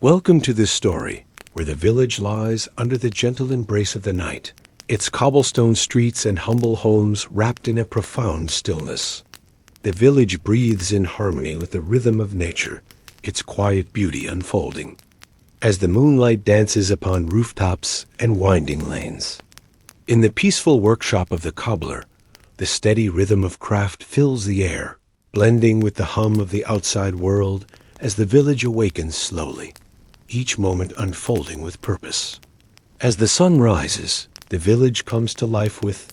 Welcome to this story, where the village lies under the gentle embrace of the night, its cobblestone streets and humble homes wrapped in a profound stillness. The village breathes in harmony with the rhythm of nature, its quiet beauty unfolding, as the moonlight dances upon rooftops and winding lanes. In the peaceful workshop of the cobbler, the steady rhythm of craft fills the air, blending with the hum of the outside world as the village awakens slowly, each moment unfolding with purpose. As the sun rises, the village comes to life with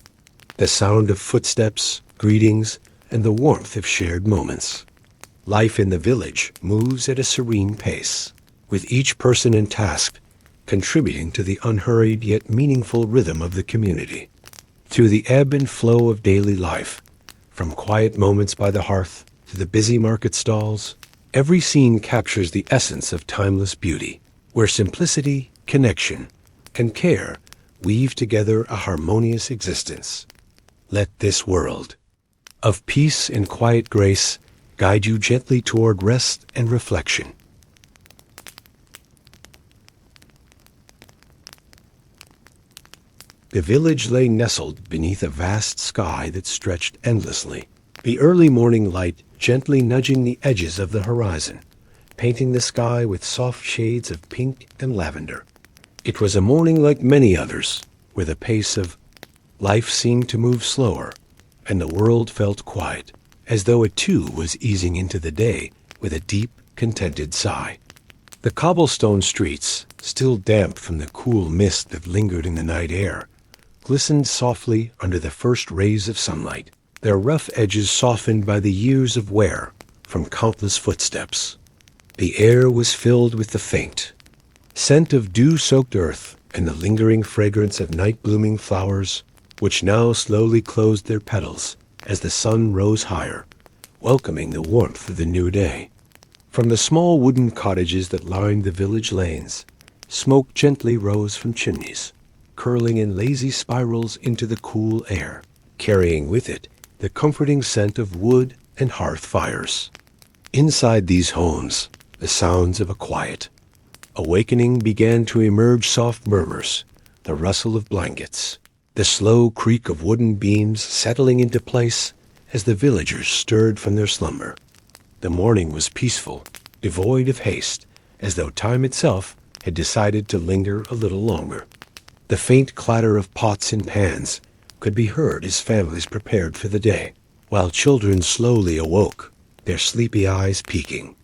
the sound of footsteps, greetings, and the warmth of shared moments. Life in the village moves at a serene pace, with each person and task contributing to the unhurried yet meaningful rhythm of the community. Through the ebb and flow of daily life, from quiet moments by the hearth to the busy market stalls, every scene captures the essence of timeless beauty, where simplicity, connection, and care weave together a harmonious existence. Let this world of peace and quiet grace guide you gently toward rest and reflection. The village lay nestled beneath a vast sky that stretched endlessly, the early morning light gently nudging the edges of the horizon, painting the sky with soft shades of pink and lavender. It was a morning like many others, where the pace of life seemed to move slower, and the world felt quiet, as though it too was easing into the day with a deep, contented sigh. The cobblestone streets, still damp from the cool mist that lingered in the night air, glistened softly under the first rays of sunlight, their rough edges softened by the years of wear from countless footsteps. The air was filled with the faint scent of dew-soaked earth and the lingering fragrance of night-blooming flowers, which now slowly closed their petals as the sun rose higher, welcoming the warmth of the new day. From the small wooden cottages that lined the village lanes, smoke gently rose from chimneys, curling in lazy spirals into the cool air, carrying with it the comforting scent of wood and hearth fires. Inside these homes, the sounds of a quiet awakening began to emerge: soft murmurs, the rustle of blankets, the slow creak of wooden beams settling into place as the villagers stirred from their slumber. The morning was peaceful, devoid of haste, as though time itself had decided to linger a little longer. The faint clatter of pots and pans could be heard as families prepared for the day, while children slowly awoke, their sleepy eyes peeking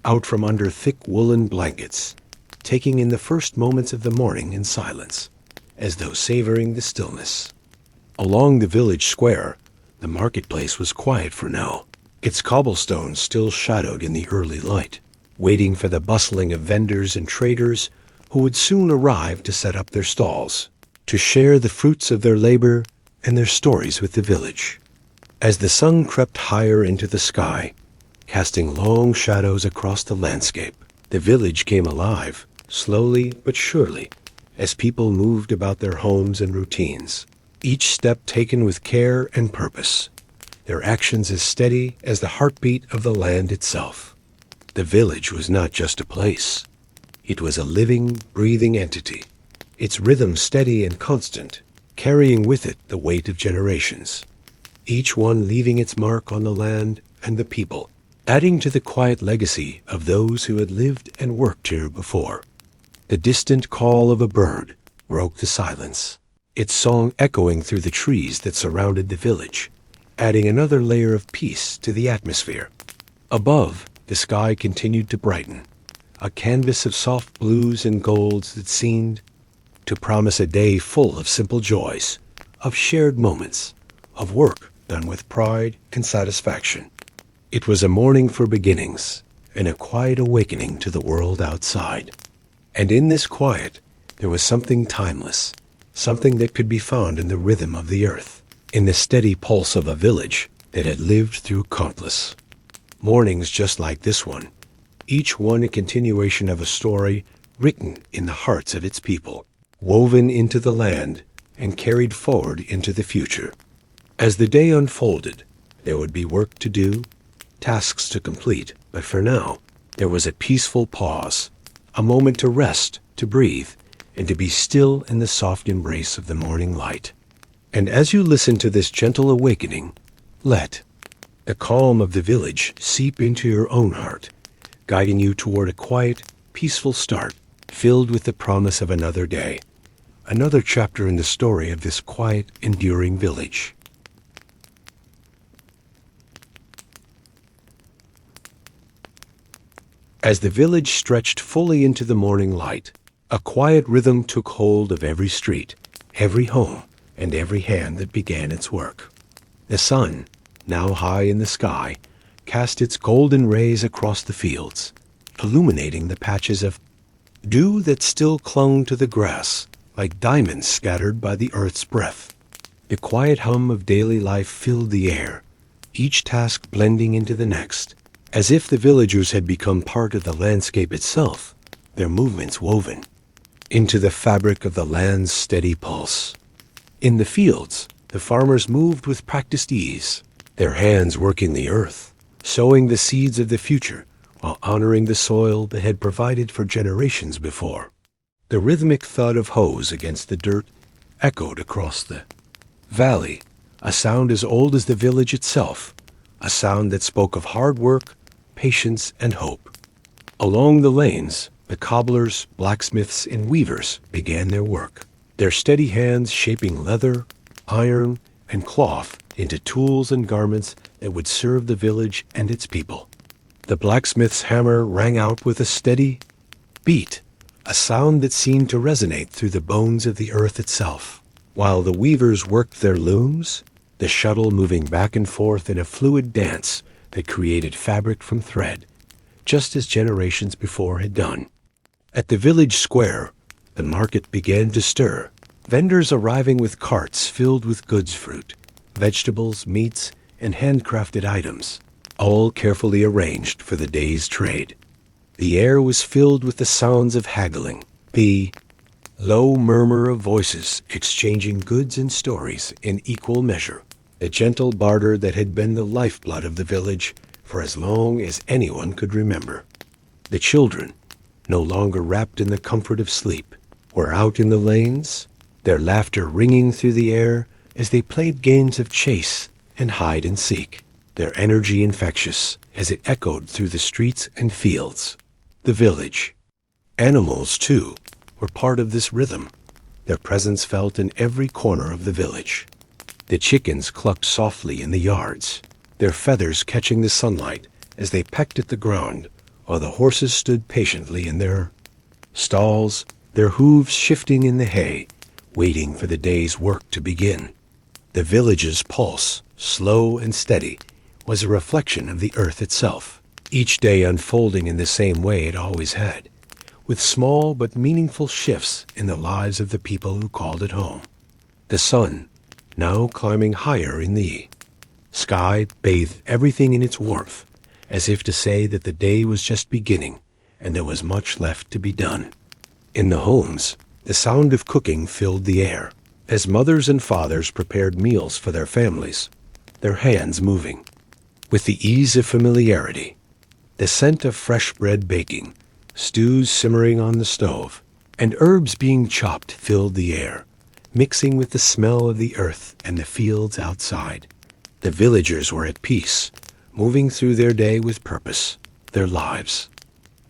out from under thick woolen blankets, taking in the first moments of the morning in silence, as though savoring the stillness. Along the village square, the marketplace was quiet for now, its cobblestones still shadowed in the early light, waiting for the bustling of vendors and traders who would soon arrive to set up their stalls, to share the fruits of their labor and their stories with the village. As the sun crept higher into the sky, casting long shadows across the landscape, the village came alive, slowly but surely, as people moved about their homes and routines, each step taken with care and purpose, their actions as steady as the heartbeat of the land itself. The village was not just a place. It was a living, breathing entity, its rhythm steady and constant, carrying with it the weight of generations, each one leaving its mark on the land and the people, adding to the quiet legacy of those who had lived and worked here before. The distant call of a bird broke the silence, its song echoing through the trees that surrounded the village, adding another layer of peace to the atmosphere. Above, the sky continued to brighten, a canvas of soft blues and golds that seemed to promise a day full of simple joys, of shared moments, of work done with pride and satisfaction. It was a morning for beginnings, and a quiet awakening to the world outside. And in this quiet, there was something timeless, something that could be found in the rhythm of the earth, in the steady pulse of a village that had lived through countless mornings just like this one, each one a continuation of a story written in the hearts of its people, woven into the land and carried forward into the future. As the day unfolded, there would be work to do, tasks to complete, but for now, there was a peaceful pause, a moment to rest, to breathe, and to be still in the soft embrace of the morning light. And as you listen to this gentle awakening, let the calm of the village seep into your own heart, guiding you toward a quiet, peaceful start, filled with the promise of another day, another chapter in the story of this quiet, enduring village. As the village stretched fully into the morning light, a quiet rhythm took hold of every street, every home, and every hand that began its work. The sun, now high in the sky, cast its golden rays across the fields, illuminating the patches of dew that still clung to the grass like diamonds scattered by the earth's breath. The quiet hum of daily life filled the air, each task blending into the next, as if the villagers had become part of the landscape itself, their movements woven into the fabric of the land's steady pulse. In the fields, the farmers moved with practiced ease, their hands working the earth, sowing the seeds of the future while honoring the soil that had provided for generations before. The rhythmic thud of hoes against the dirt echoed across the valley, a sound as old as the village itself, a sound that spoke of hard work, patience, and hope. Along the lanes, the cobblers, blacksmiths, and weavers began their work, their steady hands shaping leather, iron, and cloth into tools and garments that would serve the village and its people. The blacksmith's hammer rang out with a steady beat, a sound that seemed to resonate through the bones of the earth itself. While the weavers worked their looms, the shuttle moving back and forth in a fluid dance that created fabric from thread, just as generations before had done. At the village square, the market began to stir, vendors arriving with carts filled with goods, fruit, vegetables, meats, and handcrafted items, all carefully arranged for the day's trade. The air was filled with the sounds of haggling, the low murmur of voices exchanging goods and stories in equal measure, a gentle barter that had been the lifeblood of the village for as long as anyone could remember. The children, no longer wrapped in the comfort of sleep, were out in the lanes, their laughter ringing through the air as they played games of chase and hide and seek, their energy infectious as it echoed through the streets and fields. The village. Animals, too, were part of this rhythm, their presence felt in every corner of the village. The chickens clucked softly in the yards, their feathers catching the sunlight as they pecked at the ground, while the horses stood patiently in their stalls, their hooves shifting in the hay, waiting for the day's work to begin. The village's pulse, slow and steady, was a reflection of the earth itself, each day unfolding in the same way it always had, with small but meaningful shifts in the lives of the people who called it home. The sun, now climbing higher in the sky, bathed everything in its warmth, as if to say that the day was just beginning and there was much left to be done. In the homes, the sound of cooking filled the air, as mothers and fathers prepared meals for their families, their hands moving with the ease of familiarity. The scent of fresh bread baking, stews simmering on the stove, and herbs being chopped filled the air, mixing with the smell of the earth and the fields outside. The villagers were at peace, moving through their day with purpose, their lives,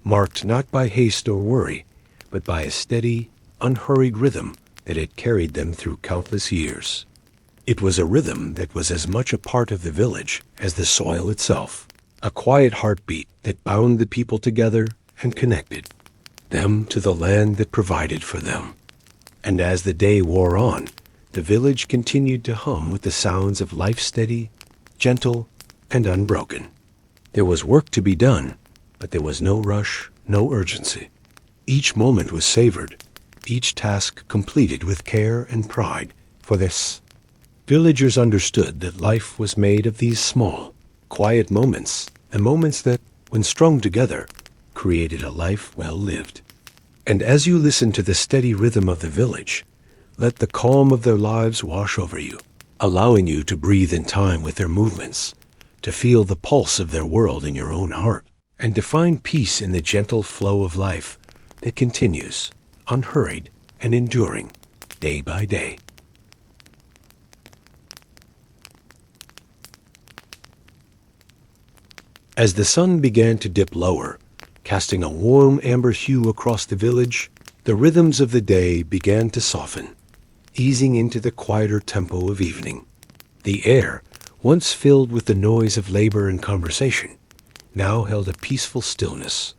marked not by haste or worry, but by a steady, unhurried rhythm that had carried them through countless years. It was a rhythm that was as much a part of the village as the soil itself, a quiet heartbeat that bound the people together and connected them to the land that provided for them. And as the day wore on, the village continued to hum with the sounds of life steady, gentle, and unbroken. There was work to be done, but there was no rush, no urgency. Each moment was savored, each task completed with care and pride, for this villagers understood that life was made of these small, quiet moments, and moments that, when strung together, created a life well lived. And as you listen to the steady rhythm of the village, let the calm of their lives wash over you, allowing you to breathe in time with their movements, to feel the pulse of their world in your own heart, and to find peace in the gentle flow of life that continues, unhurried and enduring, day by day. As the sun began to dip lower, casting a warm amber hue across the village, the rhythms of the day began to soften, easing into the quieter tempo of evening. The air, once filled with the noise of labor and conversation, now held a peaceful stillness,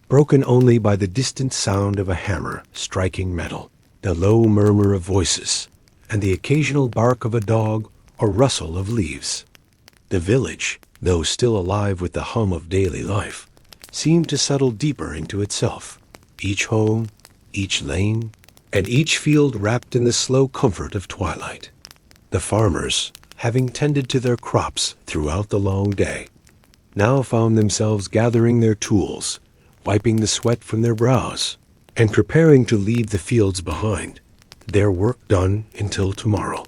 broken only by the distant sound of a hammer striking metal, the low murmur of voices, and the occasional bark of a dog or rustle of leaves. The village, though still alive with the hum of daily life, seemed to settle deeper into itself, each home, each lane, and each field wrapped in the slow comfort of twilight. The farmers, having tended to their crops throughout the long day, now found themselves gathering their tools, wiping the sweat from their brows, and preparing to leave the fields behind, their work done until tomorrow.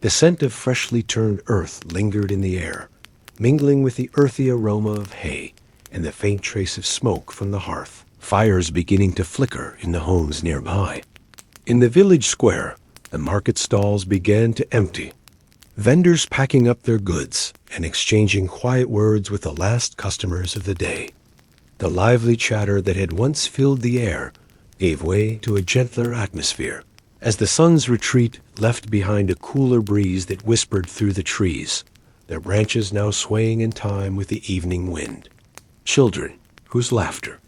The scent of freshly turned earth lingered in the air, mingling with the earthy aroma of hay and the faint trace of smoke from the hearth, fires beginning to flicker in the homes nearby. In the village square, the market stalls began to empty, vendors packing up their goods and exchanging quiet words with the last customers of the day. The lively chatter that had once filled the air gave way to a gentler atmosphere, as the sun's retreat left behind a cooler breeze that whispered through the trees, their branches now swaying in time with the evening wind. Children, whose laughter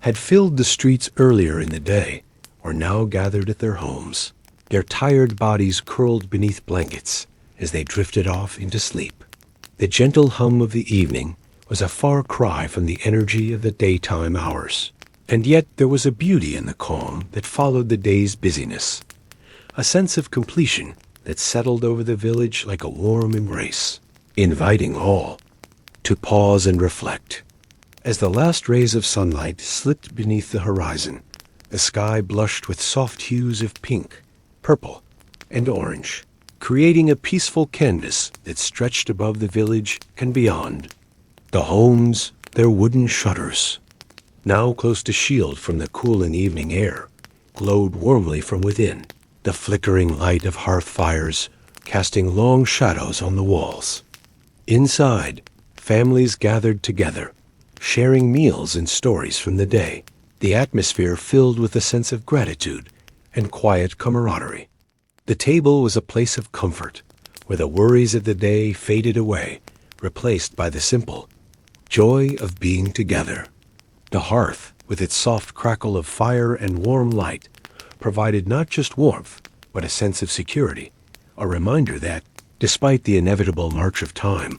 had filled the streets earlier in the day, were now gathered at their homes, their tired bodies curled beneath blankets as they drifted off into sleep. The gentle hum of the evening was a far cry from the energy of the daytime hours, and yet there was a beauty in the calm that followed the day's busyness, a sense of completion that settled over the village like a warm embrace, inviting all to pause and reflect. As the last rays of sunlight slipped beneath the horizon, the sky blushed with soft hues of pink, purple, and orange, creating a peaceful canvas that stretched above the village and beyond. The homes, their wooden shutters, now close to shield from the cooling evening air, glowed warmly from within, the flickering light of hearth fires casting long shadows on the walls. Inside, families gathered together, sharing meals and stories from the day, the atmosphere filled with a sense of gratitude and quiet camaraderie. The table was a place of comfort, where the worries of the day faded away, replaced by the simple joy of being together. The hearth, with its soft crackle of fire and warm light, provided not just warmth, but a sense of security, a reminder that, despite the inevitable march of time,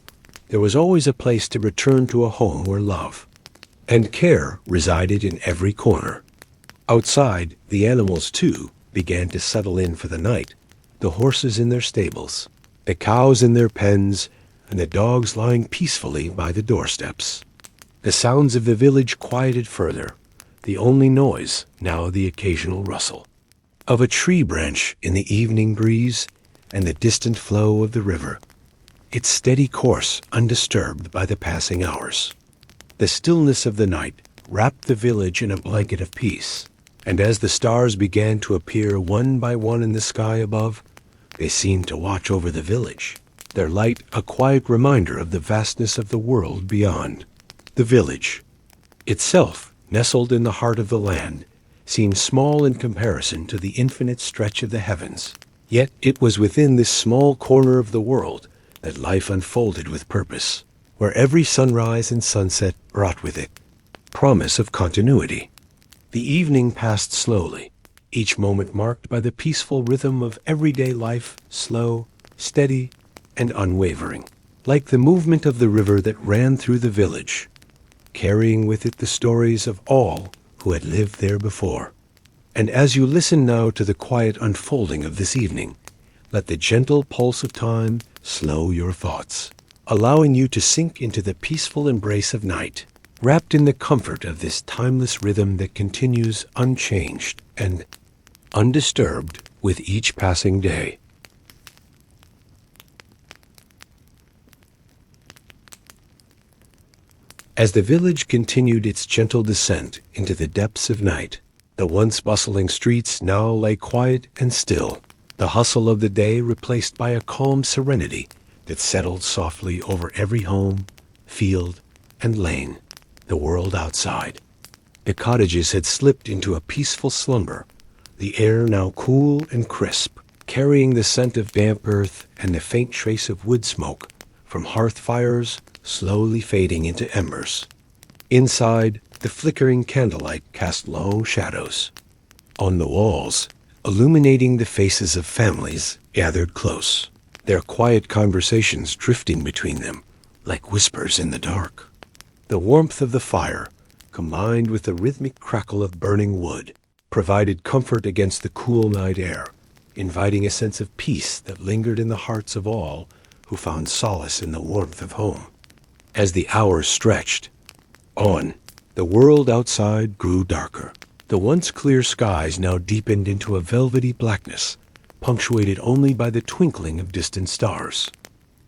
there was always a place to return to, a home where love and care resided in every corner. Outside, the animals, too, began to settle in for the night, the horses in their stables, the cows in their pens, and the dogs lying peacefully by the doorsteps. The sounds of the village quieted further, the only noise now the occasional rustle of a tree branch in the evening breeze and the distant flow of the river, its steady course undisturbed by the passing hours. The stillness of the night wrapped the village in a blanket of peace, and as the stars began to appear one by one in the sky above, they seemed to watch over the village, their light a quiet reminder of the vastness of the world beyond. The village, itself nestled in the heart of the land, seemed small in comparison to the infinite stretch of the heavens. Yet it was within this small corner of the world that life unfolded with purpose, where every sunrise and sunset brought with it promise of continuity. The evening passed slowly, each moment marked by the peaceful rhythm of everyday life, slow, steady, and unwavering, like the movement of the river that ran through the village, carrying with it the stories of all who had lived there before. And as you listen now to the quiet unfolding of this evening, let the gentle pulse of time slow your thoughts, allowing you to sink into the peaceful embrace of night, wrapped in the comfort of this timeless rhythm that continues unchanged and undisturbed with each passing day. As the village continued its gentle descent into the depths of night, The once bustling streets now lay quiet and still, the hustle of the day replaced by a calm serenity that settled softly over every home, field, and lane, the world outside. The cottages had slipped into a peaceful slumber, the air now cool and crisp, carrying the scent of damp earth and the faint trace of wood smoke from hearth fires slowly fading into embers. Inside, the flickering candlelight cast long shadows. On the walls, illuminating the faces of families gathered close, their quiet conversations drifting between them like whispers in the dark. The warmth of the fire, combined with the rhythmic crackle of burning wood, provided comfort against the cool night air, inviting a sense of peace that lingered in the hearts of all who found solace in the warmth of home. As the hours stretched on, the world outside grew darker. The once clear skies now deepened into a velvety blackness, punctuated only by the twinkling of distant stars.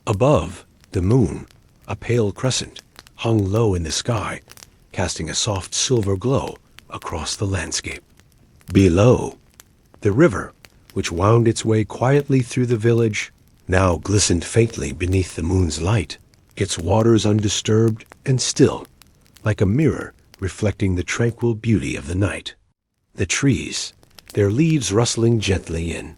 Above, the moon, a pale crescent, hung low in the sky, casting a soft silver glow across the landscape. Below, the river, which wound its way quietly through the village, now glistened faintly beneath the moon's light, its waters undisturbed and still, like a mirror reflecting the tranquil beauty of the night. The trees, their leaves rustling gently in.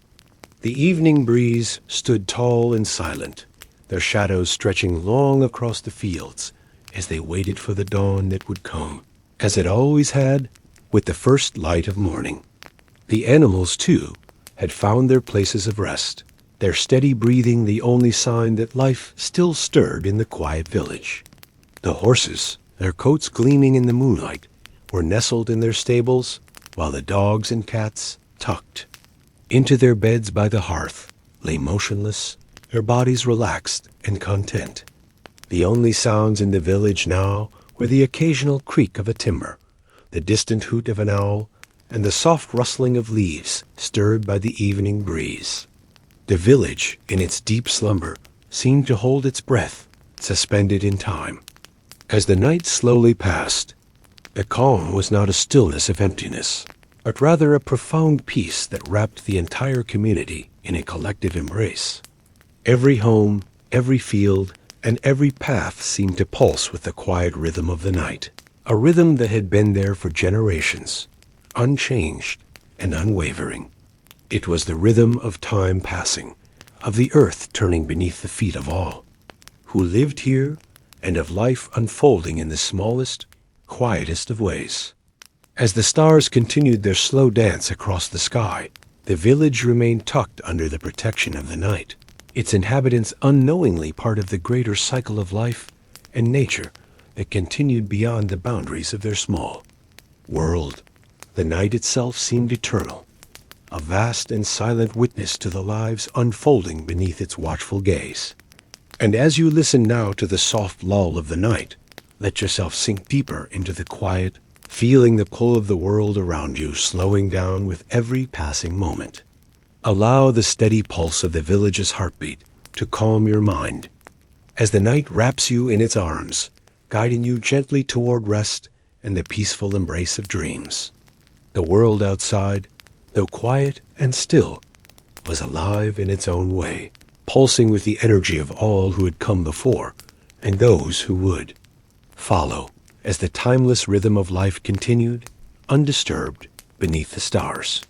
The evening breeze stood tall and silent, their shadows stretching long across the fields as they waited for the dawn that would come, as it always had, with the first light of morning. The animals, too, had found their places of rest, their steady breathing the only sign that life still stirred in the quiet village. The horses, their coats gleaming in the moonlight, were nestled in their stables, while the dogs and cats, tucked into their beds by the hearth, lay motionless, their bodies relaxed and content. The only sounds in the village now were the occasional creak of a timber, the distant hoot of an owl, and the soft rustling of leaves stirred by the evening breeze. The village, in its deep slumber, seemed to hold its breath, suspended in time. As the night slowly passed, the calm was not a stillness of emptiness, but rather a profound peace that wrapped the entire community in a collective embrace. Every home, every field, and every path seemed to pulse with the quiet rhythm of the night, a rhythm that had been there for generations, unchanged and unwavering. It was the rhythm of time passing, of the earth turning beneath the feet of all who lived here, and of life unfolding in the smallest, quietest of ways. As the stars continued their slow dance across the sky, the village remained tucked under the protection of the night, its inhabitants unknowingly part of the greater cycle of life and nature that continued beyond the boundaries of their small world. The night itself seemed eternal, a vast and silent witness to the lives unfolding beneath its watchful gaze. And as you listen now to the soft lull of the night, let yourself sink deeper into the quiet, feeling the pull of the world around you slowing down with every passing moment. Allow the steady pulse of the village's heartbeat to calm your mind, as the night wraps you in its arms, guiding you gently toward rest and the peaceful embrace of dreams. The world outside, though quiet and still, was alive in its own way, pulsing with the energy of all who had come before and those who would follow as the timeless rhythm of life continued, undisturbed, beneath the stars.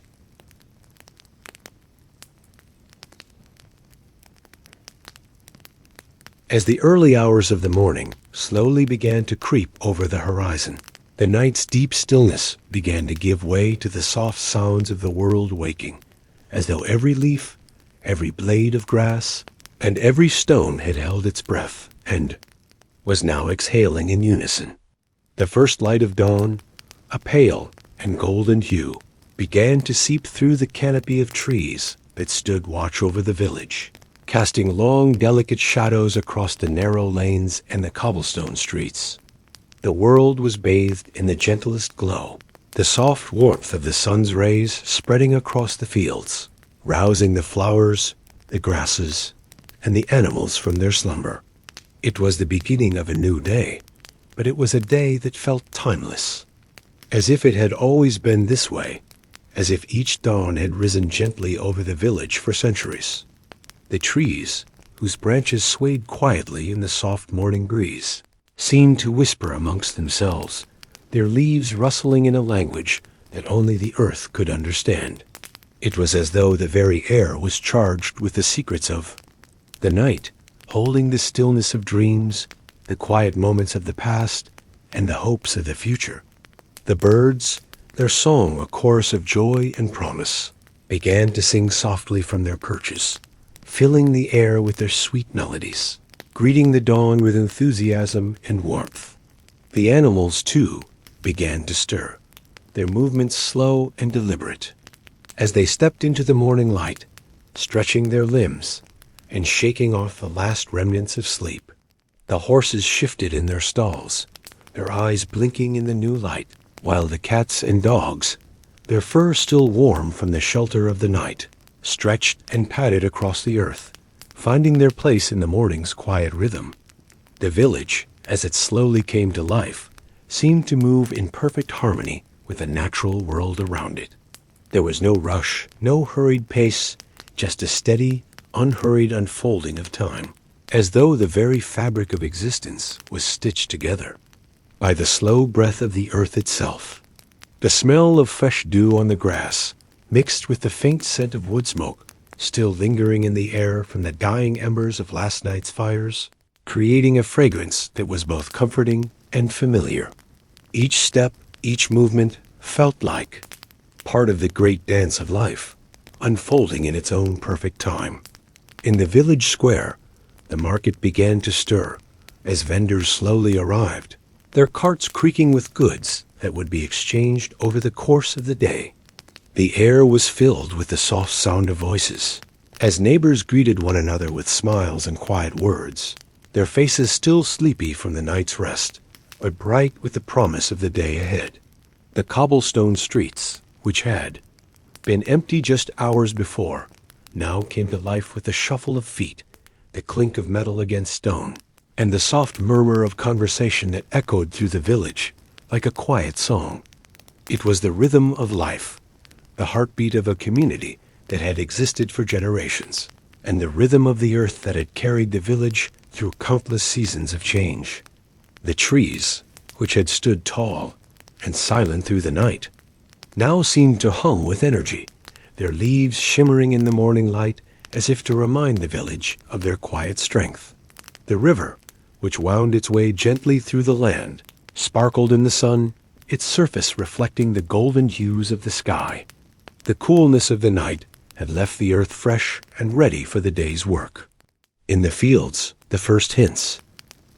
As the early hours of the morning slowly began to creep over the horizon, the night's deep stillness began to give way to the soft sounds of the world waking, as though every leaf, every blade of grass, and every stone had held its breath and was now exhaling in unison. The first light of dawn, a pale and golden hue, began to seep through the canopy of trees that stood watch over the village, casting long, delicate shadows across the narrow lanes and the cobblestone streets. The world was bathed in the gentlest glow, the soft warmth of the sun's rays spreading across the fields, rousing the flowers, the grasses, and the animals from their slumber. It was the beginning of a new day, but it was a day that felt timeless. as if it had always been this way, as if each dawn had risen gently over the village for centuries. The trees, whose branches swayed quietly in the soft morning breeze, seemed to whisper amongst themselves, their leaves rustling in a language that only the earth could understand. It was as though the very air was charged with the secrets of the night, holding the stillness of dreams, the quiet moments of the past, and the hopes of the future. The birds, their song a chorus of joy and promise, began to sing softly from their perches, filling the air with their sweet melodies, greeting the dawn with enthusiasm and warmth. The animals, too, began to stir, their movements slow and deliberate, as they stepped into the morning light, stretching their limbs and shaking off the last remnants of sleep. The horses shifted in their stalls, their eyes blinking in the new light, while the cats and dogs, their fur still warm from the shelter of the night, stretched and padded across the earth, finding their place in the morning's quiet rhythm. The village, as it slowly came to life, seemed to move in perfect harmony with the natural world around it. There was no rush, no hurried pace, just a steady, unhurried unfolding of time, as though the very fabric of existence was stitched together by the slow breath of the earth itself. The smell of fresh dew on the grass, mixed with the faint scent of wood smoke, still lingering in the air from the dying embers of last night's fires, creating a fragrance that was both comforting and familiar. Each step, each movement felt like part of the great dance of life, unfolding in its own perfect time. In the village square, the market began to stir as vendors slowly arrived, their carts creaking with goods that would be exchanged over the course of the day. The air was filled with the soft sound of voices, as neighbors greeted one another with smiles and quiet words, their faces still sleepy from the night's rest, but bright with the promise of the day ahead. The cobblestone streets, which had been empty just hours before, now came to life with the shuffle of feet, the clink of metal against stone, and the soft murmur of conversation that echoed through the village like a quiet song. It was the rhythm of life, the heartbeat of a community that had existed for generations, and the rhythm of the earth that had carried the village through countless seasons of change. The trees, which had stood tall and silent through the night, now seemed to hum with energy, their leaves shimmering in the morning light as if to remind the village of their quiet strength. The river, which wound its way gently through the land, sparkled in the sun, its surface reflecting the golden hues of the sky. The coolness of the night had left the earth fresh and ready for the day's work. In the fields, the first hints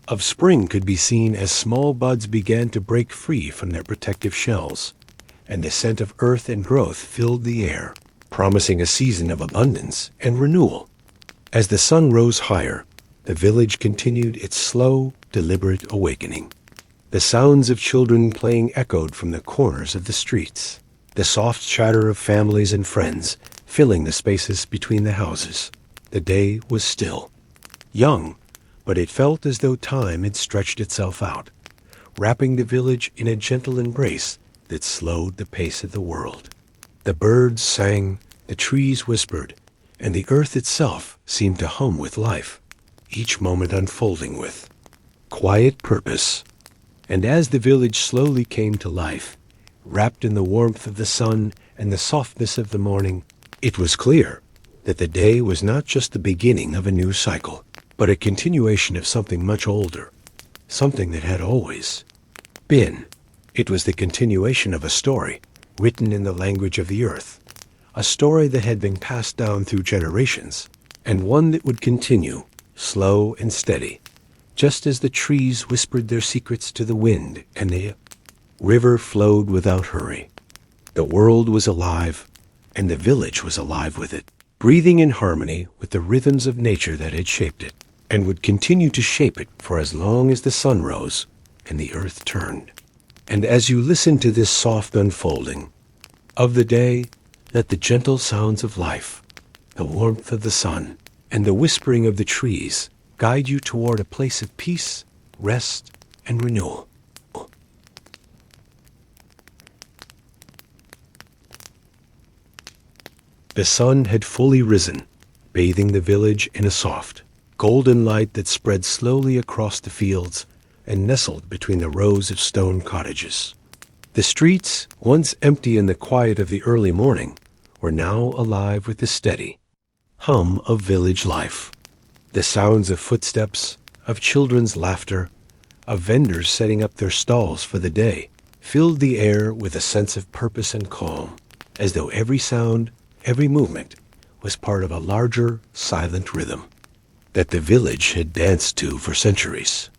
of spring could be seen as small buds began to break free from their protective shells, and the scent of earth and growth filled the air, promising a season of abundance and renewal. As the sun rose higher, the village continued its slow, deliberate awakening. The sounds of children playing echoed from the corners of the streets, the soft chatter of families and friends filling the spaces between the houses. The day was still, young, but it felt as though time had stretched itself out, wrapping the village in a gentle embrace that slowed the pace of the world. The birds sang, the trees whispered, and the earth itself seemed to hum with life, each moment unfolding with quiet purpose. And as the village slowly came to life, wrapped in the warmth of the sun and the softness of the morning, it was clear that the day was not just the beginning of a new cycle, but a continuation of something much older, something that had always been. It was the continuation of a story written in the language of the earth, a story that had been passed down through generations, and one that would continue, slow and steady, just as the trees whispered their secrets to the wind and the river flowed without hurry. The world was alive, and the village was alive with it, breathing in harmony with the rhythms of nature that had shaped it, and would continue to shape it for as long as the sun rose and the earth turned. And as you listen to this soft unfolding of the day, let the gentle sounds of life, the warmth of the sun, and the whispering of the trees guide you toward a place of peace, rest, and renewal. The sun had fully risen, bathing the village in a soft, golden light that spread slowly across the fields and nestled between the rows of stone cottages. The streets, once empty in the quiet of the early morning, were now alive with the steady hum of village life. The sounds of footsteps, of children's laughter, of vendors setting up their stalls for the day, filled the air with a sense of purpose and calm, as though every sound, every movement, was part of a larger, silent rhythm that the village had danced to for centuries.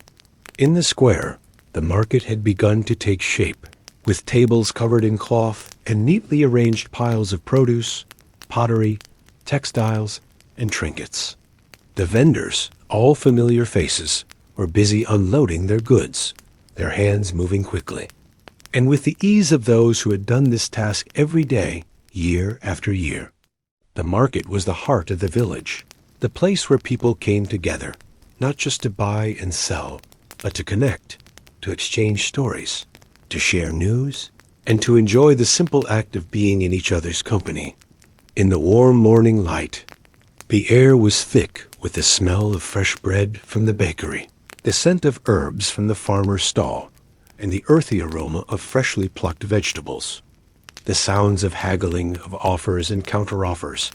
In the square, the market had begun to take shape, with tables covered in cloth and neatly arranged piles of produce, pottery, textiles, and trinkets. The vendors, all familiar faces, were busy unloading their goods, their hands moving quickly. And with the ease of those who had done this task every day, year after year. The market was the heart of the village, the place where people came together, not just to buy and sell, but to connect, to exchange stories, to share news, and to enjoy the simple act of being in each other's company. In the warm morning light, the air was thick with the smell of fresh bread from the bakery, the scent of herbs from the farmer's stall, and the earthy aroma of freshly plucked vegetables. The sounds of haggling, of offers and counter-offers,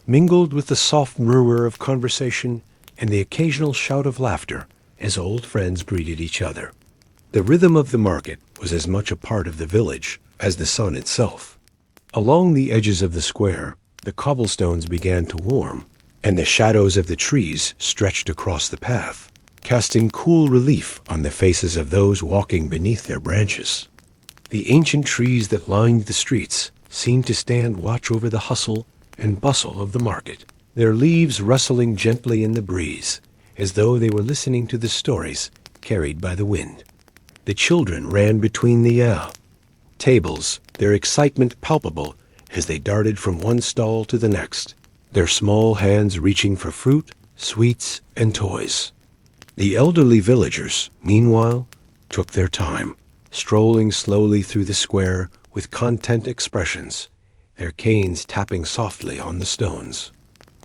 mingled with the soft murmur of conversation and the occasional shout of laughter as old friends greeted each other. The rhythm of the market was as much a part of the village as the sun itself. Along the edges of the square, the cobblestones began to warm, and the shadows of the trees stretched across the path, casting cool relief on the faces of those walking beneath their branches. The ancient trees that lined the streets seemed to stand watch over the hustle and bustle of the market, their leaves rustling gently in the breeze, as though they were listening to the stories carried by the wind. The children ran between the tables, their excitement palpable as they darted from one stall to the next, their small hands reaching for fruit, sweets, and toys. The elderly villagers, meanwhile, took their time, strolling slowly through the square with content expressions, their canes tapping softly on the stones.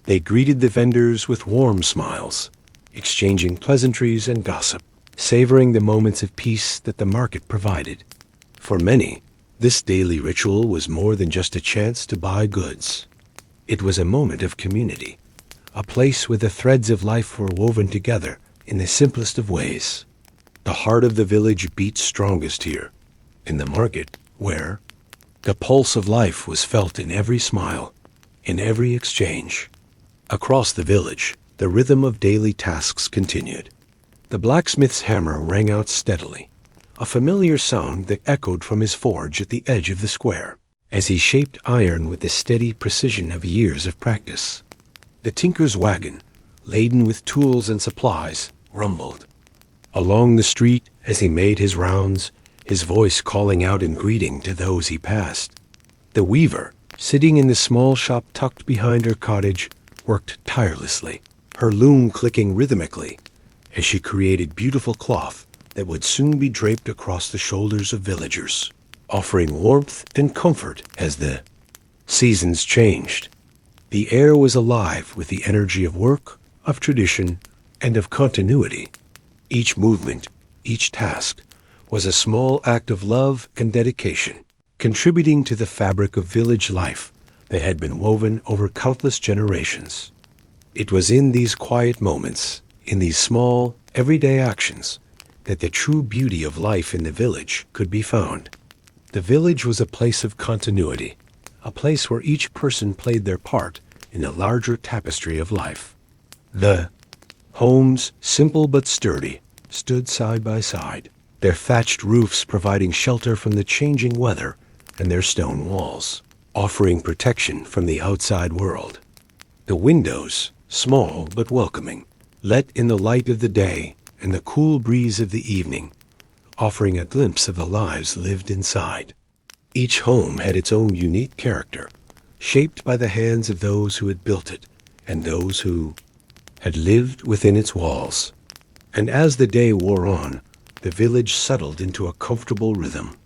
They greeted the vendors with warm smiles, exchanging pleasantries and gossip, savoring the moments of peace that the market provided. For many, this daily ritual was more than just a chance to buy goods. It was a moment of community, a place where the threads of life were woven together in the simplest of ways. The heart of the village beat strongest here, in the market, where the pulse of life was felt in every smile, in every exchange. Across the village, the rhythm of daily tasks continued. The blacksmith's hammer rang out steadily, a familiar sound that echoed from his forge at the edge of the square, as he shaped iron with the steady precision of years of practice. The tinker's wagon, laden with tools and supplies, rumbled along the street as he made his rounds, his voice calling out in greeting to those he passed. The weaver, sitting in the small shop tucked behind her cottage, worked tirelessly, her loom clicking rhythmically as she created beautiful cloth that would soon be draped across the shoulders of villagers, offering warmth and comfort as the seasons changed. The air was alive with the energy of work, of tradition, and of continuity. Each movement, each task, was a small act of love and dedication, contributing to the fabric of village life that had been woven over countless generations. It was in these quiet moments, in these small, everyday actions, that the true beauty of life in the village could be found. The village was a place of continuity, a place where each person played their part in the larger tapestry of life. The homes, simple but sturdy, stood side by side, their thatched roofs providing shelter from the changing weather and their stone walls, offering protection from the outside world. The windows, small but welcoming, let in the light of the day and the cool breeze of the evening, offering a glimpse of the lives lived inside. Each home had its own unique character, shaped by the hands of those who had built it and those who had lived within its walls. And as the day wore on, the village settled into a comfortable rhythm.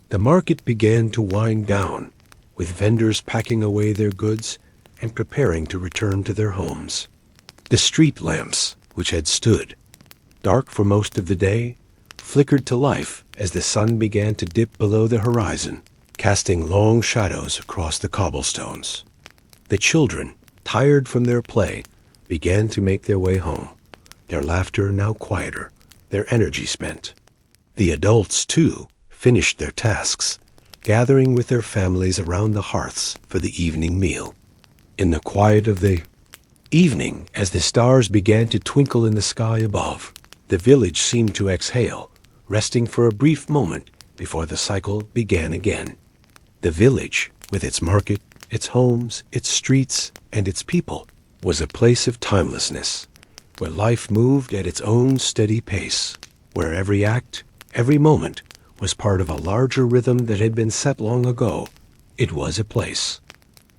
The market began to wind down, with vendors packing away their goods and preparing to return to their homes. The street lamps, which had stood dark for most of the day, flickered to life as the sun began to dip below the horizon, casting long shadows across the cobblestones. The children, tired from their play, began to make their way home, their laughter now quieter, their energy spent. The adults, too, finished their tasks, gathering with their families around the hearths for the evening meal. In the quiet of the evening, as the stars began to twinkle in the sky above, the village seemed to exhale, resting for a brief moment before the cycle began again. The village, with its market, its homes, its streets, and its people, was a place of timelessness, where life moved at its own steady pace, where every act, every moment, was part of a larger rhythm that had been set long ago. It was a place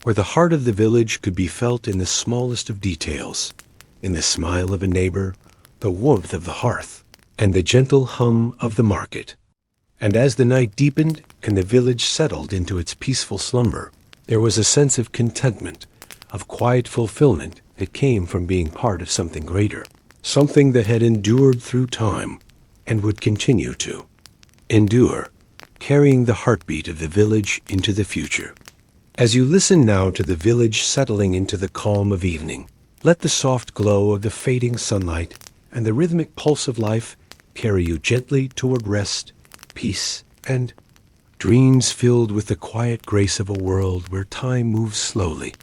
where the heart of the village could be felt in the smallest of details, in the smile of a neighbor, the warmth of the hearth, and the gentle hum of the market. And as the night deepened and the village settled into its peaceful slumber, there was a sense of contentment, of quiet fulfillment that came from being part of something greater, something that had endured through time and would continue to endure, carrying the heartbeat of the village into the future. As you listen now to the village settling into the calm of evening, let the soft glow of the fading sunlight and the rhythmic pulse of life carry you gently toward rest, peace, and dreams filled with the quiet grace of a world where time moves slowly,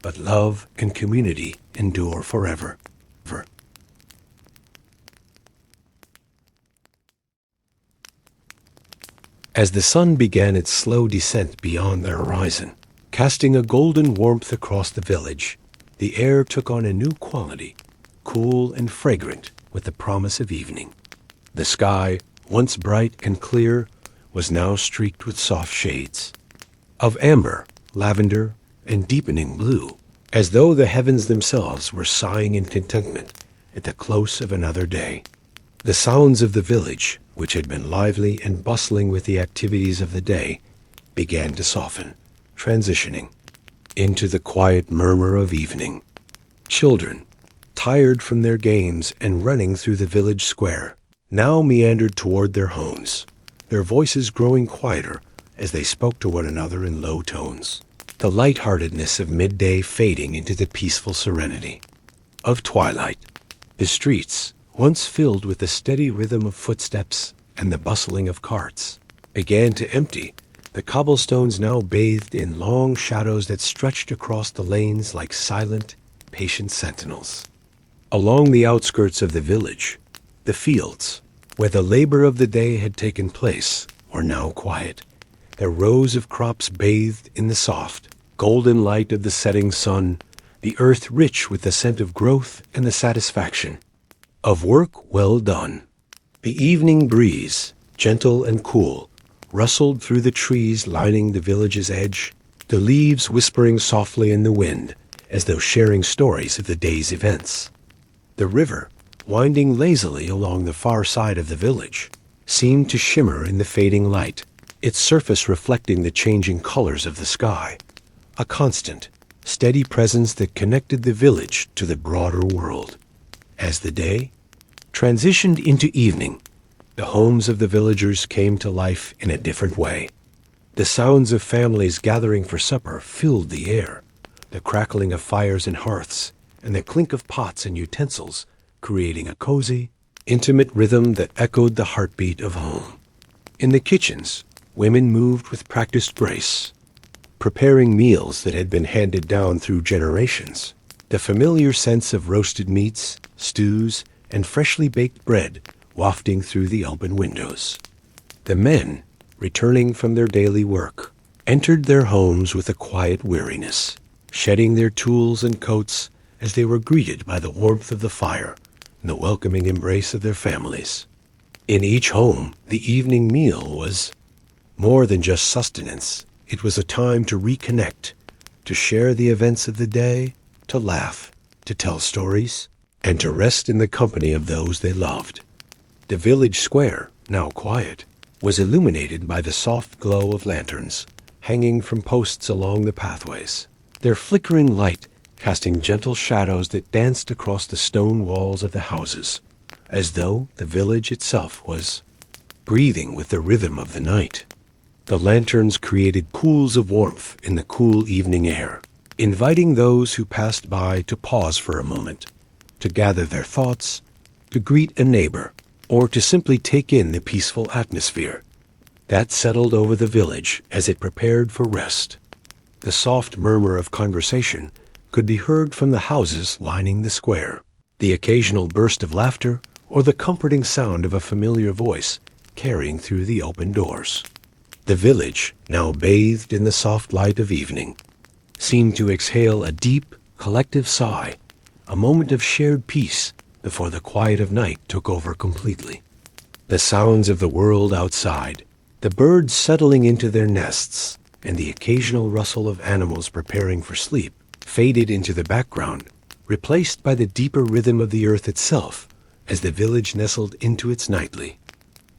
but love and community endure forever. As the sun began its slow descent beyond the horizon, casting a golden warmth across the village, the air took on a new quality, cool and fragrant with the promise of evening. The sky, once bright and clear, was now streaked with soft shades of amber, lavender, and deepening blue, as though the heavens themselves were sighing in contentment at the close of another day. The sounds of the village, which had been lively and bustling with the activities of the day, began to soften, transitioning into the quiet murmur of evening. Children, tired from their games and running through the village square, now meandered toward their homes, their voices growing quieter as they spoke to one another in low tones, the lightheartedness of midday fading into the peaceful serenity of twilight. The streets, once filled with the steady rhythm of footsteps and the bustling of carts, began to empty, the cobblestones now bathed in long shadows that stretched across the lanes like silent, patient sentinels. Along the outskirts of the village, the fields, where the labor of the day had taken place, were now quiet, their rows of crops bathed in the soft, golden light of the setting sun, the earth rich with the scent of growth and the satisfaction of work well done. The evening breeze, gentle and cool, rustled through the trees lining the village's edge, the leaves whispering softly in the wind, as though sharing stories of the day's events. The river, winding lazily along the far side of the village, seemed to shimmer in the fading light, its surface reflecting the changing colors of the sky, a constant, steady presence that connected the village to the broader world. As the day transitioned into evening, the homes of the villagers came to life in a different way. The sounds of families gathering for supper filled the air, the crackling of fires and hearths, and the clink of pots and utensils, creating a cozy, intimate rhythm that echoed the heartbeat of home. In the kitchens, women moved with practiced grace, preparing meals that had been handed down through generations. The familiar sense of roasted meats, stews, and freshly baked bread wafting through the open windows. The men, returning from their daily work, entered their homes with a quiet weariness, shedding their tools and coats as they were greeted by the warmth of the fire and the welcoming embrace of their families. In each home, the evening meal was more than just sustenance. It was a time to reconnect, to share the events of the day, to laugh, to tell stories, and to rest in the company of those they loved. The village square, now quiet, was illuminated by the soft glow of lanterns hanging from posts along the pathways. their flickering light casting gentle shadows that danced across the stone walls of the houses, as though the village itself was breathing with the rhythm of the night. The lanterns created pools of warmth in the cool evening air, inviting those who passed by to pause for a moment, to gather their thoughts, to greet a neighbor, or to simply take in the peaceful atmosphere that settled over the village as it prepared for rest. The soft murmur of conversation could be heard from the houses lining the square, the occasional burst of laughter or the comforting sound of a familiar voice carrying through the open doors. The village, now bathed in the soft light of evening, seemed to exhale a deep, collective sigh, a moment of shared peace before the quiet of night took over completely. The sounds of the world outside, the birds settling into their nests, and the occasional rustle of animals preparing for sleep, faded into the background, replaced by the deeper rhythm of the earth itself as the village nestled into its nightly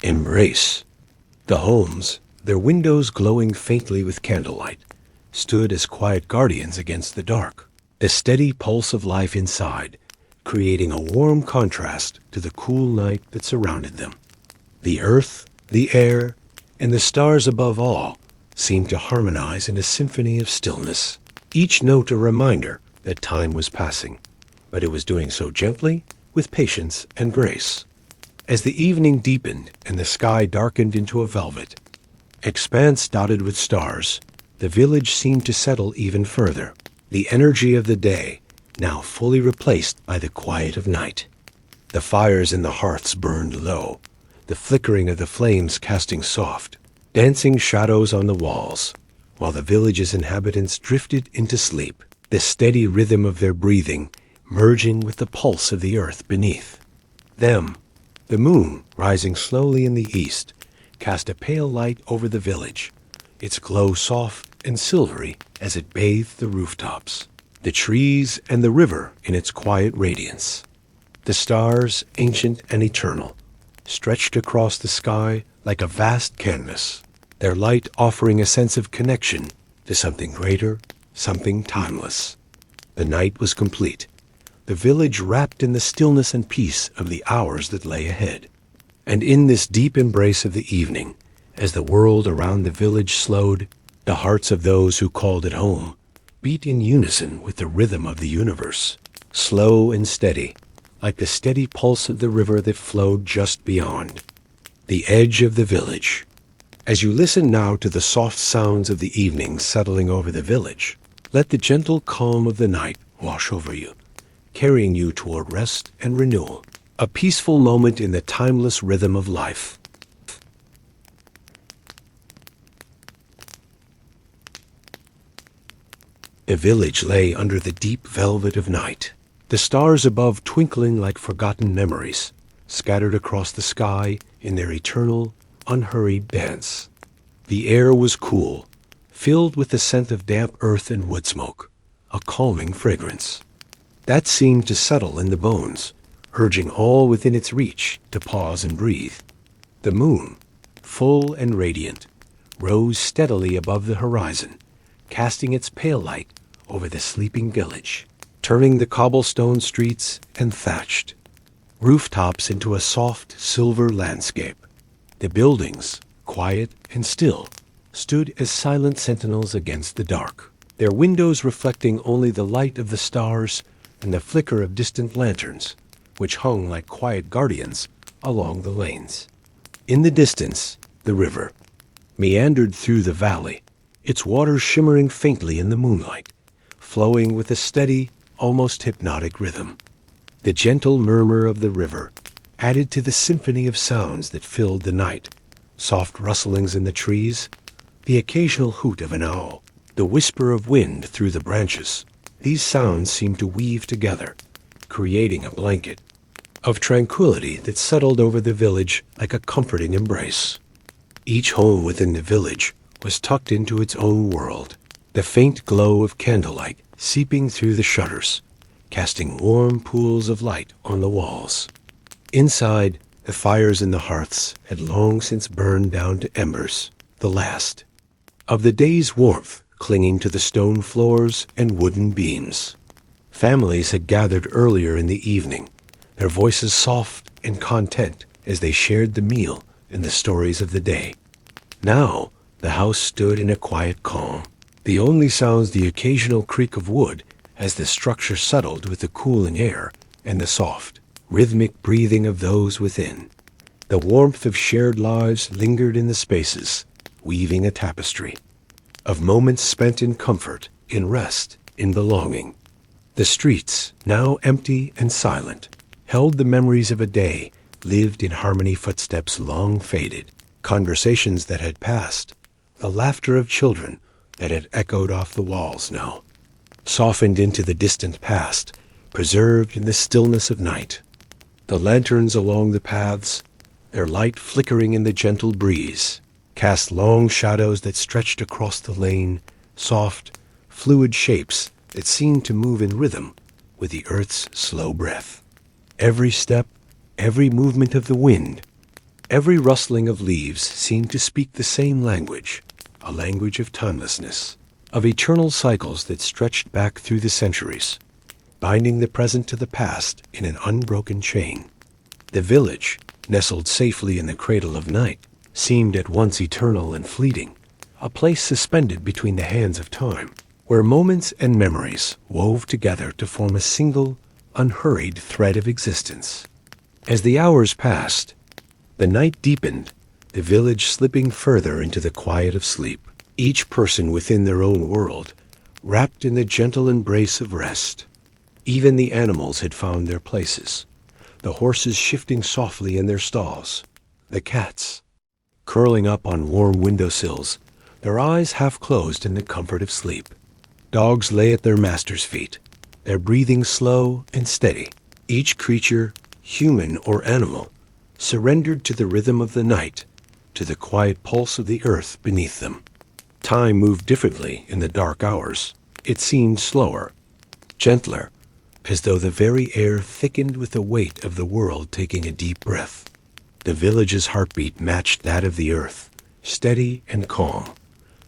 embrace. The homes, their windows glowing faintly with candlelight, stood as quiet guardians against the dark, the steady pulse of life inside, creating a warm contrast to the cool night that surrounded them. The earth, the air, and the stars above all seemed to harmonize in a symphony of stillness, each note a reminder that time was passing, but it was doing so gently, with patience and grace. As the evening deepened and the sky darkened into a velvet expanse dotted with stars, the village seemed to settle even further, the energy of the day now fully replaced by the quiet of night. The fires in the hearths burned low, the flickering of the flames casting soft, dancing shadows on the walls, while the village's inhabitants drifted into sleep, the steady rhythm of their breathing merging with the pulse of the earth beneath them. The moon, rising slowly in the east, cast a pale light over the village, its glow soft and silvery as it bathed the rooftops, the trees, and the river in its quiet radiance. The stars, ancient and eternal, stretched across the sky like a vast canvas, their light offering a sense of connection to something greater, something timeless. The night was complete, the village wrapped in the stillness and peace of the hours that lay ahead. And in this deep embrace of the evening, as the world around the village slowed, the hearts of those who called it home beat in unison with the rhythm of the universe, slow and steady, like the steady pulse of the river that flowed just beyond the edge of the village. As you listen now to the soft sounds of the evening settling over the village, let the gentle calm of the night wash over you, carrying you toward rest and renewal, a peaceful moment in the timeless rhythm of life. The village lay under the deep velvet of night, the stars above twinkling like forgotten memories, scattered across the sky in their eternal, unhurried dance. The air was cool, filled with the scent of damp earth and wood smoke, a calming fragrance that seemed to settle in the bones, urging all within its reach to pause and breathe. The moon, full and radiant, rose steadily above the horizon, casting its pale light over the sleeping village, turning the cobblestone streets and thatched rooftops into a soft silver landscape. The buildings, quiet and still, stood as silent sentinels against the dark, their windows reflecting only the light of the stars and the flicker of distant lanterns, which hung like quiet guardians along the lanes. In the distance, the river meandered through the valley, its waters shimmering faintly in the moonlight, flowing with a steady, almost hypnotic rhythm. The gentle murmur of the river added to the symphony of sounds that filled the night, soft rustlings in the trees, the occasional hoot of an owl, the whisper of wind through the branches. These sounds seemed to weave together, creating a blanket of tranquility that settled over the village like a comforting embrace. Each home within the village was tucked into its own world, the faint glow of candlelight seeping through the shutters, casting warm pools of light on the walls. Inside, the fires in the hearths had long since burned down to embers, the last of the day's warmth clinging to the stone floors and wooden beams. Families had gathered earlier in the evening, their voices soft and content as they shared the meal and the stories of the day. Now, the house stood in a quiet calm, the only sounds the occasional creak of wood as the structure settled with the cooling air and the soft, rhythmic breathing of those within. The warmth of shared lives lingered in the spaces, weaving a tapestry of moments spent in comfort, in rest, in belonging. The streets, now empty and silent, held the memories of a day lived in harmony, footsteps long faded, conversations that had passed, the laughter of children that had echoed off the walls now, softened into the distant past, preserved in the stillness of night. The lanterns along the paths, their light flickering in the gentle breeze, cast long shadows that stretched across the lane, soft, fluid shapes that seemed to move in rhythm with the earth's slow breath. Every step, every movement of the wind, every rustling of leaves seemed to speak the same language, a language of timelessness, of eternal cycles that stretched back through the centuries, binding the present to the past in an unbroken chain. The village, nestled safely in the cradle of night, seemed at once eternal and fleeting, a place suspended between the hands of time, where moments and memories wove together to form a single, unhurried thread of existence. As the hours passed, the night deepened, the village slipping further into the quiet of sleep, each person within their own world, wrapped in the gentle embrace of rest. Even the animals had found their places, the horses shifting softly in their stalls, the cats curling up on warm windowsills, their eyes half closed in the comfort of sleep. Dogs lay at their master's feet, their breathing slow and steady, each creature, human or animal, surrendered to the rhythm of the night, to the quiet pulse of the earth beneath them. Time moved differently in the dark hours. It seemed slower, gentler, as though the very air thickened with the weight of the world taking a deep breath. The village's heartbeat matched that of the earth, steady and calm,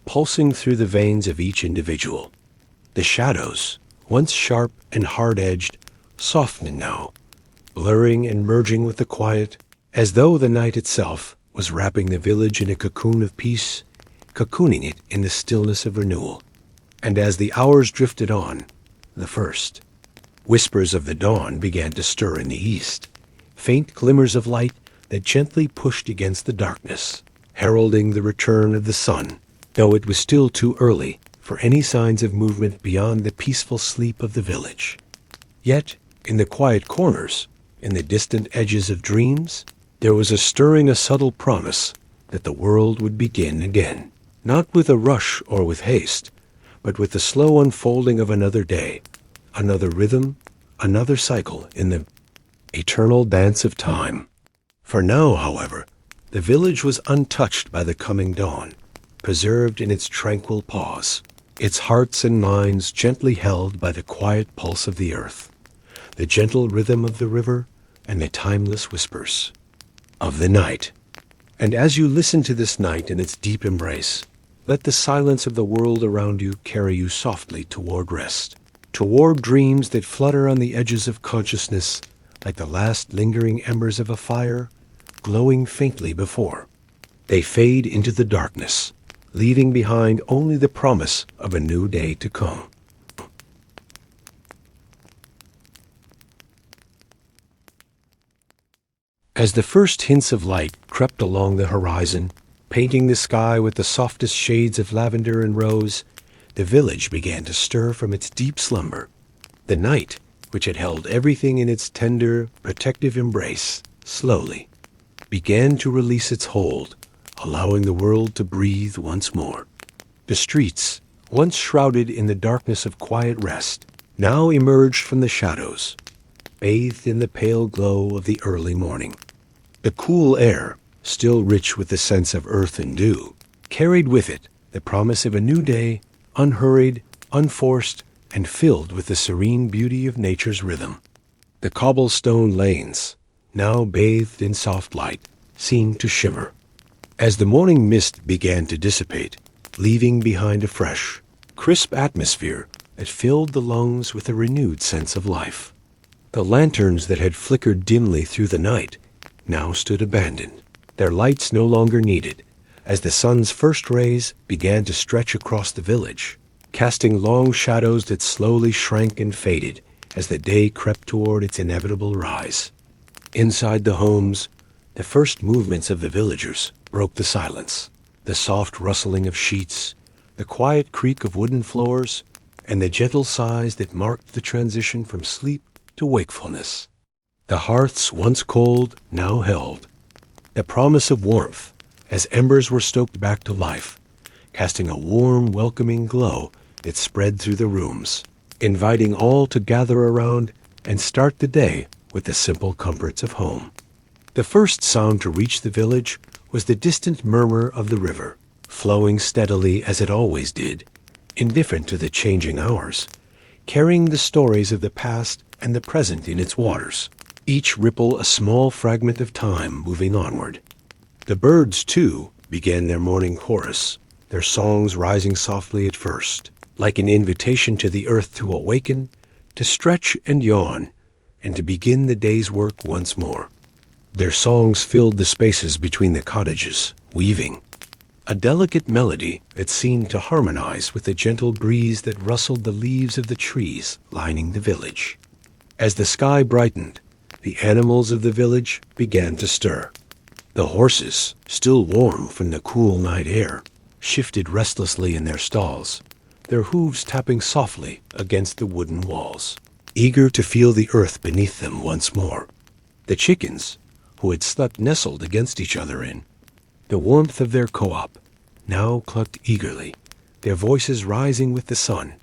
pulsing through the veins of each individual. The shadows, once sharp and hard-edged, softened now, blurring and merging with the quiet, as though the night itself was wrapping the village in a cocoon of peace, cocooning it in the stillness of renewal. And as the hours drifted on, the first whispers of the dawn began to stir in the east, faint glimmers of light that gently pushed against the darkness, heralding the return of the sun, though it was still too early for any signs of movement beyond the peaceful sleep of the village. Yet, in the quiet corners, in the distant edges of dreams, there was a stirring, a subtle promise that the world would begin again, not with a rush or with haste, but with the slow unfolding of another day, another rhythm, another cycle in the eternal dance of time. For now, however, the village was untouched by the coming dawn, preserved in its tranquil pause, its hearts and minds gently held by the quiet pulse of the earth, the gentle rhythm of the river, and the timeless whispers of the night. And as you listen to this night in its deep embrace, let the silence of the world around you carry you softly toward rest, toward dreams that flutter on the edges of consciousness like the last lingering embers of a fire, glowing faintly before they fade into the darkness, leaving behind only the promise of a new day to come. As the first hints of light crept along the horizon, painting the sky with the softest shades of lavender and rose, the village began to stir from its deep slumber. The night, which had held everything in its tender, protective embrace, slowly began to release its hold, allowing the world to breathe once more. The streets, once shrouded in the darkness of quiet rest, now emerged from the shadows, bathed in the pale glow of the early morning. The cool air, still rich with the sense of earth and dew, carried with it the promise of a new day, unhurried, unforced, and filled with the serene beauty of nature's rhythm. The cobblestone lanes, now bathed in soft light, seemed to shimmer. As the morning mist began to dissipate, leaving behind a fresh, crisp atmosphere that filled the lungs with a renewed sense of life. The lanterns that had flickered dimly through the night now stood abandoned, their lights no longer needed, as the sun's first rays began to stretch across the village, casting long shadows that slowly shrank and faded as the day crept toward its inevitable rise. Inside the homes, the first movements of the villagers broke the silence. The soft rustling of sheets, the quiet creak of wooden floors, and the gentle sighs that marked the transition from sleep to wakefulness. The hearths, once cold, now held the promise of warmth as embers were stoked back to life, casting a warm, welcoming glow that spread through the rooms, inviting all to gather around and start the day with the simple comforts of home. The first sound to reach the village was the distant murmur of the river, flowing steadily as it always did, indifferent to the changing hours, carrying the stories of the past and the present in its waters, each ripple a small fragment of time moving onward. The birds, too, began their morning chorus, their songs rising softly at first, like an invitation to the earth to awaken, to stretch and yawn, and to begin the day's work once more. Their songs filled the spaces between the cottages, weaving a delicate melody that seemed to harmonize with the gentle breeze that rustled the leaves of the trees lining the village. As the sky brightened, the animals of the village began to stir. The horses, still warm from the cool night air, shifted restlessly in their stalls, their hooves tapping softly against the wooden walls, eager to feel the earth beneath them once more. The chickens, who had slept nestled against each other in the warmth of their co-op, now clucked eagerly, their voices rising with the sun,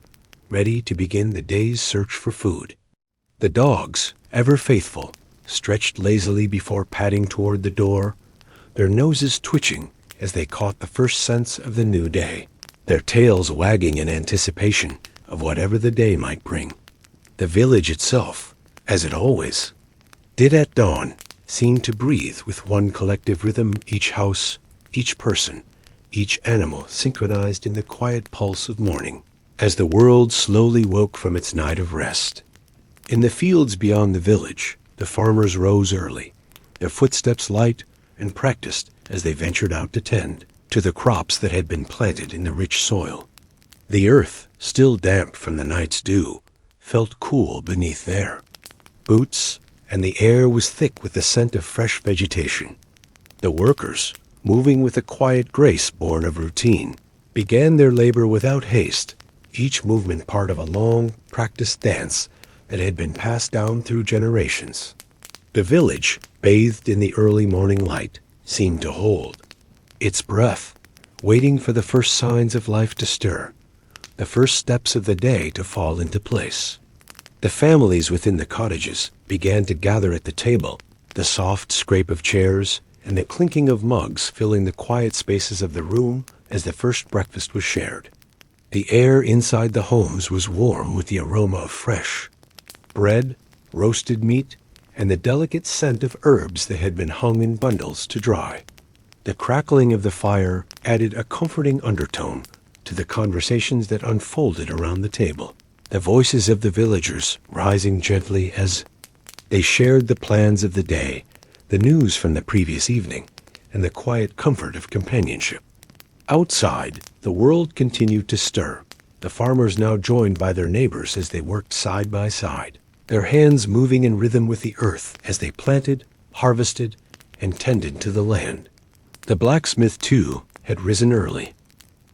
ready to begin the day's search for food. The dogs, ever faithful, stretched lazily before padding toward the door, their noses twitching as they caught the first scents of the new day, their tails wagging in anticipation of whatever the day might bring. The village itself, as it always did at dawn, seemed to breathe with one collective rhythm, each house, each person, each animal synchronized in the quiet pulse of morning, as the world slowly woke from its night of rest. In the fields beyond the village, the farmers rose early, their footsteps light and practiced as they ventured out to tend to the crops that had been planted in the rich soil. The earth, still damp from the night's dew, felt cool beneath their boots, and the air was thick with the scent of fresh vegetation. The workers, moving with a quiet grace born of routine, began their labor without haste, each movement part of a long, practiced dance that had been passed down through generations. The village, bathed in the early morning light, seemed to hold its breath, waiting for the first signs of life to stir, the first steps of the day to fall into place. The families within the cottages began to gather at the table, the soft scrape of chairs and the clinking of mugs filling the quiet spaces of the room as the first breakfast was shared. The air inside the homes was warm with the aroma of fresh bread, roasted meat, and the delicate scent of herbs that had been hung in bundles to dry. The crackling of the fire added a comforting undertone to the conversations that unfolded around the table, the voices of the villagers rising gently as they shared the plans of the day, the news from the previous evening, and the quiet comfort of companionship. Outside, the world continued to stir, the farmers now joined by their neighbors as they worked side by side, their hands moving in rhythm with the earth as they planted, harvested, and tended to the land. The blacksmith, too, had risen early,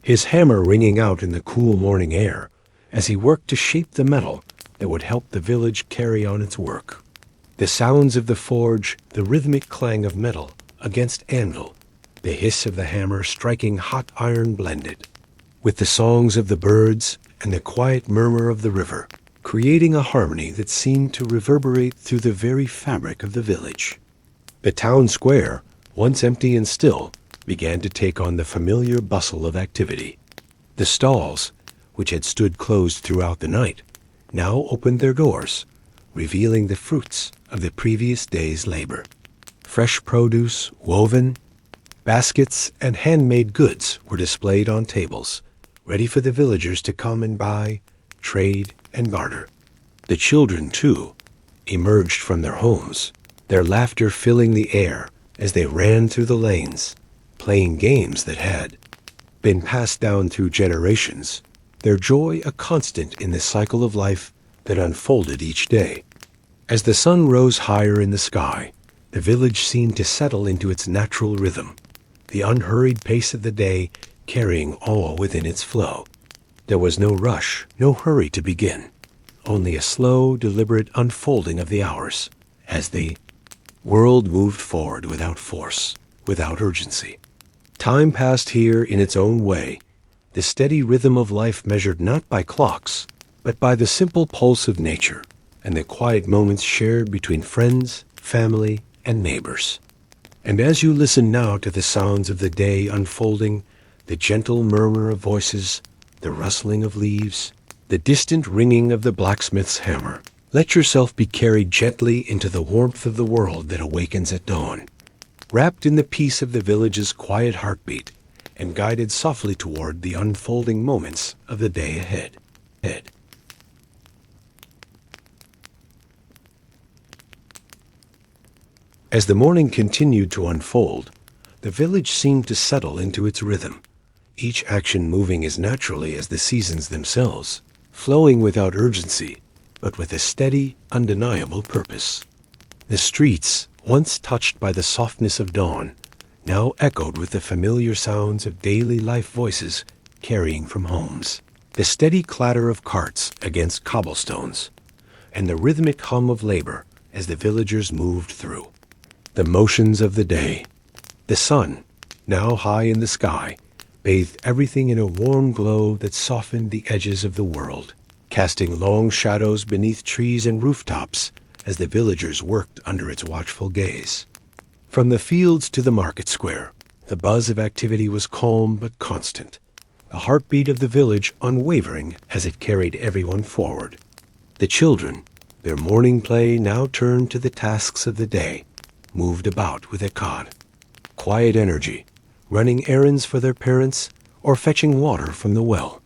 his hammer ringing out in the cool morning air as he worked to shape the metal that would help the village carry on its work. The sounds of the forge, the rhythmic clang of metal against anvil, the hiss of the hammer striking hot iron blended with the songs of the birds and the quiet murmur of the river, creating a harmony that seemed to reverberate through the very fabric of the village. The town square, once empty and still, began to take on the familiar bustle of activity. The stalls, which had stood closed throughout the night, now opened their doors, revealing the fruits of the previous day's labor. Fresh produce, woven, baskets, and handmade goods were displayed on tables, ready for the villagers to come and buy, trade, and barter. The children, too, emerged from their homes, their laughter filling the air as they ran through the lanes, playing games that had been passed down through generations, their joy a constant in the cycle of life that unfolded each day. As the sun rose higher in the sky, the village seemed to settle into its natural rhythm, the unhurried pace of the day carrying all within its flow. There was no rush, no hurry to begin, only a slow, deliberate unfolding of the hours as the world moved forward without force, without urgency. Time passed here in its own way, the steady rhythm of life measured not by clocks, but by the simple pulse of nature and the quiet moments shared between friends, family, and neighbors. And as you listen now to the sounds of the day unfolding, the gentle murmur of voices, the rustling of leaves, the distant ringing of the blacksmith's hammer, let yourself be carried gently into the warmth of the world that awakens at dawn, wrapped in the peace of the village's quiet heartbeat, and guided softly toward the unfolding moments of the day ahead. As the morning continued to unfold, the village seemed to settle into its rhythm, each action moving as naturally as the seasons themselves, flowing without urgency, but with a steady, undeniable purpose. The streets, once touched by the softness of dawn, now echoed with the familiar sounds of daily life voices carrying from homes, the steady clatter of carts against cobblestones, and the rhythmic hum of labor as the villagers moved through. The motions of the day. The sun, now high in the sky, bathed everything in a warm glow that softened the edges of the world, casting long shadows beneath trees and rooftops as the villagers worked under its watchful gaze. From the fields to the market square, the buzz of activity was calm but constant, the heartbeat of the village unwavering as it carried everyone forward. The children, their morning play now turned to the tasks of the day, moved about with a quiet energy, running errands for their parents or fetching water from the well.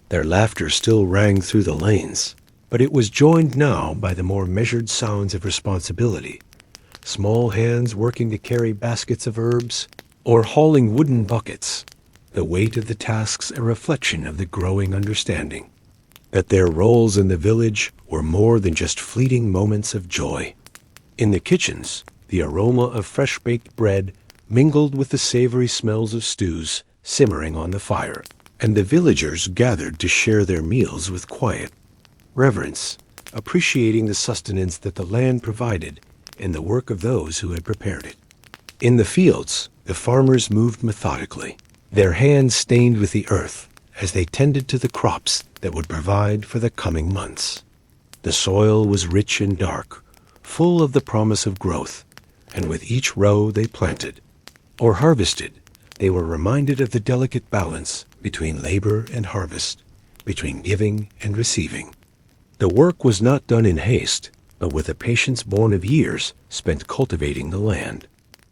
Their laughter still rang through the lanes, but it was joined now by the more measured sounds of responsibility, small hands working to carry baskets of herbs or hauling wooden buckets, the weight of the tasks a reflection of the growing understanding that their roles in the village were more than just fleeting moments of joy. In the kitchens, the aroma of fresh-baked bread mingled with the savory smells of stews simmering on the fire, and the villagers gathered to share their meals with quiet reverence, appreciating the sustenance that the land provided and the work of those who had prepared it. In the fields, the farmers moved methodically, their hands stained with the earth as they tended to the crops that would provide for the coming months. The soil was rich and dark, full of the promise of growth, and with each row they planted or harvested, they were reminded of the delicate balance between labor and harvest, between giving and receiving. The work was not done in haste, but with a patience born of years spent cultivating the land.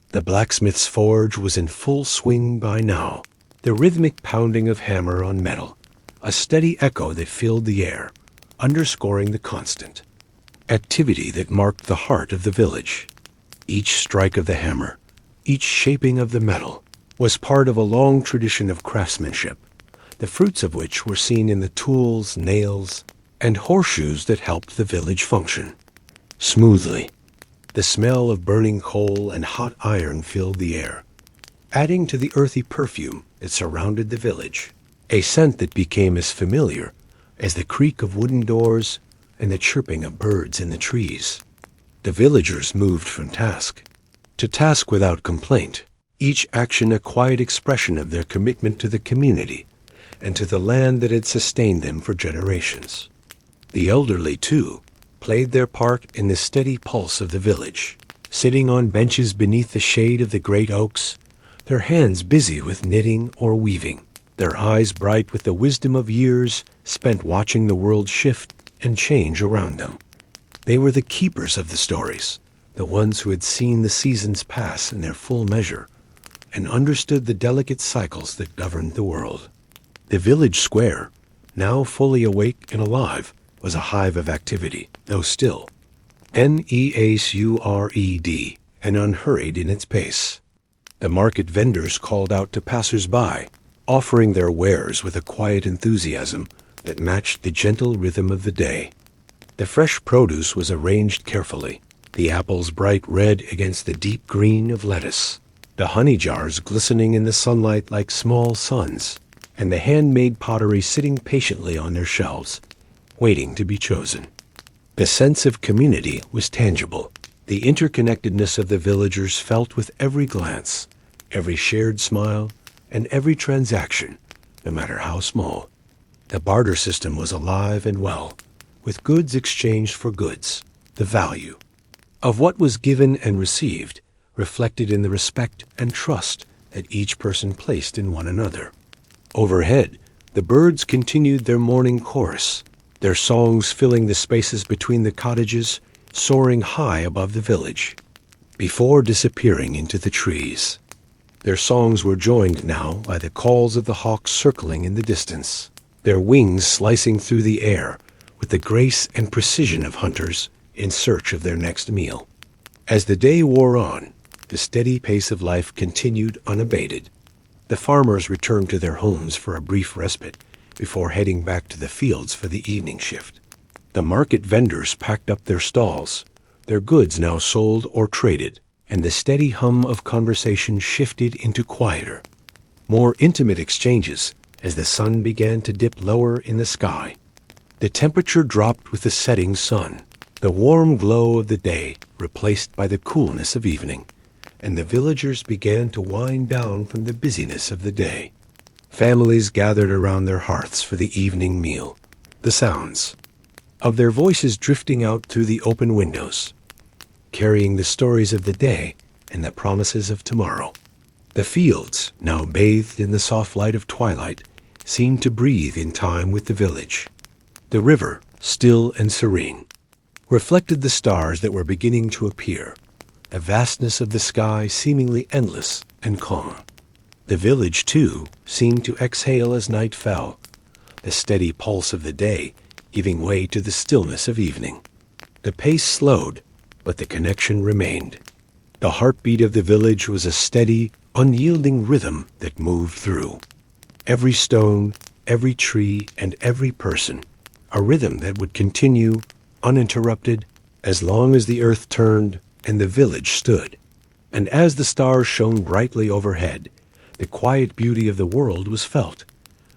The blacksmith's forge was in full swing by now, the rhythmic pounding of hammer on metal, a steady echo that filled the air, underscoring the constant activity that marked the heart of the village. Each strike of the hammer, each shaping of the metal, was part of a long tradition of craftsmanship, the fruits of which were seen in the tools, nails, and horseshoes that helped the village function smoothly. The smell of burning coal and hot iron filled the air, adding to the earthy perfume that surrounded the village, a scent that became as familiar as the creak of wooden doors and the chirping of birds in the trees. The villagers moved from task to task without complaint, each action a quiet expression of their commitment to the community and to the land that had sustained them for generations. The elderly, too, played their part in the steady pulse of the village, sitting on benches beneath the shade of the great oaks, their hands busy with knitting or weaving, their eyes bright with the wisdom of years spent watching the world shift and change around them. They were the keepers of the stories, the ones who had seen the seasons pass in their full measure and understood the delicate cycles that governed the world. The village square, now fully awake and alive, was a hive of activity, though still. Neasured and unhurried in its pace. The market vendors called out to passers-by, offering their wares with a quiet enthusiasm that matched the gentle rhythm of the day. The fresh produce was arranged carefully, the apples bright red against the deep green of lettuce, the honey jars glistening in the sunlight like small suns, and the handmade pottery sitting patiently on their shelves, waiting to be chosen. The sense of community was tangible, the interconnectedness of the villagers felt with every glance, every shared smile, and every transaction, no matter how small. The barter system was alive and well, with goods exchanged for goods, the value of what was given and received reflected in the respect and trust that each person placed in one another. Overhead, the birds continued their morning chorus, their songs filling the spaces between the cottages, soaring high above the village, before disappearing into the trees. Their songs were joined now by the calls of the hawks circling in the distance, their wings slicing through the air with the grace and precision of hunters in search of their next meal. As the day wore on, the steady pace of life continued unabated. The farmers returned to their homes for a brief respite before heading back to the fields for the evening shift. The market vendors packed up their stalls, their goods now sold or traded, and the steady hum of conversation shifted into quieter, more intimate exchanges as the sun began to dip lower in the sky. The temperature dropped with the setting sun, the warm glow of the day replaced by the coolness of evening, and the villagers began to wind down from the busyness of the day. Families gathered around their hearths for the evening meal, the sounds of their voices drifting out through the open windows, carrying the stories of the day and the promises of tomorrow. The fields, now bathed in the soft light of twilight, seemed to breathe in time with the village. The river, still and serene, reflected the stars that were beginning to appear, the vastness of the sky seemingly endless and calm. The village, too, seemed to exhale as night fell, the steady pulse of the day giving way to the stillness of evening. The pace slowed, but the connection remained. The heartbeat of the village was a steady, unyielding rhythm that moved through every stone, every tree, and every person, a rhythm that would continue, uninterrupted, as long as the earth turned and the village stood. And as the stars shone brightly overhead, the quiet beauty of the world was felt,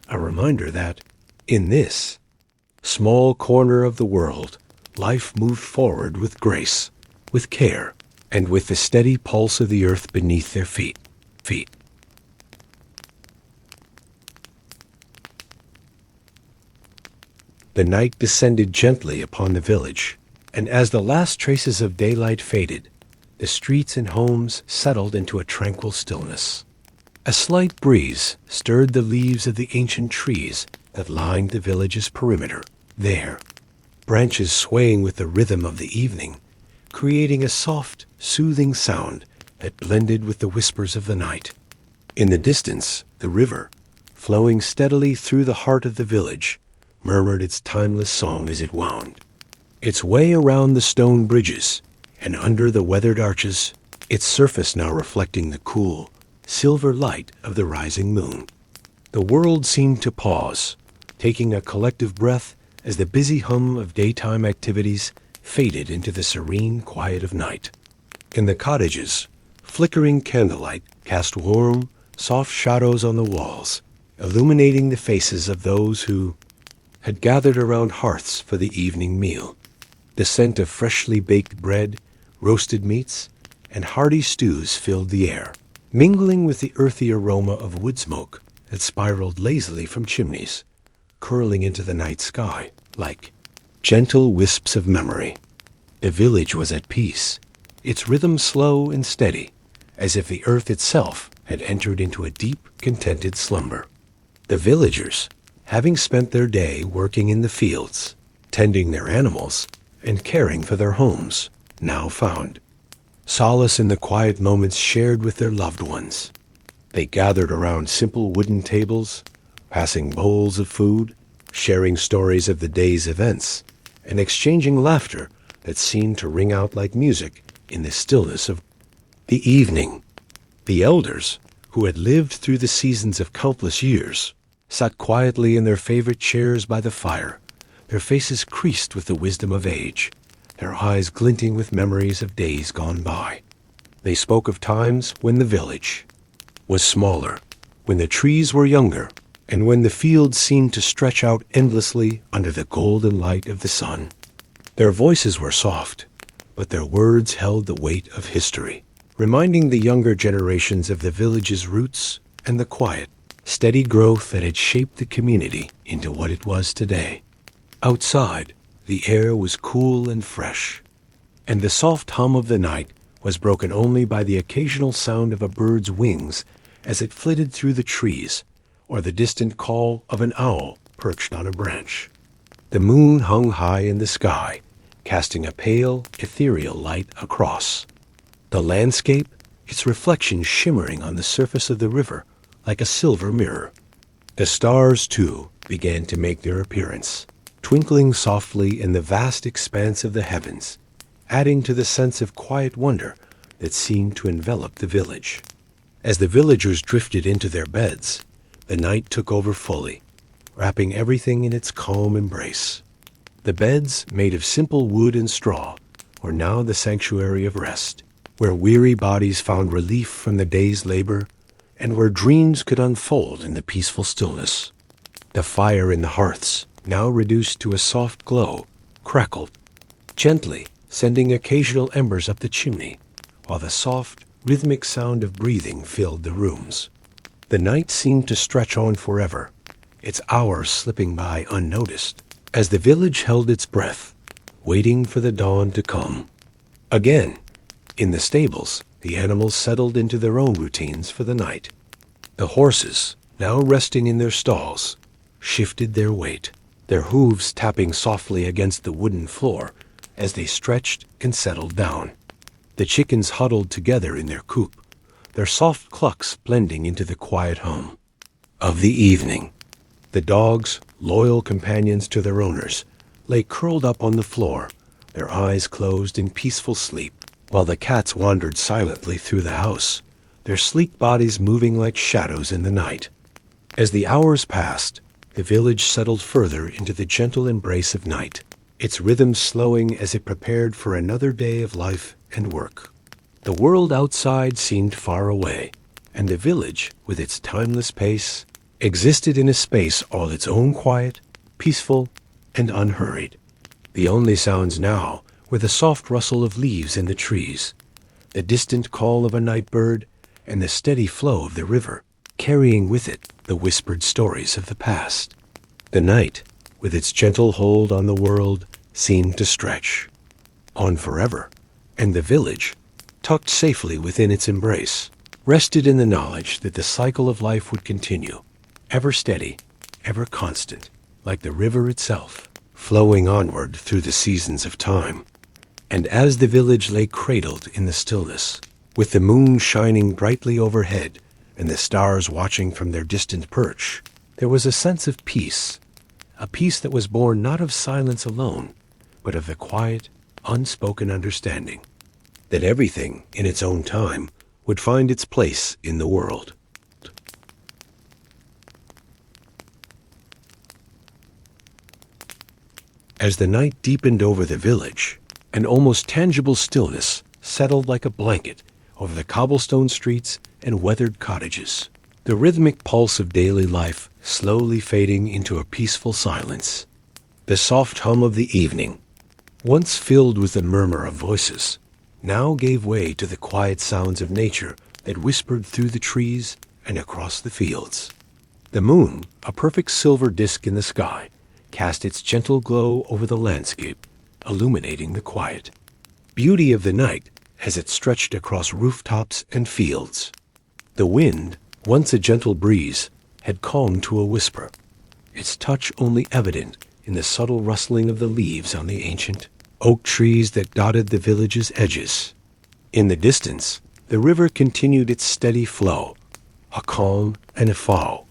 a reminder that, in this small corner of the world, life moved forward with grace, with care, and with the steady pulse of the earth beneath their feet. The night descended gently upon the village, and as the last traces of daylight faded, the streets and homes settled into a tranquil stillness. A slight breeze stirred the leaves of the ancient trees that lined the village's perimeter. There, branches swaying with the rhythm of the evening, creating a soft, soothing sound that blended with the whispers of the night. In the distance, the river, flowing steadily through the heart of the village, murmured its timeless song as it wound its way around the stone bridges and under the weathered arches, its surface now reflecting the cool, silver light of the rising moon. The world seemed to pause, taking a collective breath as the busy hum of daytime activities faded into the serene quiet of night. In the cottages, flickering candlelight cast warm, soft shadows on the walls, illuminating the faces of those who had gathered around hearths for the evening meal. The scent of freshly baked bread, roasted meats, and hearty stews filled the air, mingling with the earthy aroma of wood smoke that spiraled lazily from chimneys, curling into the night sky like gentle wisps of memory. The village was at peace, its rhythm slow and steady, as if the earth itself had entered into a deep, contented slumber. The villagers, having spent their day working in the fields, tending their animals, and caring for their homes, now found solace in the quiet moments shared with their loved ones. They gathered around simple wooden tables, passing bowls of food, sharing stories of the day's events, and exchanging laughter that seemed to ring out like music in the stillness of the evening. The elders, who had lived through the seasons of countless years, sat quietly in their favorite chairs by the fire, their faces creased with the wisdom of age, their eyes glinting with memories of days gone by. They spoke of times when the village was smaller, when the trees were younger, and when the fields seemed to stretch out endlessly under the golden light of the sun. Their voices were soft, but their words held the weight of history, reminding the younger generations of the village's roots and the quiet, steady growth that had shaped the community into what it was today. Outside, the air was cool and fresh, and the soft hum of the night was broken only by the occasional sound of a bird's wings as it flitted through the trees, or the distant call of an owl perched on a branch. The moon hung high in the sky, casting a pale, ethereal light across the landscape, its reflection shimmering on the surface of the river like a silver mirror. The stars, too, began to make their appearance, twinkling softly in the vast expanse of the heavens, adding to the sense of quiet wonder that seemed to envelop the village. As the villagers drifted into their beds, the night took over fully, wrapping everything in its calm embrace. The beds, made of simple wood and straw, were now the sanctuary of rest, where weary bodies found relief from the day's labor, and where dreams could unfold in the peaceful stillness. The fire in the hearths, now reduced to a soft glow, crackled gently, sending occasional embers up the chimney, while the soft, rhythmic sound of breathing filled the rooms. The night seemed to stretch on forever, its hours slipping by unnoticed, as the village held its breath, waiting for the dawn to come. Again, in the stables, the animals settled into their own routines for the night. The horses, now resting in their stalls, shifted their weight, their hooves tapping softly against the wooden floor as they stretched and settled down. The chickens huddled together in their coop, their soft clucks blending into the quiet hum of the evening. The dogs, loyal companions to their owners, lay curled up on the floor, their eyes closed in peaceful sleep, while the cats wandered silently through the house, their sleek bodies moving like shadows in the night. As the hours passed, the village settled further into the gentle embrace of night, its rhythm slowing as it prepared for another day of life and work. The world outside seemed far away, and the village, with its timeless pace, existed in a space all its own quiet, peaceful, and unhurried. The only sounds now were the soft rustle of leaves in the trees, the distant call of a night bird, and the steady flow of the river, carrying with it the whispered stories of the past. The night, with its gentle hold on the world, seemed to stretch on forever, and the village, tucked safely within its embrace, rested in the knowledge that the cycle of life would continue, ever steady, ever constant, like the river itself, flowing onward through the seasons of time. And as the village lay cradled in the stillness, with the moon shining brightly overhead and the stars watching from their distant perch, there was a sense of peace, a peace that was born not of silence alone, but of the quiet, unspoken understanding that everything in its own time would find its place in the world. As the night deepened over the village, an almost tangible stillness settled like a blanket over the cobblestone streets and weathered cottages, the rhythmic pulse of daily life slowly fading into a peaceful silence. The soft hum of the evening, once filled with the murmur of voices, now gave way to the quiet sounds of nature that whispered through the trees and across the fields. The moon, a perfect silver disk in the sky, cast its gentle glow over the landscape, illuminating the quiet beauty of the night as it stretched across rooftops and fields. The wind, once a gentle breeze, had calmed to a whisper, its touch only evident in the subtle rustling of the leaves on the ancient oak trees that dotted the village's edges. In the distance, the river continued its steady flow, a calm and a foul,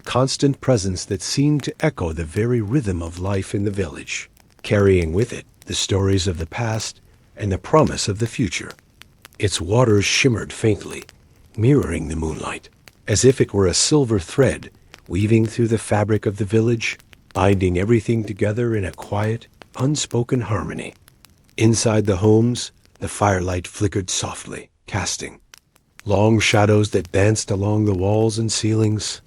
constant presence that seemed to echo the very rhythm of life in the village, carrying with it the stories of the past and the promise of the future. Its waters shimmered faintly, mirroring the moonlight, as if it were a silver thread weaving through the fabric of the village, binding everything together in a quiet, unspoken harmony. Inside the homes, the firelight flickered softly, casting long shadows that danced along the walls and ceilings.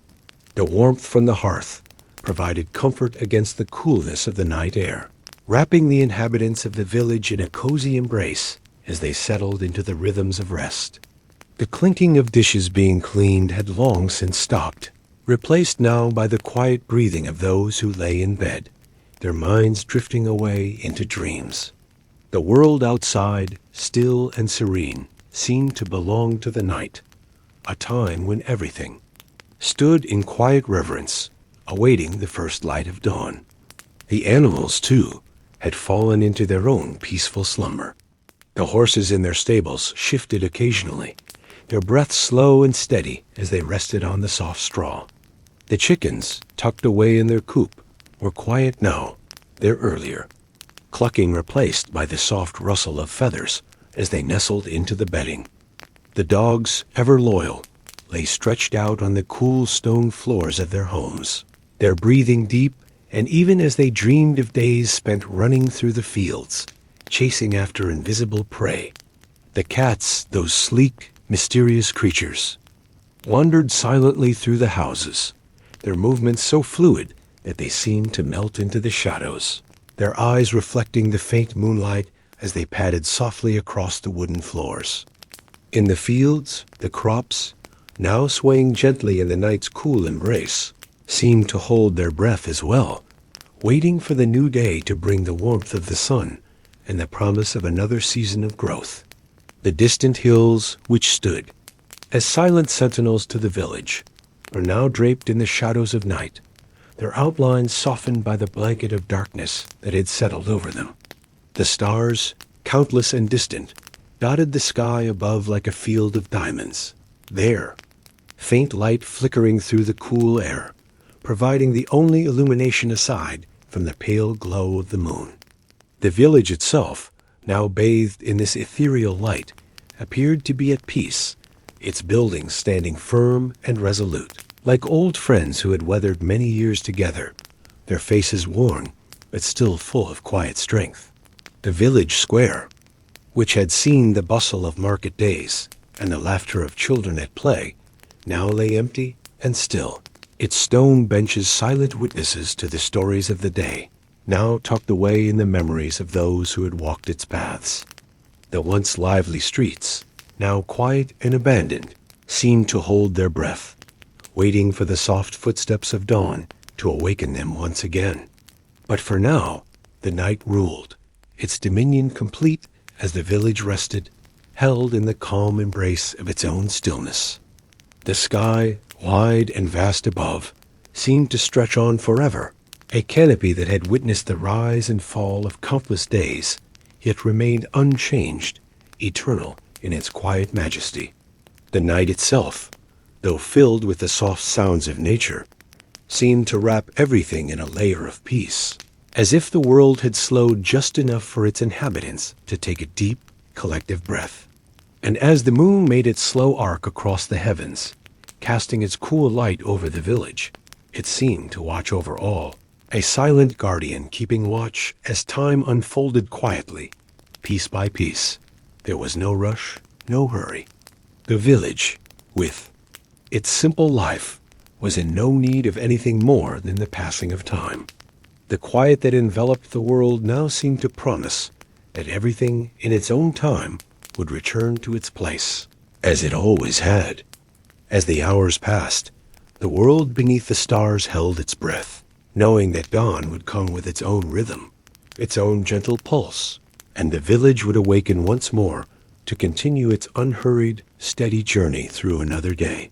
The warmth from the hearth provided comfort against the coolness of the night air, wrapping the inhabitants of the village in a cozy embrace as they settled into the rhythms of rest. The clinking of dishes being cleaned had long since stopped, replaced now by the quiet breathing of those who lay in bed, their minds drifting away into dreams. The world outside, still and serene, seemed to belong to the night, a time when everything stood in quiet reverence, awaiting the first light of dawn. The animals, too, had fallen into their own peaceful slumber. The horses in their stables shifted occasionally, their breath slow and steady as they rested on the soft straw. The chickens, tucked away in their coop, were quiet now, their earlier clucking replaced by the soft rustle of feathers as they nestled into the bedding. The dogs, ever loyal, lay stretched out on the cool stone floors of their homes, their breathing deep, and even as they dreamed of days spent running through the fields, chasing after invisible prey. The cats, those sleek, mysterious creatures, wandered silently through the houses, their movements so fluid that they seemed to melt into the shadows, their eyes reflecting the faint moonlight as they padded softly across the wooden floors. In the fields, the crops, now swaying gently in the night's cool embrace, seemed to hold their breath as well, waiting for the new day to bring the warmth of the sun and the promise of another season of growth. The distant hills, which stood as silent sentinels to the village, were now draped in the shadows of night, their outlines softened by the blanket of darkness that had settled over them. The stars, countless and distant, dotted the sky above like a field of diamonds, their faint light flickering through the cool air, providing the only illumination aside from the pale glow of the moon. The village itself, now bathed in this ethereal light, appeared to be at peace, its buildings standing firm and resolute, like old friends who had weathered many years together, their faces worn, but still full of quiet strength. The village square, which had seen the bustle of market days and the laughter of children at play, now lay empty and still, its stone benches silent witnesses to the stories of the day, now tucked away in the memories of those who had walked its paths. The once lively streets, now quiet and abandoned, seemed to hold their breath, waiting for the soft footsteps of dawn to awaken them once again. But for now, the night ruled, its dominion complete as the village rested, held in the calm embrace of its own stillness. The sky, wide and vast above, seemed to stretch on forever, a canopy that had witnessed the rise and fall of countless days, yet remained unchanged, eternal in its quiet majesty. The night itself, though filled with the soft sounds of nature, seemed to wrap everything in a layer of peace, as if the world had slowed just enough for its inhabitants to take a deep, collective breath. And as the moon made its slow arc across the heavens, casting its cool light over the village, it seemed to watch over all, a silent guardian keeping watch as time unfolded quietly, piece by piece. There was no rush, no hurry. The village, with its simple life, was in no need of anything more than the passing of time. The quiet that enveloped the world now seemed to promise that everything in its own time would return to its place, as it always had. As the hours passed, the world beneath the stars held its breath, knowing that dawn would come with its own rhythm, its own gentle pulse, and the village would awaken once more to continue its unhurried, steady journey through another day.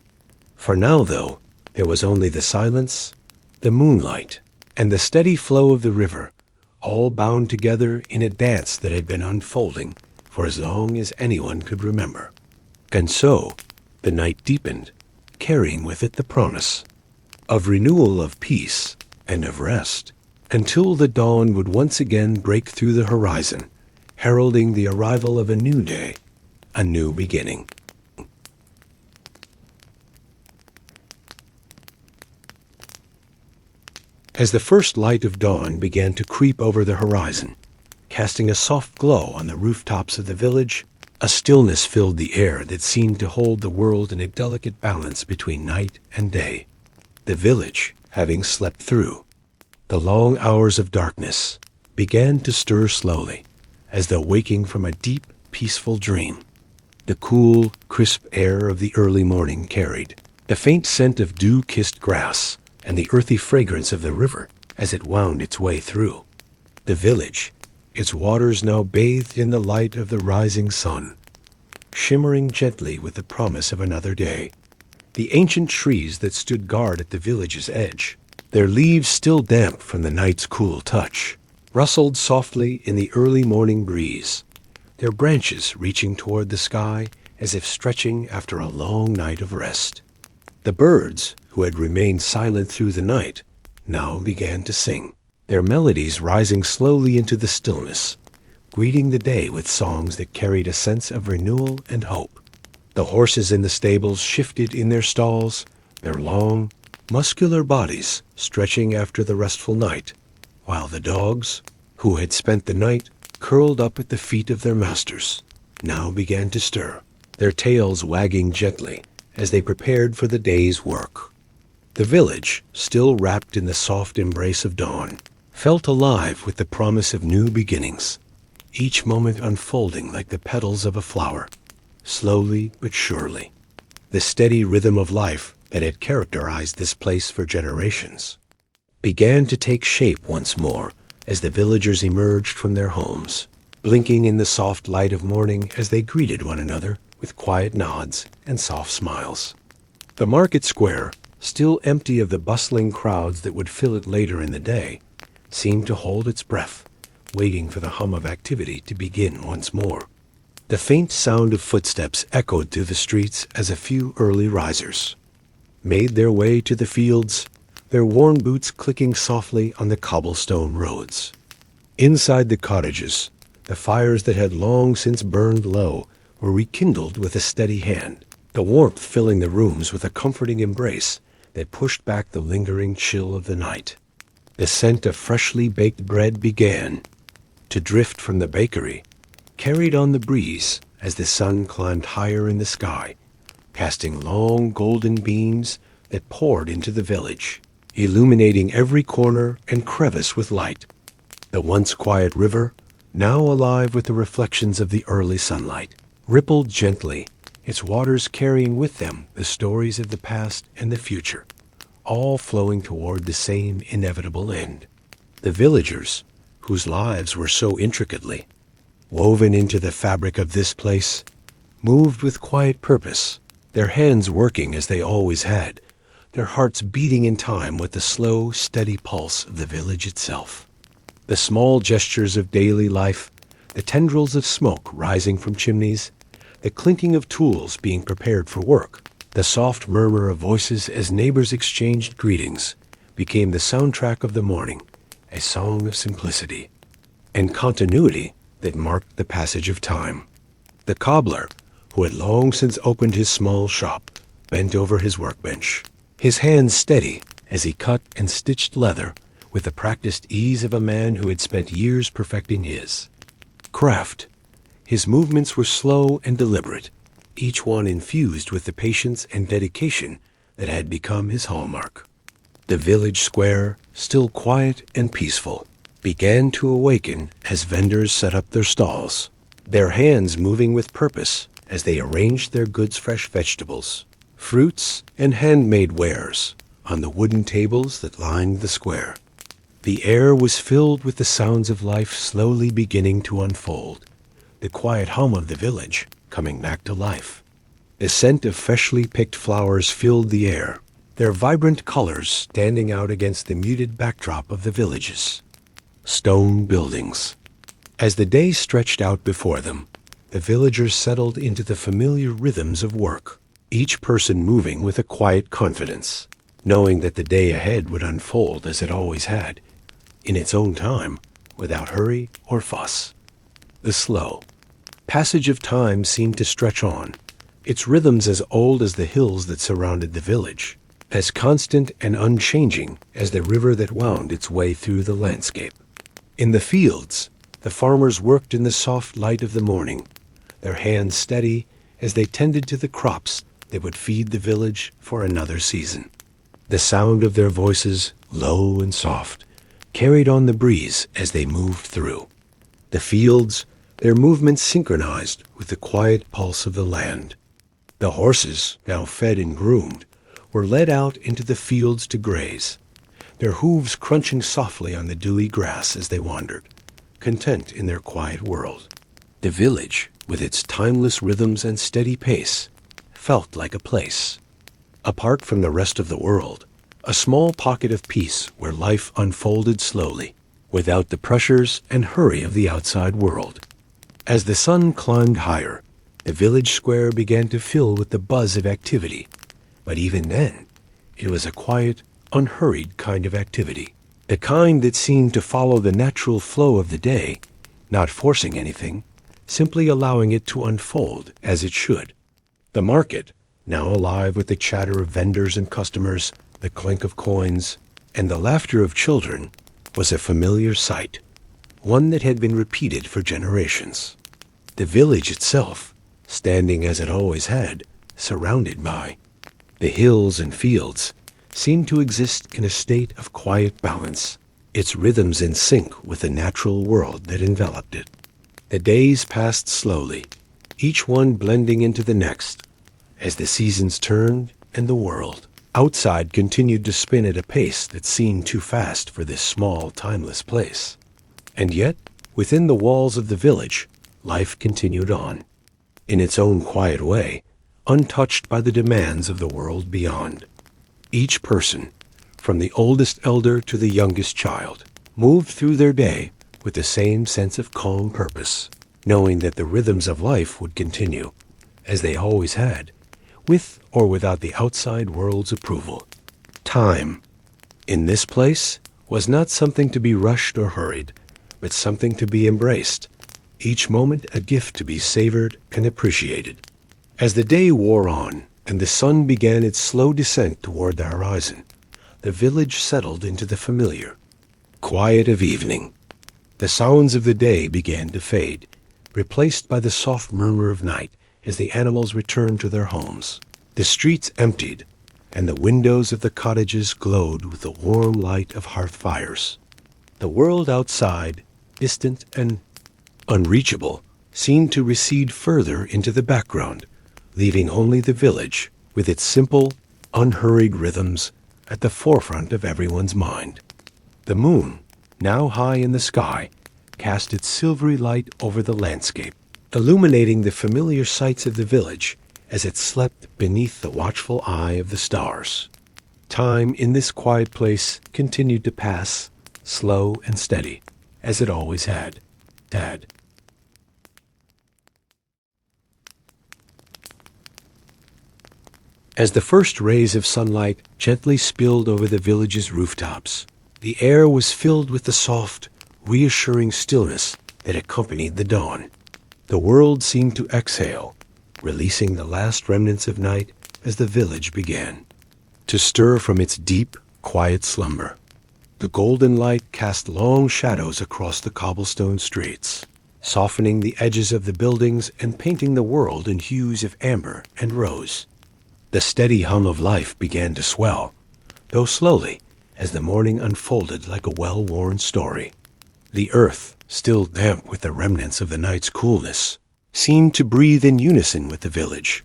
For now, though, there was only the silence, the moonlight, and the steady flow of the river, all bound together in a dance that had been unfolding for as long as anyone could remember. And so, the night deepened, carrying with it the promise of renewal, of peace, and of rest, until the dawn would once again break through the horizon, heralding the arrival of a new day, a new beginning. As the first light of dawn began to creep over the horizon, casting a soft glow on the rooftops of the village, a stillness filled the air that seemed to hold the world in a delicate balance between night and day. The village, having slept through the long hours of darkness, began to stir slowly, as though waking from a deep, peaceful dream. The cool, crisp air of the early morning carried the faint scent of dew-kissed grass and the earthy fragrance of the river as it wound its way through the village, its waters now bathed in the light of the rising sun, shimmering gently with the promise of another day. The ancient trees that stood guard at the village's edge, their leaves still damp from the night's cool touch, rustled softly in the early morning breeze, their branches reaching toward the sky as if stretching after a long night of rest. The birds, who had remained silent through the night, now began to sing, their melodies rising slowly into the stillness, greeting the day with songs that carried a sense of renewal and hope. The horses in the stables shifted in their stalls, their long, muscular bodies stretching after the restful night, while the dogs, who had spent the night curled up at the feet of their masters, now began to stir, their tails wagging gently as they prepared for the day's work. The village, still wrapped in the soft embrace of dawn, felt alive with the promise of new beginnings, each moment unfolding like the petals of a flower, slowly but surely. The steady rhythm of life that had characterized this place for generations began to take shape once more as the villagers emerged from their homes, blinking in the soft light of morning as they greeted one another with quiet nods and soft smiles. The market square, still empty of the bustling crowds that would fill it later in the day, seemed to hold its breath, waiting for the hum of activity to begin once more. The faint sound of footsteps echoed through the streets as a few early risers made their way to the fields, their worn boots clicking softly on the cobblestone roads. Inside the cottages, the fires that had long since burned low were rekindled with a steady hand, the warmth filling the rooms with a comforting embrace that pushed back the lingering chill of the night. The scent of freshly baked bread began to drift from the bakery, carried on the breeze as the sun climbed higher in the sky, casting long golden beams that poured into the village, illuminating every corner and crevice with light. The once quiet river, now alive with the reflections of the early sunlight, rippled gently, its waters carrying with them the stories of the past and the future, all flowing toward the same inevitable end. The villagers, whose lives were so intricately woven into the fabric of this place, moved with quiet purpose, their hands working as they always had, their hearts beating in time with the slow, steady pulse of the village itself. The small gestures of daily life, the tendrils of smoke rising from chimneys, the clinking of tools being prepared for work, the soft murmur of voices as neighbors exchanged greetings, became the soundtrack of the morning, a song of simplicity and continuity that marked the passage of time. The cobbler, who had long since opened his small shop, bent over his workbench, his hands steady as he cut and stitched leather with the practiced ease of a man who had spent years perfecting his craft. His movements were slow and deliberate, each one infused with the patience and dedication that had become his hallmark. The village square, still quiet and peaceful, began to awaken as vendors set up their stalls, their hands moving with purpose as they arranged their goods, fresh vegetables, fruits, and handmade wares on the wooden tables that lined the square. The air was filled with the sounds of life slowly beginning to unfold, the quiet hum of the village coming back to life. The scent of freshly picked flowers filled the air, their vibrant colors standing out against the muted backdrop of the village's stone buildings. As the day stretched out before them, the villagers settled into the familiar rhythms of work, each person moving with a quiet confidence, knowing that the day ahead would unfold as it always had, in its own time, without hurry or fuss. The slow passage of time seemed to stretch on, its rhythms as old as the hills that surrounded the village, as constant and unchanging as the river that wound its way through the landscape. In the fields, the farmers worked in the soft light of the morning, their hands steady as they tended to the crops that would feed the village for another season. The sound of their voices, low and soft, carried on the breeze as they moved through. The fields, their movements synchronized with the quiet pulse of the land. The horses, now fed and groomed, were led out into the fields to graze, their hooves crunching softly on the dewy grass as they wandered, content in their quiet world. The village, with its timeless rhythms and steady pace, felt like a place, apart from the rest of the world, a small pocket of peace where life unfolded slowly, without the pressures and hurry of the outside world. As the sun climbed higher, the village square began to fill with the buzz of activity, but even then, it was a quiet, unhurried kind of activity, the kind that seemed to follow the natural flow of the day, not forcing anything, simply allowing it to unfold as it should. The market, now alive with the chatter of vendors and customers, the clink of coins, and the laughter of children, was a familiar sight, one that had been repeated for generations. The village itself, standing as it always had, surrounded by the hills and fields, seemed to exist in a state of quiet balance, its rhythms in sync with the natural world that enveloped it. The days passed slowly, each one blending into the next, as the seasons turned and the world outside continued to spin at a pace that seemed too fast for this small, timeless place. And yet, within the walls of the village, life continued on, in its own quiet way, untouched by the demands of the world beyond. Each person, from the oldest elder to the youngest child, moved through their day with the same sense of calm purpose, knowing that the rhythms of life would continue, as they always had, with or without the outside world's approval. Time, in this place, was not something to be rushed or hurried, but something to be embraced, each moment a gift to be savored and appreciated. As the day wore on and the sun began its slow descent toward the horizon, the village settled into the familiar quiet of evening. The sounds of the day began to fade, replaced by the soft murmur of night as the animals returned to their homes. The streets emptied, and the windows of the cottages glowed with the warm light of hearth fires. The world outside, distant and unreachable, seemed to recede further into the background, leaving only the village, with its simple, unhurried rhythms, at the forefront of everyone's mind. The moon, now high in the sky, cast its silvery light over the landscape, illuminating the familiar sights of the village as it slept beneath the watchful eye of the stars. Time in this quiet place continued to pass, slow and steady, as it always had. As the first rays of sunlight gently spilled over the village's rooftops, the air was filled with the soft, reassuring stillness that accompanied the dawn. The world seemed to exhale, releasing the last remnants of night as the village began to stir from its deep, quiet slumber. The golden light cast long shadows across the cobblestone streets, softening the edges of the buildings and painting the world in hues of amber and rose. The steady hum of life began to swell, though slowly, as the morning unfolded like a well-worn story. The earth, still damp with the remnants of the night's coolness, seemed to breathe in unison with the village,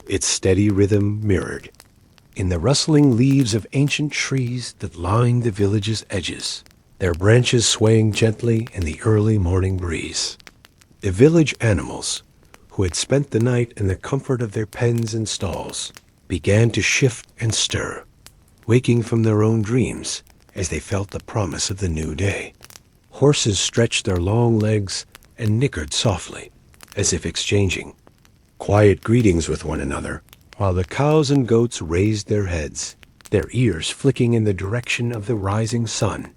its steady rhythm mirrored in the rustling leaves of ancient trees that lined the village's edges, their branches swaying gently in the early morning breeze. The village animals, who had spent the night in the comfort of their pens and stalls, began to shift and stir, waking from their own dreams as they felt the promise of the new day. Horses stretched their long legs and nickered softly, as if exchanging quiet greetings with one another, while the cows and goats raised their heads, their ears flicking in the direction of the rising sun.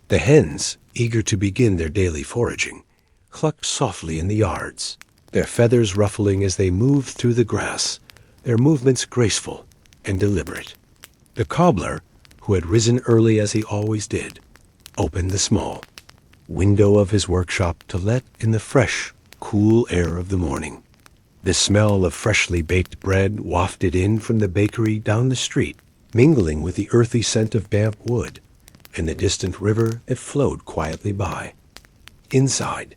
The hens, eager to begin their daily foraging, clucked softly in the yards, their feathers ruffling as they moved through the grass, their movements graceful and deliberate. The cobbler, who had risen early as he always did, opened the small window of his workshop to let in the fresh, cool air of the morning. The smell of freshly baked bread wafted in from the bakery down the street, mingling with the earthy scent of damp wood and the distant river that flowed quietly by. Inside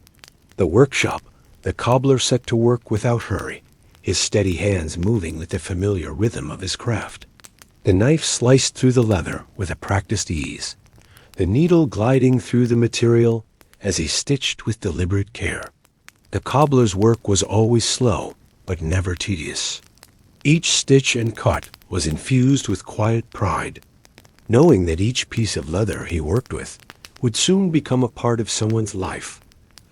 the workshop, the cobbler set to work without hurry, his steady hands moving with the familiar rhythm of his craft. The knife sliced through the leather with a practiced ease, the needle gliding through the material as he stitched with deliberate care. The cobbler's work was always slow, but never tedious. Each stitch and cut was infused with quiet pride, knowing that each piece of leather he worked with would soon become a part of someone's life,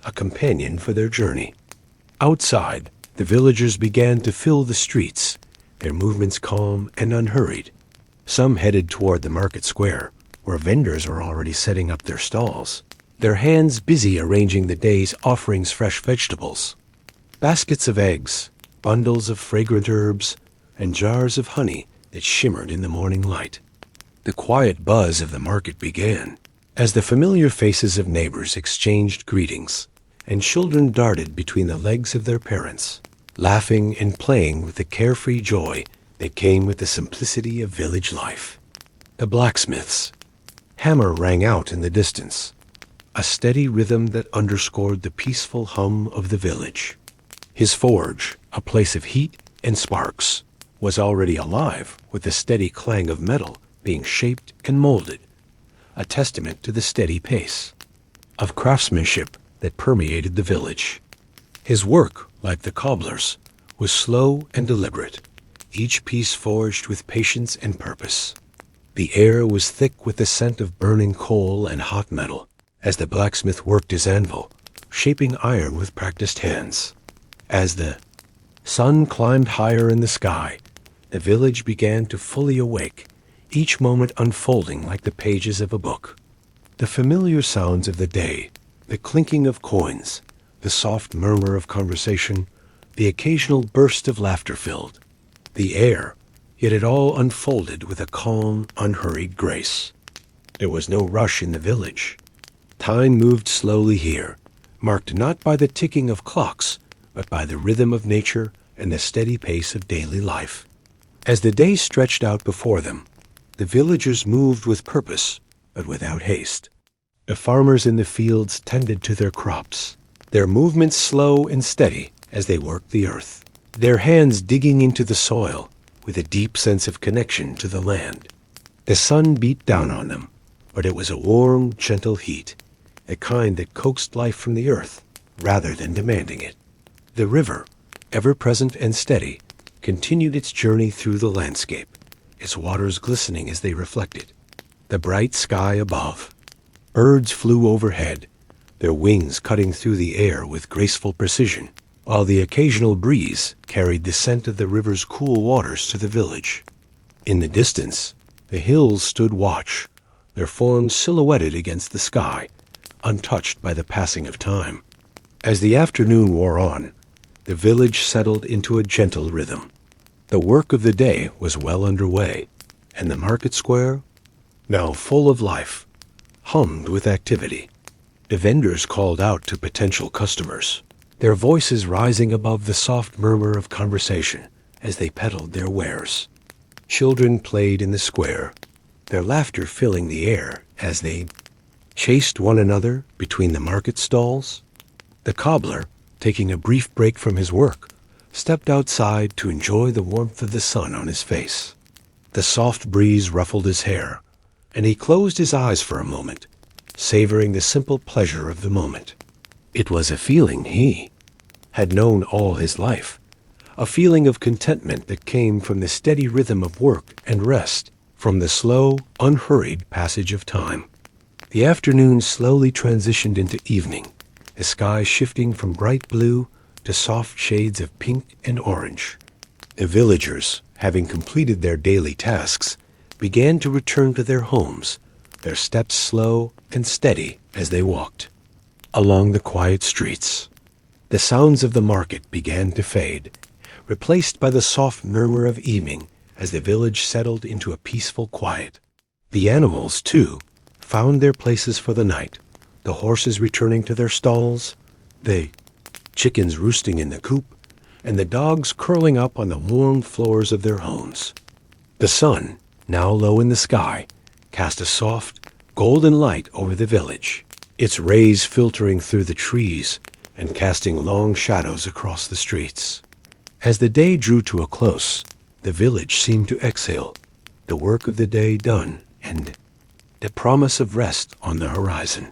a companion for their journey. Outside, the villagers began to fill the streets, their movements calm and unhurried. Some headed toward the market square, where vendors were already setting up their stalls, their hands busy arranging the day's offerings: fresh vegetables, baskets of eggs, bundles of fragrant herbs, and jars of honey that shimmered in the morning light. The quiet buzz of the market began as the familiar faces of neighbors exchanged greetings, and children darted between the legs of their parents, laughing and playing with the carefree joy that came with the simplicity of village life. The blacksmith's hammer rang out in the distance, a steady rhythm that underscored the peaceful hum of the village. His forge, a place of heat and sparks, was already alive with the steady clang of metal being shaped and molded, a testament to the steady pace of craftsmanship that permeated the village. His work, like the cobbler's, was slow and deliberate, each piece forged with patience and purpose. The air was thick with the scent of burning coal and hot metal as the blacksmith worked his anvil, shaping iron with practiced hands. As the sun climbed higher in the sky, the village began to fully awake, each moment unfolding like the pages of a book. The familiar sounds of the day, the clinking of coins, the soft murmur of conversation, the occasional burst of laughter filled the air, yet it all unfolded with a calm, unhurried grace. There was no rush in the village. Time moved slowly here, marked not by the ticking of clocks, but by the rhythm of nature and the steady pace of daily life. As the day stretched out before them, the villagers moved with purpose, but without haste. The farmers in the fields tended to their crops, their movements slow and steady as they worked the earth, their hands digging into the soil with a deep sense of connection to the land. The sun beat down on them, but it was a warm, gentle heat, a kind that coaxed life from the earth rather than demanding it. The river, ever present and steady, continued its journey through the landscape, its waters glistening as they reflected the bright sky above. Birds flew overhead, their wings cutting through the air with graceful precision, while the occasional breeze carried the scent of the river's cool waters to the village. In the distance, the hills stood watch, their forms silhouetted against the sky, untouched by the passing of time. As the afternoon wore on, the village settled into a gentle rhythm. The work of the day was well underway, and the market square, now full of life, hummed with activity. The vendors called out to potential customers, their voices rising above the soft murmur of conversation as they peddled their wares. Children played in the square, their laughter filling the air as they chased one another between the market stalls. The cobbler, taking a brief break from his work, stepped outside to enjoy the warmth of the sun on his face. The soft breeze ruffled his hair, and he closed his eyes for a moment, savoring the simple pleasure of the moment. It was a feeling he had known all his life, a feeling of contentment that came from the steady rhythm of work and rest, from the slow, unhurried passage of time. The afternoon slowly transitioned into evening, the sky shifting from bright blue to soft shades of pink and orange. The villagers, having completed their daily tasks, began to return to their homes, their steps slow and steady as they walked along the quiet streets. The sounds of the market began to fade, replaced by the soft murmur of evening as the village settled into a peaceful quiet. The animals, too, found their places for the night, the horses returning to their stalls, the chickens roosting in the coop, and the dogs curling up on the warm floors of their homes. The sun, now low in the sky, cast a soft, golden light over the village, its rays filtering through the trees and casting long shadows across the streets. As the day drew to a close, the village seemed to exhale, the work of the day done, and the promise of rest on the horizon.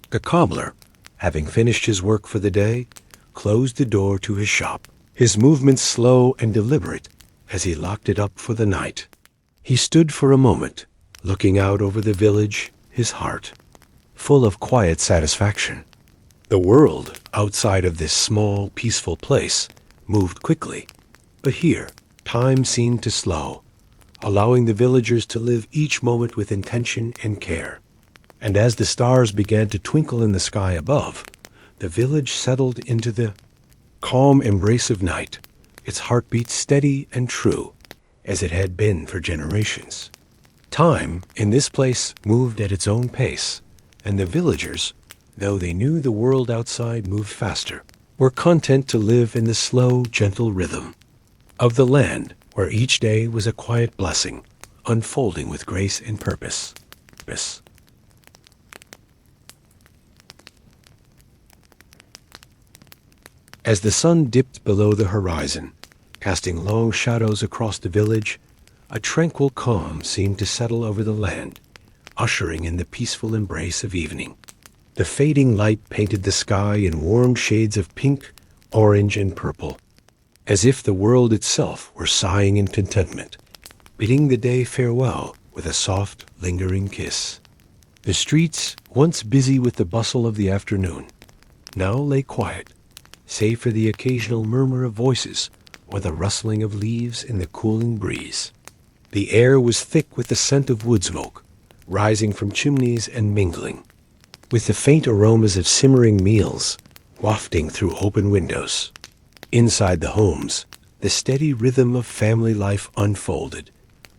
The cobbler, having finished his work for the day, closed the door to his shop, his movements slow and deliberate as he locked it up for the night. He stood for a moment, looking out over the village, his heart full of quiet satisfaction. The world outside of this small, peaceful place moved quickly, but here time seemed to slow, allowing the villagers to live each moment with intention and care. And as the stars began to twinkle in the sky above, the village settled into the calm embrace of night, its heartbeat steady and true, as it had been for generations. Time in this place moved at its own pace, and the villagers, though they knew the world outside moved faster, were content to live in the slow, gentle rhythm of the land where each day was a quiet blessing, unfolding with grace and purpose. As the sun dipped below the horizon, casting long shadows across the village, a tranquil calm seemed to settle over the land, ushering in the peaceful embrace of evening. The fading light painted the sky in warm shades of pink, orange, and purple, as if the world itself were sighing in contentment, bidding the day farewell with a soft, lingering kiss. The streets, once busy with the bustle of the afternoon, now lay quiet, save for the occasional murmur of voices or the rustling of leaves in the cooling breeze. The air was thick with the scent of wood smoke, rising from chimneys and mingling with the faint aromas of simmering meals wafting through open windows. Inside the homes, the steady rhythm of family life unfolded,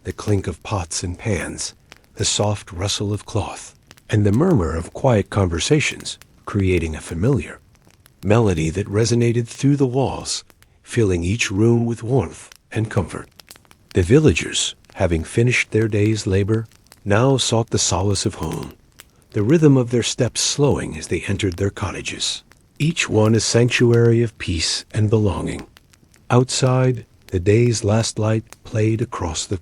the clink of pots and pans, the soft rustle of cloth, and the murmur of quiet conversations, creating a familiar melody that resonated through the walls, filling each room with warmth and comfort. The villagers, having finished their day's labor, now sought the solace of home, the rhythm of their steps slowing as they entered their cottages, each one a sanctuary of peace and belonging. Outside, the day's last light played across the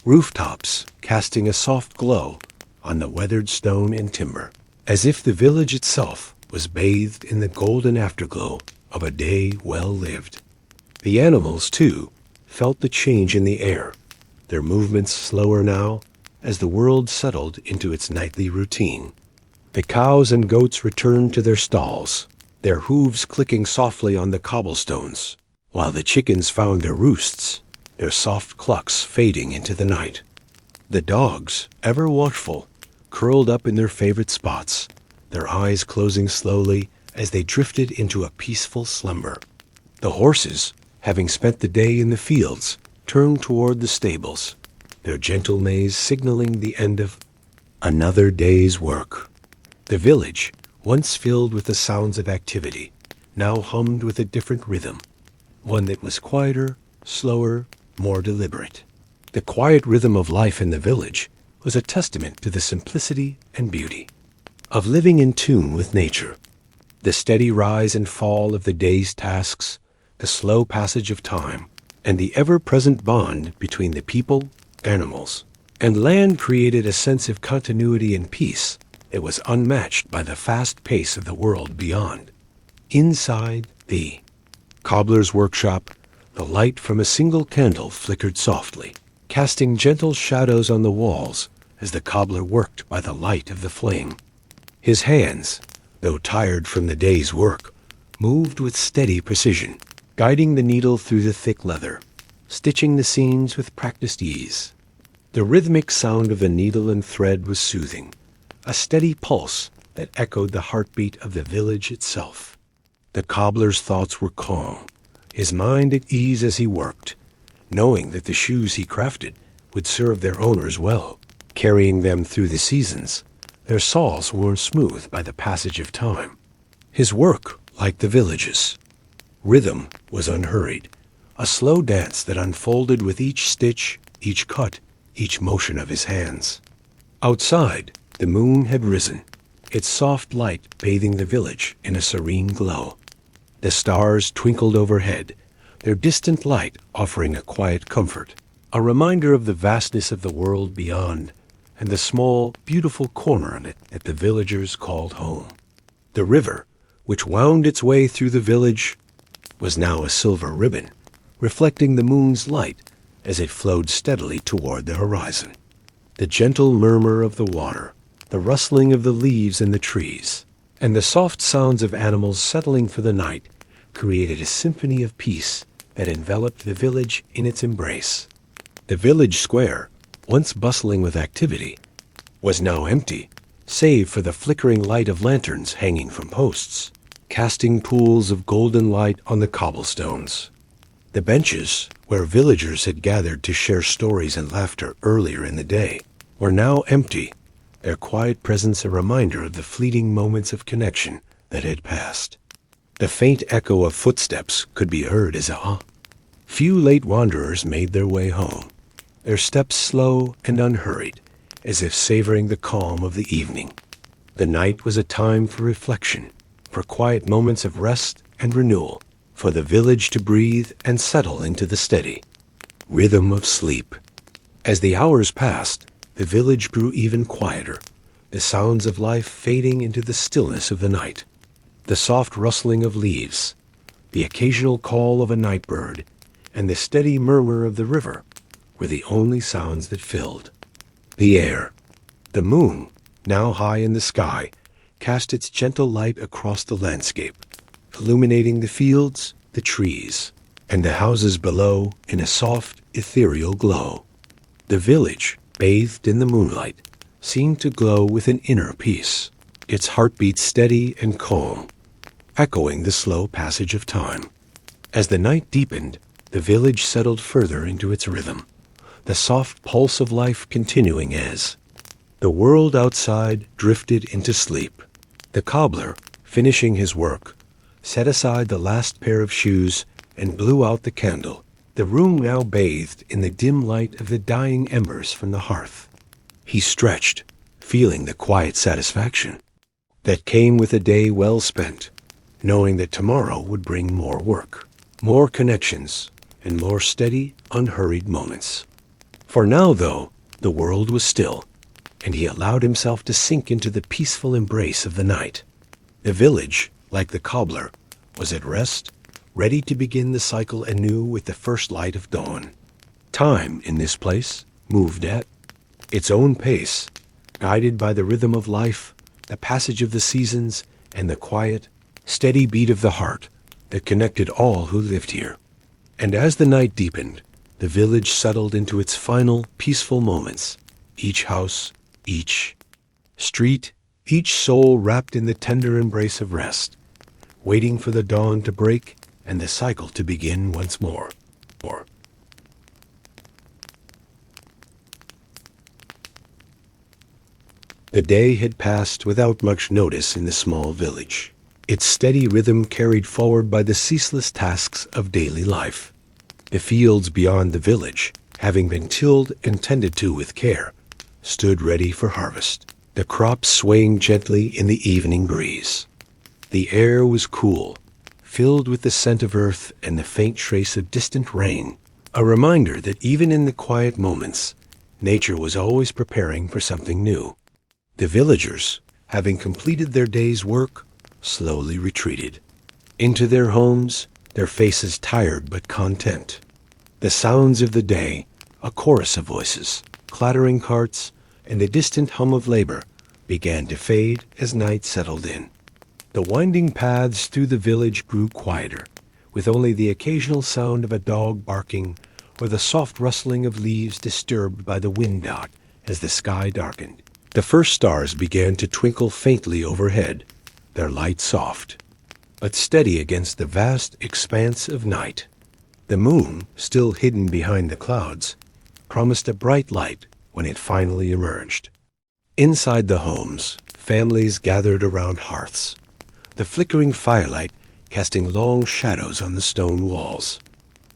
rooftops, casting a soft glow on the weathered stone and timber, as if the village itself was bathed in the golden afterglow of a day well lived. The animals, too, felt the change in the air, their movements slower now as the world settled into its nightly routine. The cows and goats returned to their stalls, their hooves clicking softly on the cobblestones, while the chickens found their roosts, their soft clucks fading into the night. The dogs, ever watchful, curled up in their favorite spots, their eyes closing slowly as they drifted into a peaceful slumber. The horses, having spent the day in the fields, turned toward the stables, their gentle neighs signaling the end of another day's work. The village, once filled with the sounds of activity, now hummed with a different rhythm, one that was quieter, slower, more deliberate. The quiet rhythm of life in the village was a testament to the simplicity and beauty of living in tune with nature. The steady rise and fall of the day's tasks, the slow passage of time, and the ever-present bond between the people, animals, and land created a sense of continuity and peace that was unmatched by the fast pace of the world beyond. Inside the cobbler's workshop, the light from a single candle flickered softly, casting gentle shadows on the walls as the cobbler worked by the light of the flame. His hands, though tired from the day's work, moved with steady precision, guiding the needle through the thick leather, stitching the seams with practiced ease. The rhythmic sound of the needle and thread was soothing, a steady pulse that echoed the heartbeat of the village itself. The cobbler's thoughts were calm, his mind at ease as he worked, knowing that the shoes he crafted would serve their owners well, carrying them through the seasons, their soles worn smooth by the passage of time. His work, like the village's, rhythm was unhurried, a slow dance that unfolded with each stitch, each cut, each motion of his hands. Outside, the moon had risen, its soft light bathing the village in a serene glow. The stars twinkled overhead, their distant light offering a quiet comfort, a reminder of the vastness of the world beyond and the small, beautiful corner of it that the villagers called home. The river, which wound its way through the village, was now a silver ribbon, reflecting the moon's light as it flowed steadily toward the horizon. The gentle murmur of the water, the rustling of the leaves in the trees, and the soft sounds of animals settling for the night created a symphony of peace that enveloped the village in its embrace. The village square, once bustling with activity, was now empty, save for the flickering light of lanterns hanging from posts, casting pools of golden light on the cobblestones. The benches, where villagers had gathered to share stories and laughter earlier in the day, were now empty, their quiet presence a reminder of the fleeting moments of connection that had passed. The faint echo of footsteps could be heard as few late wanderers made their way home, their steps slow and unhurried, as if savoring the calm of the evening. The night was a time for reflection, for quiet moments of rest and renewal, for the village to breathe and settle into the steady rhythm of sleep. As the hours passed, the village grew even quieter, the sounds of life fading into the stillness of the night. The soft rustling of leaves, the occasional call of a night bird, and the steady murmur of the river were the only sounds that filled the air. The moon, now high in the sky, cast its gentle light across the landscape, illuminating the fields, the trees, and the houses below in a soft, ethereal glow. The village, bathed in the moonlight, seemed to glow with an inner peace, its heartbeat steady and calm, echoing the slow passage of time. As the night deepened, the village settled further into its rhythm, the soft pulse of life continuing as the world outside drifted into sleep. The cobbler, finishing his work, set aside the last pair of shoes and blew out the candle, the room now bathed in the dim light of the dying embers from the hearth. He stretched, feeling the quiet satisfaction that came with a day well spent, knowing that tomorrow would bring more work, more connections, and more steady, unhurried moments. For now, though, the world was still, and he allowed himself to sink into the peaceful embrace of the night. The village, like the cobbler, was at rest, ready to begin the cycle anew with the first light of dawn. Time, in this place, moved at its own pace, guided by the rhythm of life, the passage of the seasons, and the quiet, steady beat of the heart that connected all who lived here. And as the night deepened, the village settled into its final, peaceful moments, each house, each street, each soul wrapped in the tender embrace of rest, waiting for the dawn to break and the cycle to begin once more. The day had passed without much notice in the small village, its steady rhythm carried forward by the ceaseless tasks of daily life. The fields beyond the village, having been tilled and tended to with care, stood ready for harvest, the crops swaying gently in the evening breeze. The air was cool, filled with the scent of earth and the faint trace of distant rain, a reminder that even in the quiet moments, nature was always preparing for something new. The villagers, having completed their day's work, slowly retreated into their homes, their faces tired but content. The sounds of the day, a chorus of voices, clattering carts, and the distant hum of labor began to fade as night settled in. The winding paths through the village grew quieter, with only the occasional sound of a dog barking or the soft rustling of leaves disturbed by the wind out as the sky darkened. The first stars began to twinkle faintly overhead, their light soft, but steady against the vast expanse of night. The moon, still hidden behind the clouds, promised a bright light when it finally emerged. Inside the homes, families gathered around hearths, the flickering firelight casting long shadows on the stone walls.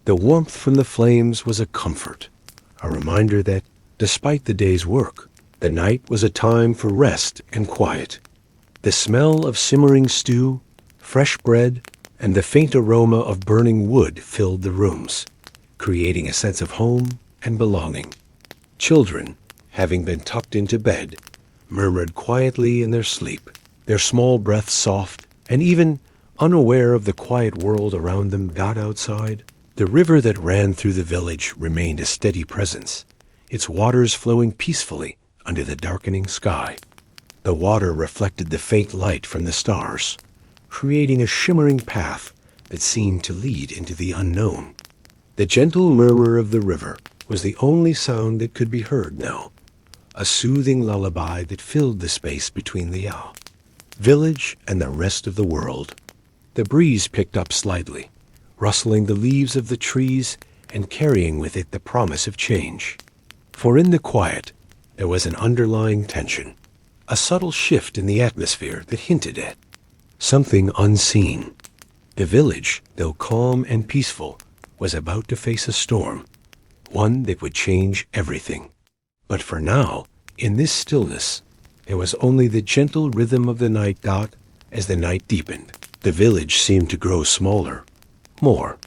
The warmth from the flames was a comfort, a reminder that, despite the day's work, the night was a time for rest and quiet. The smell of simmering stew, fresh bread, and the faint aroma of burning wood filled the rooms, creating a sense of home and belonging. Children, having been tucked into bed, murmured quietly in their sleep, their small breaths soft, and even unaware of the quiet world around them. Got outside. The river that ran through the village remained a steady presence, its waters flowing peacefully under the darkening sky. The water reflected the faint light from the stars, creating a shimmering path that seemed to lead into the unknown. The gentle murmur of the river was the only sound that could be heard now, a soothing lullaby that filled the space between the village and the rest of the world. The breeze picked up slightly, rustling the leaves of the trees and carrying with it the promise of change. For in the quiet, there was an underlying tension, a subtle shift in the atmosphere that hinted at something unseen. The village, though calm and peaceful, was about to face a storm, one that would change everything. But for now, in this stillness, there was only the gentle rhythm of the night. As the night deepened, the village seemed to grow smaller, more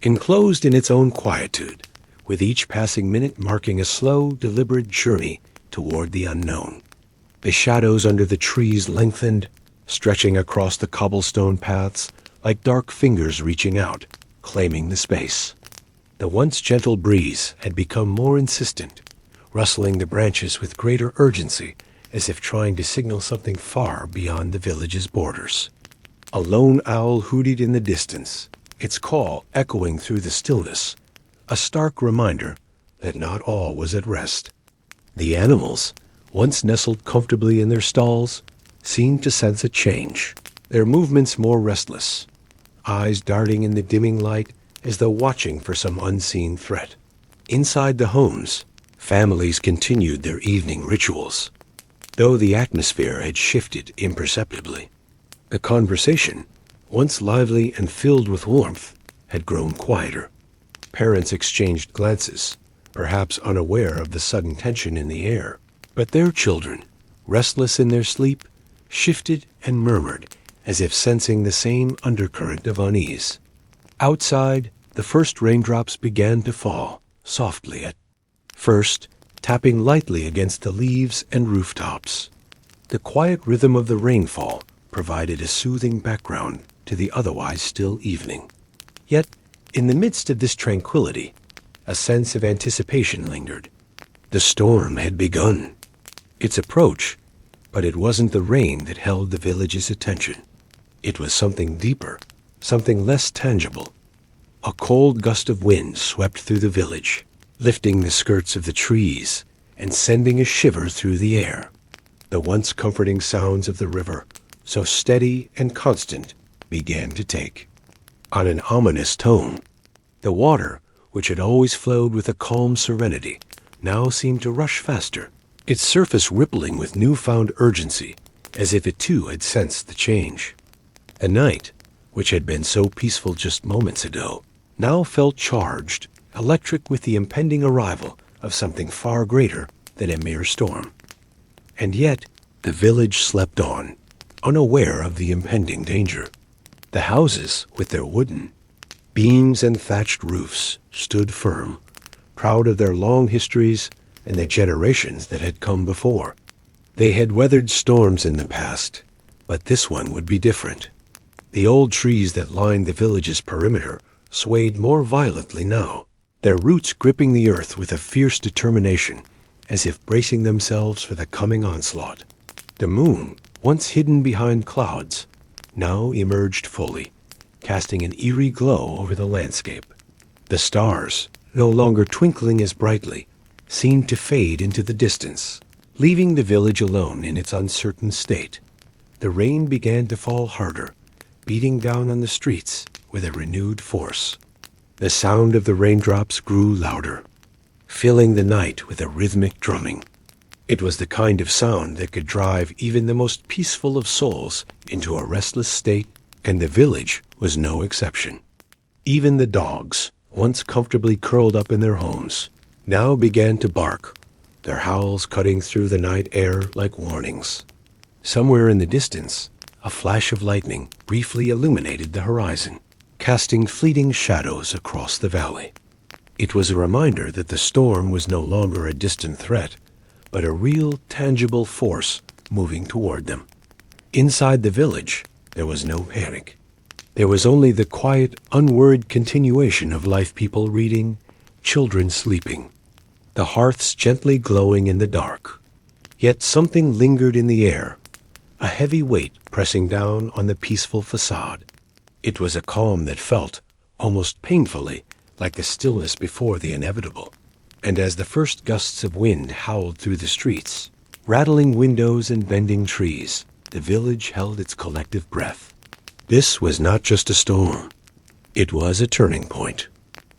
enclosed in its own quietude, with each passing minute marking a slow, deliberate journey toward the unknown. The shadows under the trees lengthened, stretching across the cobblestone paths like dark fingers reaching out, claiming the space. The once gentle breeze had become more insistent, rustling the branches with greater urgency, as if trying to signal something far beyond the village's borders. A lone owl hooted in the distance, its call echoing through the stillness, a stark reminder that not all was at rest. The animals, once nestled comfortably in their stalls, seemed to sense a change, their movements more restless, eyes darting in the dimming light as though watching for some unseen threat. Inside the homes, families continued their evening rituals, though the atmosphere had shifted imperceptibly. The conversation, once lively and filled with warmth, had grown quieter. Parents exchanged glances, perhaps unaware of the sudden tension in the air. But their children, restless in their sleep, shifted and murmured, as if sensing the same undercurrent of unease. Outside, the first raindrops began to fall, softly at first, tapping lightly against the leaves and rooftops. The quiet rhythm of the rainfall provided a soothing background to the otherwise still evening. Yet, in the midst of this tranquility, a sense of anticipation lingered. The storm had begun. Its approach, but it wasn't the rain that held the village's attention. It was something deeper, something less tangible. A cold gust of wind swept through the village, lifting the skirts of the trees and sending a shiver through the air. The once comforting sounds of the river, so steady and constant, began to take on an ominous tone. The water, which had always flowed with a calm serenity, now seemed to rush faster, its surface rippling with newfound urgency, as if it too had sensed the change. The night, which had been so peaceful just moments ago, now felt charged, electric with the impending arrival of something far greater than a mere storm. And yet, the village slept on, unaware of the impending danger. The houses, with their wooden beams and thatched roofs, stood firm, proud of their long histories and the generations that had come before. They had weathered storms in the past, but this one would be different. The old trees that lined the village's perimeter swayed more violently now, their roots gripping the earth with a fierce determination, as if bracing themselves for the coming onslaught. The moon, once hidden behind clouds, now emerged fully, casting an eerie glow over the landscape. The stars, no longer twinkling as brightly, seemed to fade into the distance, leaving the village alone in its uncertain state. The rain began to fall harder, beating down on the streets with a renewed force. The sound of the raindrops grew louder, filling the night with a rhythmic drumming. It was the kind of sound that could drive even the most peaceful of souls into a restless state, and the village was no exception. Even the dogs, once comfortably curled up in their homes, now began to bark, their howls cutting through the night air like warnings. Somewhere in the distance, a flash of lightning briefly illuminated the horizon, casting fleeting shadows across the valley. It was a reminder that the storm was no longer a distant threat, but a real, tangible force moving toward them. Inside the village, there was no panic. There was only the quiet, unworried continuation of life, people reading, children sleeping, the hearths gently glowing in the dark. Yet something lingered in the air, a heavy weight pressing down on the peaceful facade. It was a calm that felt, almost painfully, like the stillness before the inevitable. And as the first gusts of wind howled through the streets, rattling windows and bending trees, the village held its collective breath. This was not just a storm. It was a turning point.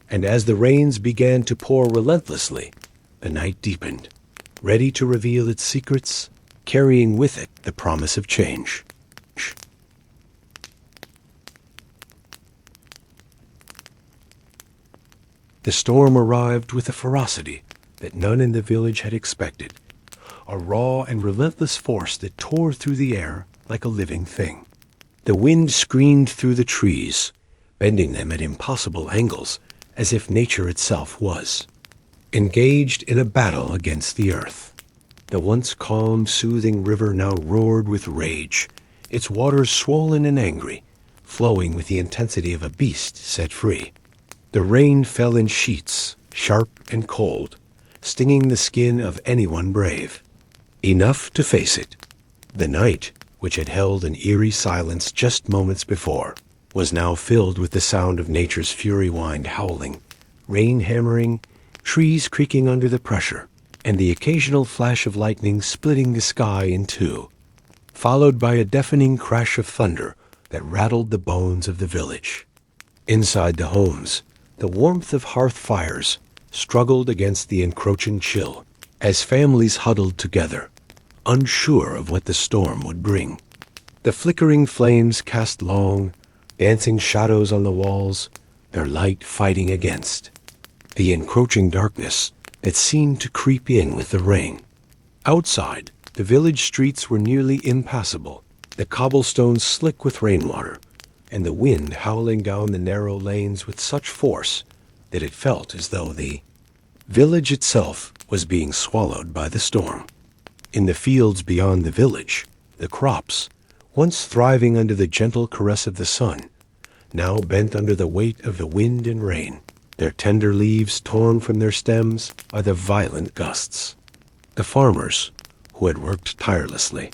And as the rains began to pour relentlessly, the night deepened, ready to reveal its secrets, carrying with it the promise of change. The storm arrived with a ferocity that none in the village had expected, a raw and relentless force that tore through the air like a living thing. The wind screamed through the trees, bending them at impossible angles, as if nature itself was engaged in a battle against the earth. The once calm, soothing river now roared with rage, its waters swollen and angry, flowing with the intensity of a beast set free. The rain fell in sheets, sharp and cold, stinging the skin of anyone brave. Enough to face it. The night, which had held an eerie silence just moments before, was now filled with the sound of nature's fury wind howling, rain hammering, trees creaking under the pressure, and the occasional flash of lightning splitting the sky in two, followed by a deafening crash of thunder that rattled the bones of the village. Inside the homes, the warmth of hearth fires struggled against the encroaching chill as families huddled together, unsure of what the storm would bring. The flickering flames cast long, dancing shadows on the walls, their light fighting against the encroaching darkness that seemed to creep in with the rain. Outside, the village streets were nearly impassable, the cobblestones slick with rainwater, and the wind howling down the narrow lanes with such force that it felt as though the village itself was being swallowed by the storm. In the fields beyond the village, the crops, once thriving under the gentle caress of the sun, now bent under the weight of the wind and rain, their tender leaves torn from their stems by the violent gusts. The farmers, who had worked tirelessly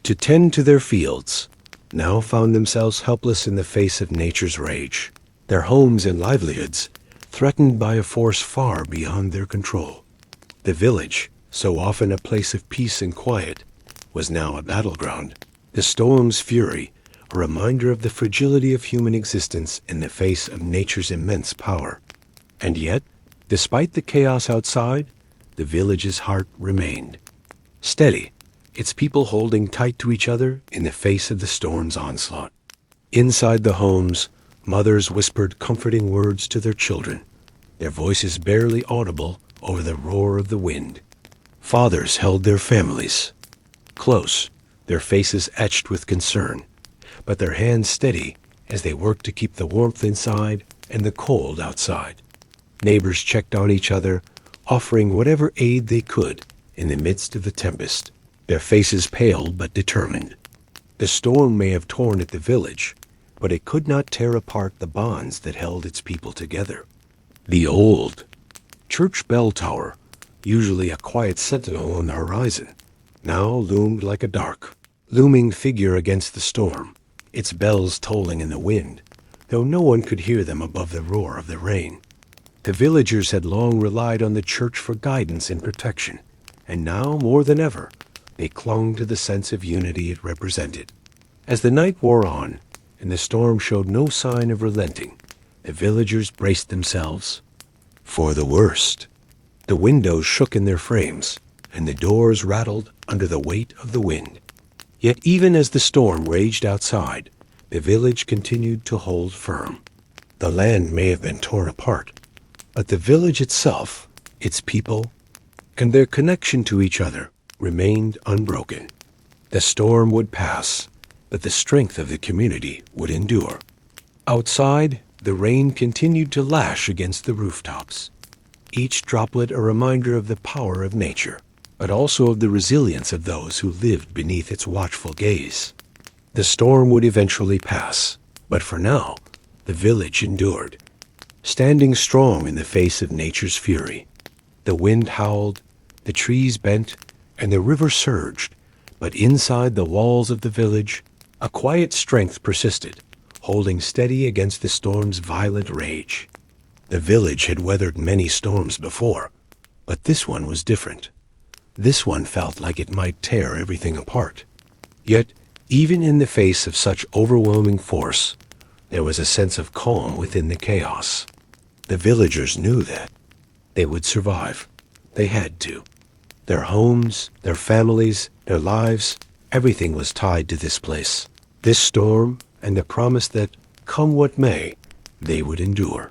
to tend to their fields, now found themselves helpless in the face of nature's rage, their homes and livelihoods threatened by a force far beyond their control. The village, so often a place of peace and quiet, was now a battleground. The storm's fury, a reminder of the fragility of human existence in the face of nature's immense power. And yet, despite the chaos outside, the village's heart remained steady, its people holding tight to each other in the face of the storm's onslaught. Inside the homes, mothers whispered comforting words to their children, their voices barely audible over the roar of the wind. Fathers held their families close, their faces etched with concern, but their hands steady as they worked to keep the warmth inside and the cold outside. Neighbors checked on each other, offering whatever aid they could in the midst of the tempest, their faces pale but determined. The storm may have torn at the village, but it could not tear apart the bonds that held its people together. The old church bell tower, usually a quiet sentinel on the horizon, now loomed like a dark, looming figure against the storm, its bells tolling in the wind, though no one could hear them above the roar of the rain. The villagers had long relied on the church for guidance and protection, and now, more than ever, they clung to the sense of unity it represented. As the night wore on, and the storm showed no sign of relenting, the villagers braced themselves for the worst. The windows shook in their frames, and the doors rattled under the weight of the wind. Yet even as the storm raged outside, the village continued to hold firm. The land may have been torn apart, but the village itself, its people, and their connection to each other remained unbroken. The storm would pass, but the strength of the community would endure. Outside, the rain continued to lash against the rooftops, each droplet a reminder of the power of nature, but also of the resilience of those who lived beneath its watchful gaze. The storm would eventually pass, but for now, the village endured, standing strong in the face of nature's fury. The wind howled, the trees bent, and the river surged, but inside the walls of the village, a quiet strength persisted, holding steady against the storm's violent rage. The village had weathered many storms before, but this one was different. This one felt like it might tear everything apart. Yet, even in the face of such overwhelming force, there was a sense of calm within the chaos. The villagers knew that they would survive. They had to. Their homes, their families, their lives, everything was tied to this place, this storm, and the promise that, come what may, they would endure.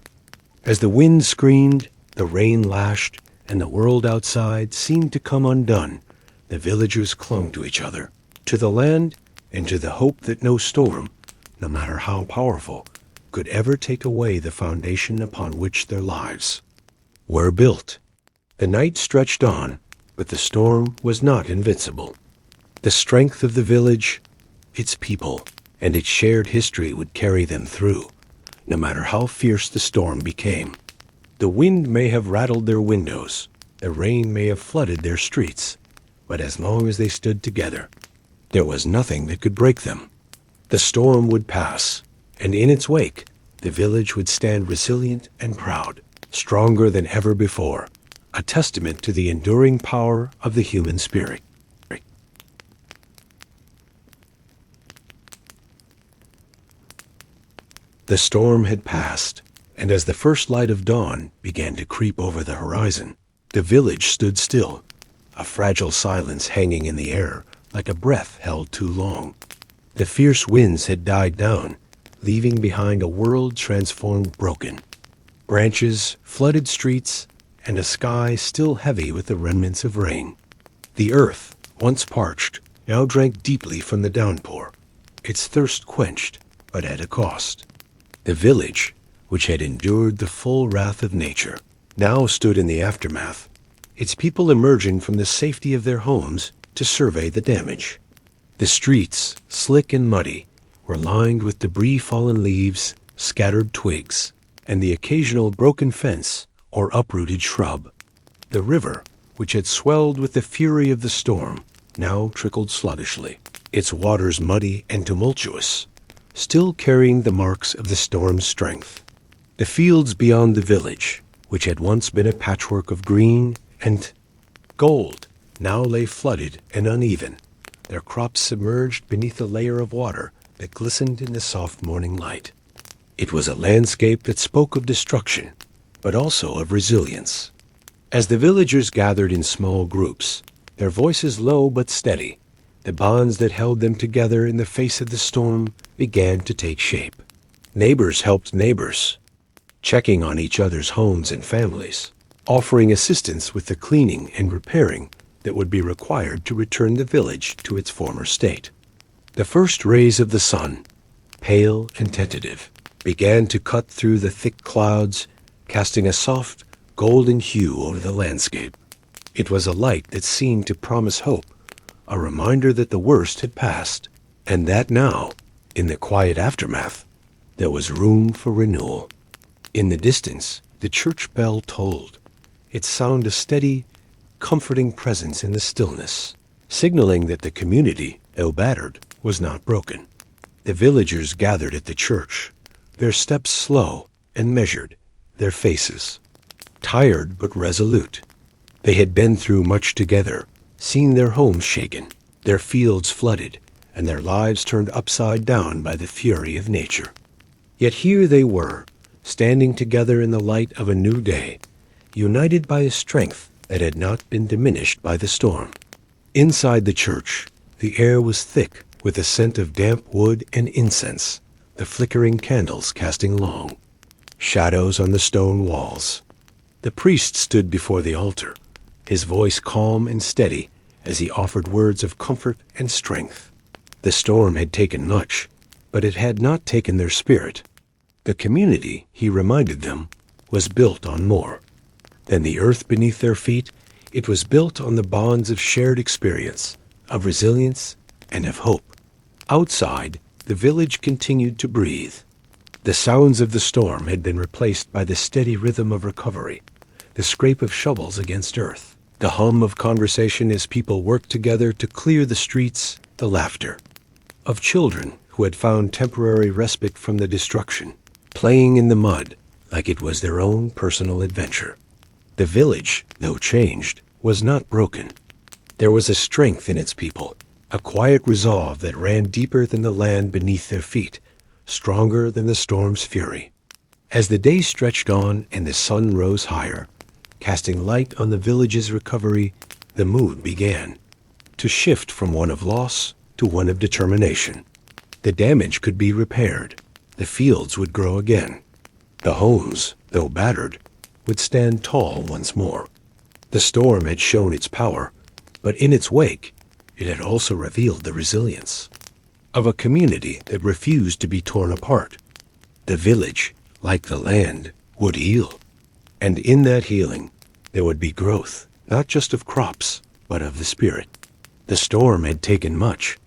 As the wind screamed, the rain lashed, and the world outside seemed to come undone, the villagers clung to each other, to the land, and to the hope that no storm, no matter how powerful, could ever take away the foundation upon which their lives were built. The night stretched on, but the storm was not invincible. The strength of the village, its people, and its shared history would carry them through, no matter how fierce the storm became. The wind may have rattled their windows, the rain may have flooded their streets, but as long as they stood together, there was nothing that could break them. The storm would pass, and in its wake, the village would stand resilient and proud, stronger than ever before, a testament to the enduring power of the human spirit. The storm had passed, and as the first light of dawn began to creep over the horizon, the village stood still, a fragile silence hanging in the air like a breath held too long. The fierce winds had died down, leaving behind a world transformed broken. Branches, flooded streets, and a sky still heavy with the remnants of rain. The earth, once parched, now drank deeply from the downpour, its thirst quenched, but at a cost. The village, which had endured the full wrath of nature, now stood in the aftermath, its people emerging from the safety of their homes to survey the damage. The streets, slick and muddy, were lined with debris, fallen leaves, scattered twigs, and the occasional broken fence or uprooted shrub. The river, which had swelled with the fury of the storm, now trickled sluggishly, its waters muddy and tumultuous, still carrying the marks of the storm's strength. The fields beyond the village, which had once been a patchwork of green and gold, now lay flooded and uneven, their crops submerged beneath a layer of water that glistened in the soft morning light. It was a landscape that spoke of destruction, but also of resilience. As the villagers gathered in small groups, their voices low but steady, the bonds that held them together in the face of the storm began to take shape. Neighbors helped neighbors, checking on each other's homes and families, offering assistance with the cleaning and repairing that would be required to return the village to its former state. The first rays of the sun, pale and tentative, began to cut through the thick clouds, casting a soft, golden hue over the landscape. It was a light that seemed to promise hope, a reminder that the worst had passed, and that now, in the quiet aftermath, there was room for renewal. In the distance, the church bell tolled, its sound a steady, comforting presence in the stillness, signaling that the community, though battered, was not broken. The villagers gathered at the church, their steps slow and measured, their faces tired but resolute. They had been through much together, seen their homes shaken, their fields flooded, and their lives turned upside down by the fury of nature. Yet here they were, standing together in the light of a new day, united by a strength that had not been diminished by the storm. Inside the church, the air was thick with the scent of damp wood and incense, the flickering candles casting long shadows on the stone walls. The priest stood before the altar, his voice calm and steady as he offered words of comfort and strength. The storm had taken much, but it had not taken their spirit. The community, he reminded them, was built on more than the earth beneath their feet. It was built on the bonds of shared experience, of resilience, and of hope. Outside, the village continued to breathe. The sounds of the storm had been replaced by the steady rhythm of recovery, the scrape of shovels against earth, the hum of conversation as people worked together to clear the streets, the laughter of children who had found temporary respite from the destruction, playing in the mud like it was their own personal adventure. The village, though changed, was not broken. There was a strength in its people, a quiet resolve that ran deeper than the land beneath their feet, stronger than the storm's fury. As the day stretched on and the sun rose higher, casting light on the village's recovery, the mood began to shift from one of loss to one of determination. The damage could be repaired. The fields would grow again. The homes, though battered, would stand tall once more. The storm had shown its power, but in its wake, it had also revealed the resilience of a community that refused to be torn apart. The village, like the land, would heal. And in that healing, there would be growth, not just of crops, but of the spirit. The storm had taken much,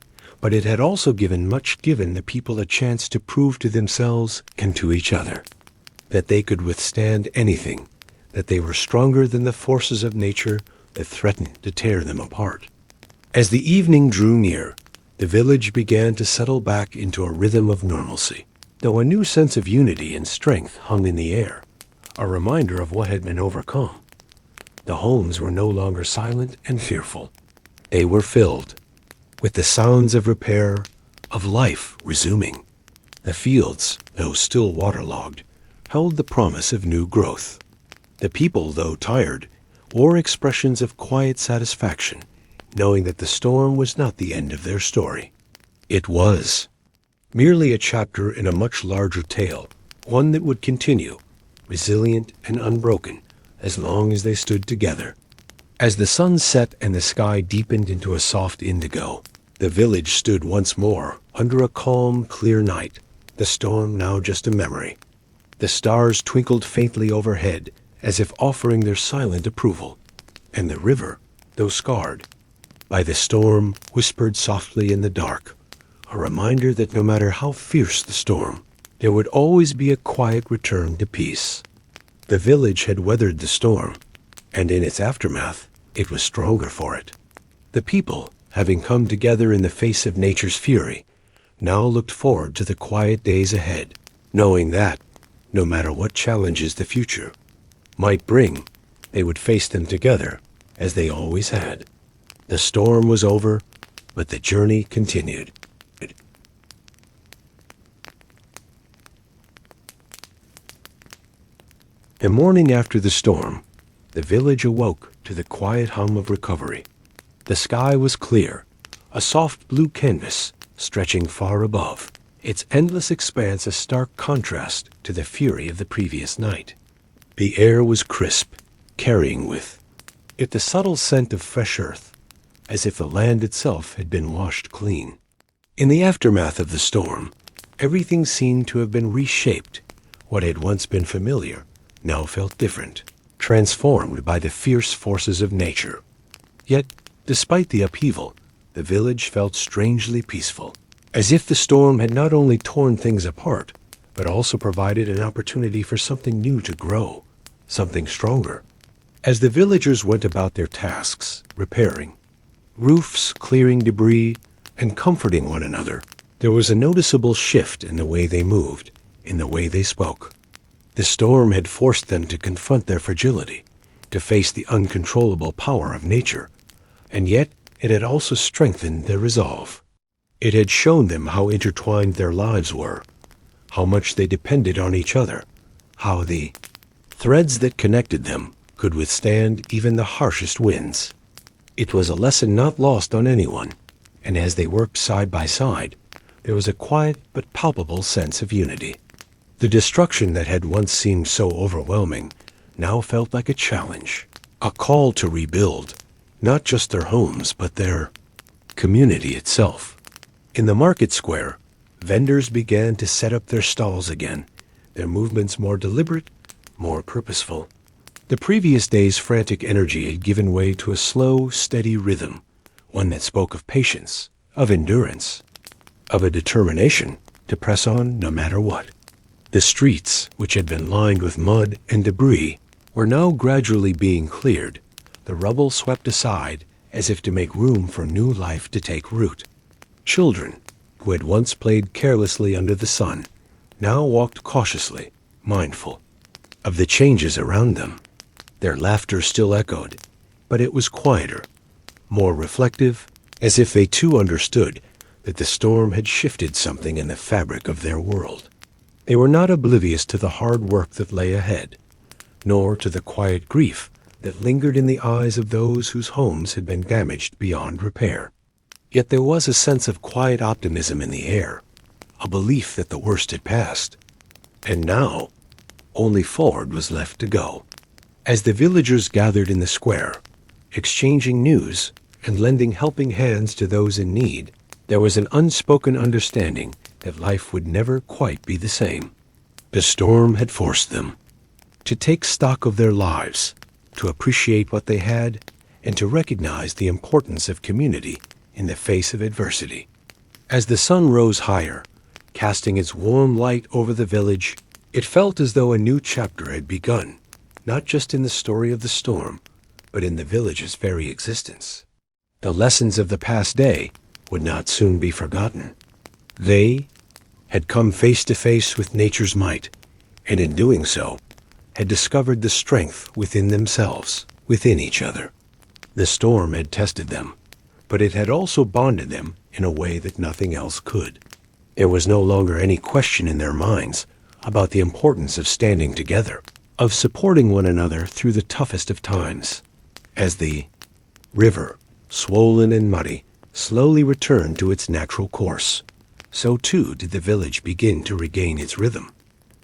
but it had also given the people a chance to prove to themselves and to each other that they could withstand anything, that they were stronger than the forces of nature that threatened to tear them apart. As the evening drew near, the village began to settle back into a rhythm of normalcy, though a new sense of unity and strength hung in the air, a reminder of what had been overcome. The homes were no longer silent and fearful. They were filled with the sounds of repair, of life resuming. The fields, though still waterlogged, held the promise of new growth. The people, though tired, wore expressions of quiet satisfaction, knowing that the storm was not the end of their story. It was merely a chapter in a much larger tale, one that would continue, resilient and unbroken, as long as they stood together. As the sun set and the sky deepened into a soft indigo, the village stood once more under a calm, clear night, the storm now just a memory. The stars twinkled faintly overhead, as if offering their silent approval, and the river, though scarred by the storm, whispered softly in the dark, a reminder that no matter how fierce the storm, there would always be a quiet return to peace. The village had weathered the storm, and in its aftermath, it was stronger for it. The people, having come together in the face of nature's fury, now looked forward to the quiet days ahead, knowing that, no matter what challenges the future might bring, they would face them together, as they always had. The storm was over, but the journey continued. The morning after the storm, the village awoke to the quiet hum of recovery. The sky was clear, a soft blue canvas stretching far above, its endless expanse a stark contrast to the fury of the previous night. The air was crisp, carrying with it the subtle scent of fresh earth, as if the land itself had been washed clean. In the aftermath of the storm, everything seemed to have been reshaped. What had once been familiar now felt different, transformed by the fierce forces of nature. Yet, despite the upheaval, the village felt strangely peaceful, as if the storm had not only torn things apart, but also provided an opportunity for something new to grow, something stronger. As the villagers went about their tasks, repairing roofs, clearing debris, and comforting one another, there was a noticeable shift in the way they moved, in the way they spoke. The storm had forced them to confront their fragility, to face the uncontrollable power of nature, and yet it had also strengthened their resolve. It had shown them how intertwined their lives were, how much they depended on each other, how the threads that connected them could withstand even the harshest winds. It was a lesson not lost on anyone, and as they worked side by side, there was a quiet but palpable sense of unity. The destruction that had once seemed so overwhelming now felt like a challenge, a call to rebuild, not just their homes, but their community itself. In the market square, vendors began to set up their stalls again, their movements more deliberate, more purposeful. The previous day's frantic energy had given way to a slow, steady rhythm, one that spoke of patience, of endurance, of a determination to press on no matter what. The streets, which had been lined with mud and debris, were now gradually being cleared, the rubble swept aside as if to make room for new life to take root. Children, who had once played carelessly under the sun, now walked cautiously, mindful of the changes around them. Their laughter still echoed, but it was quieter, more reflective, as if they too understood that the storm had shifted something in the fabric of their world. They were not oblivious to the hard work that lay ahead, nor to the quiet grief that lingered in the eyes of those whose homes had been damaged beyond repair. Yet there was a sense of quiet optimism in the air, a belief that the worst had passed. And now, only forward was left to go. As the villagers gathered in the square, exchanging news and lending helping hands to those in need, there was an unspoken understanding that life would never quite be the same. The storm had forced them to take stock of their lives, to appreciate what they had, and to recognize the importance of community in the face of adversity. As the sun rose higher, casting its warm light over the village, it felt as though a new chapter had begun, not just in the story of the storm, but in the village's very existence. The lessons of the past day would not soon be forgotten. They had come face to face with nature's might, and in doing so, had discovered the strength within themselves, within each other. The storm had tested them, but it had also bonded them in a way that nothing else could. There was no longer any question in their minds about the importance of standing together, of supporting one another through the toughest of times. As the river, swollen and muddy, slowly returned to its natural course, so too did the village begin to regain its rhythm.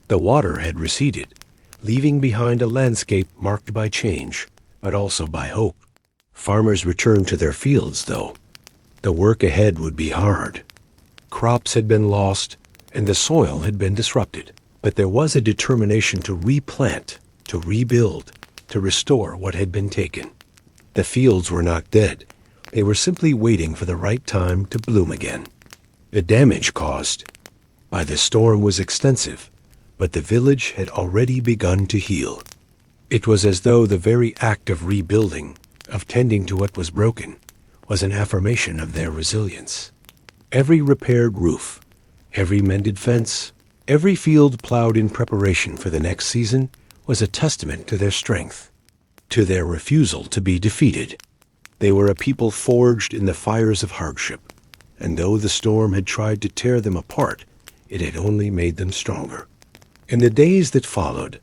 The water had receded, leaving behind a landscape marked by change, but also by hope. Farmers returned to their fields, though. The work ahead would be hard. Crops had been lost, and the soil had been disrupted, but there was a determination to replant, to rebuild, to restore what had been taken. The fields were not dead. They were simply waiting for the right time to bloom again. The damage caused by the storm was extensive, but the village had already begun to heal. It was as though the very act of rebuilding, of tending to what was broken, was an affirmation of their resilience. Every repaired roof, every mended fence, every field plowed in preparation for the next season was a testament to their strength, to their refusal to be defeated. They were a people forged in the fires of hardship, and though the storm had tried to tear them apart, it had only made them stronger. In the days that followed,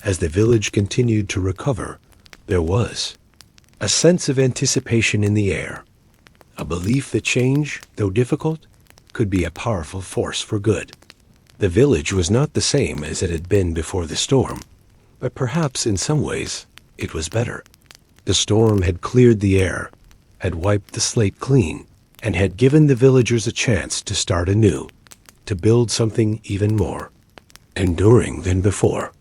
as the village continued to recover, there was a sense of anticipation in the air, a belief that change, though difficult, could be a powerful force for good. The village was not the same as it had been before the storm, but perhaps in some ways it was better. The storm had cleared the air, had wiped the slate clean, and had given the villagers a chance to start anew, to build something even more enduring than before.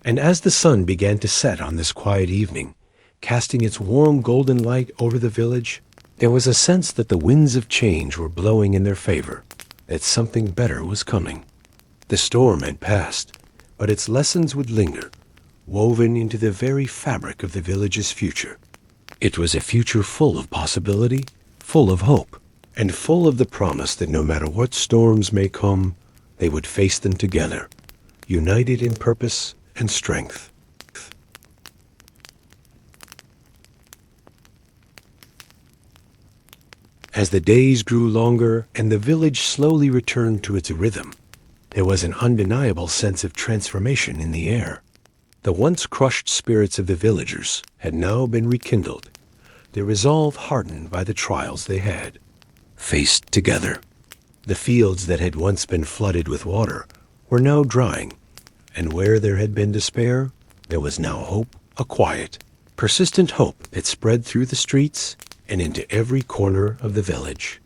And as the sun began to set on this quiet evening, casting its warm golden light over the village, there was a sense that the winds of change were blowing in their favor, that something better was coming. The storm had passed, but its lessons would linger, woven into the very fabric of the village's future. It was a future full of possibility, full of hope, and full of the promise that no matter what storms may come, they would face them together, united in purpose and strength. As the days grew longer and the village slowly returned to its rhythm, there was an undeniable sense of transformation in the air. The once crushed spirits of the villagers had now been rekindled, their resolve hardened by the trials they had faced together. The fields that had once been flooded with water were now drying, and where there had been despair, there was now hope, a quiet, persistent hope that spread through the streets and into every corner of the village.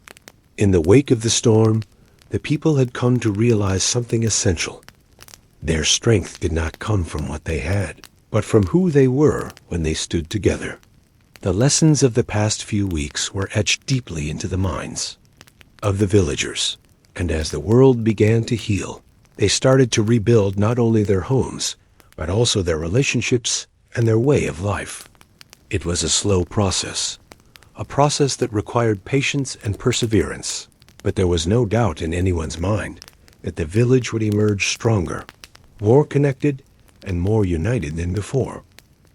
In the wake of the storm, the people had come to realize something essential. Their strength did not come from what they had, but from who they were when they stood together. The lessons of the past few weeks were etched deeply into the minds of the villagers, and as the world began to heal, they started to rebuild not only their homes, but also their relationships and their way of life. It was a slow process, a process that required patience and perseverance, but there was no doubt in anyone's mind that the village would emerge stronger, more connected, and more united than before.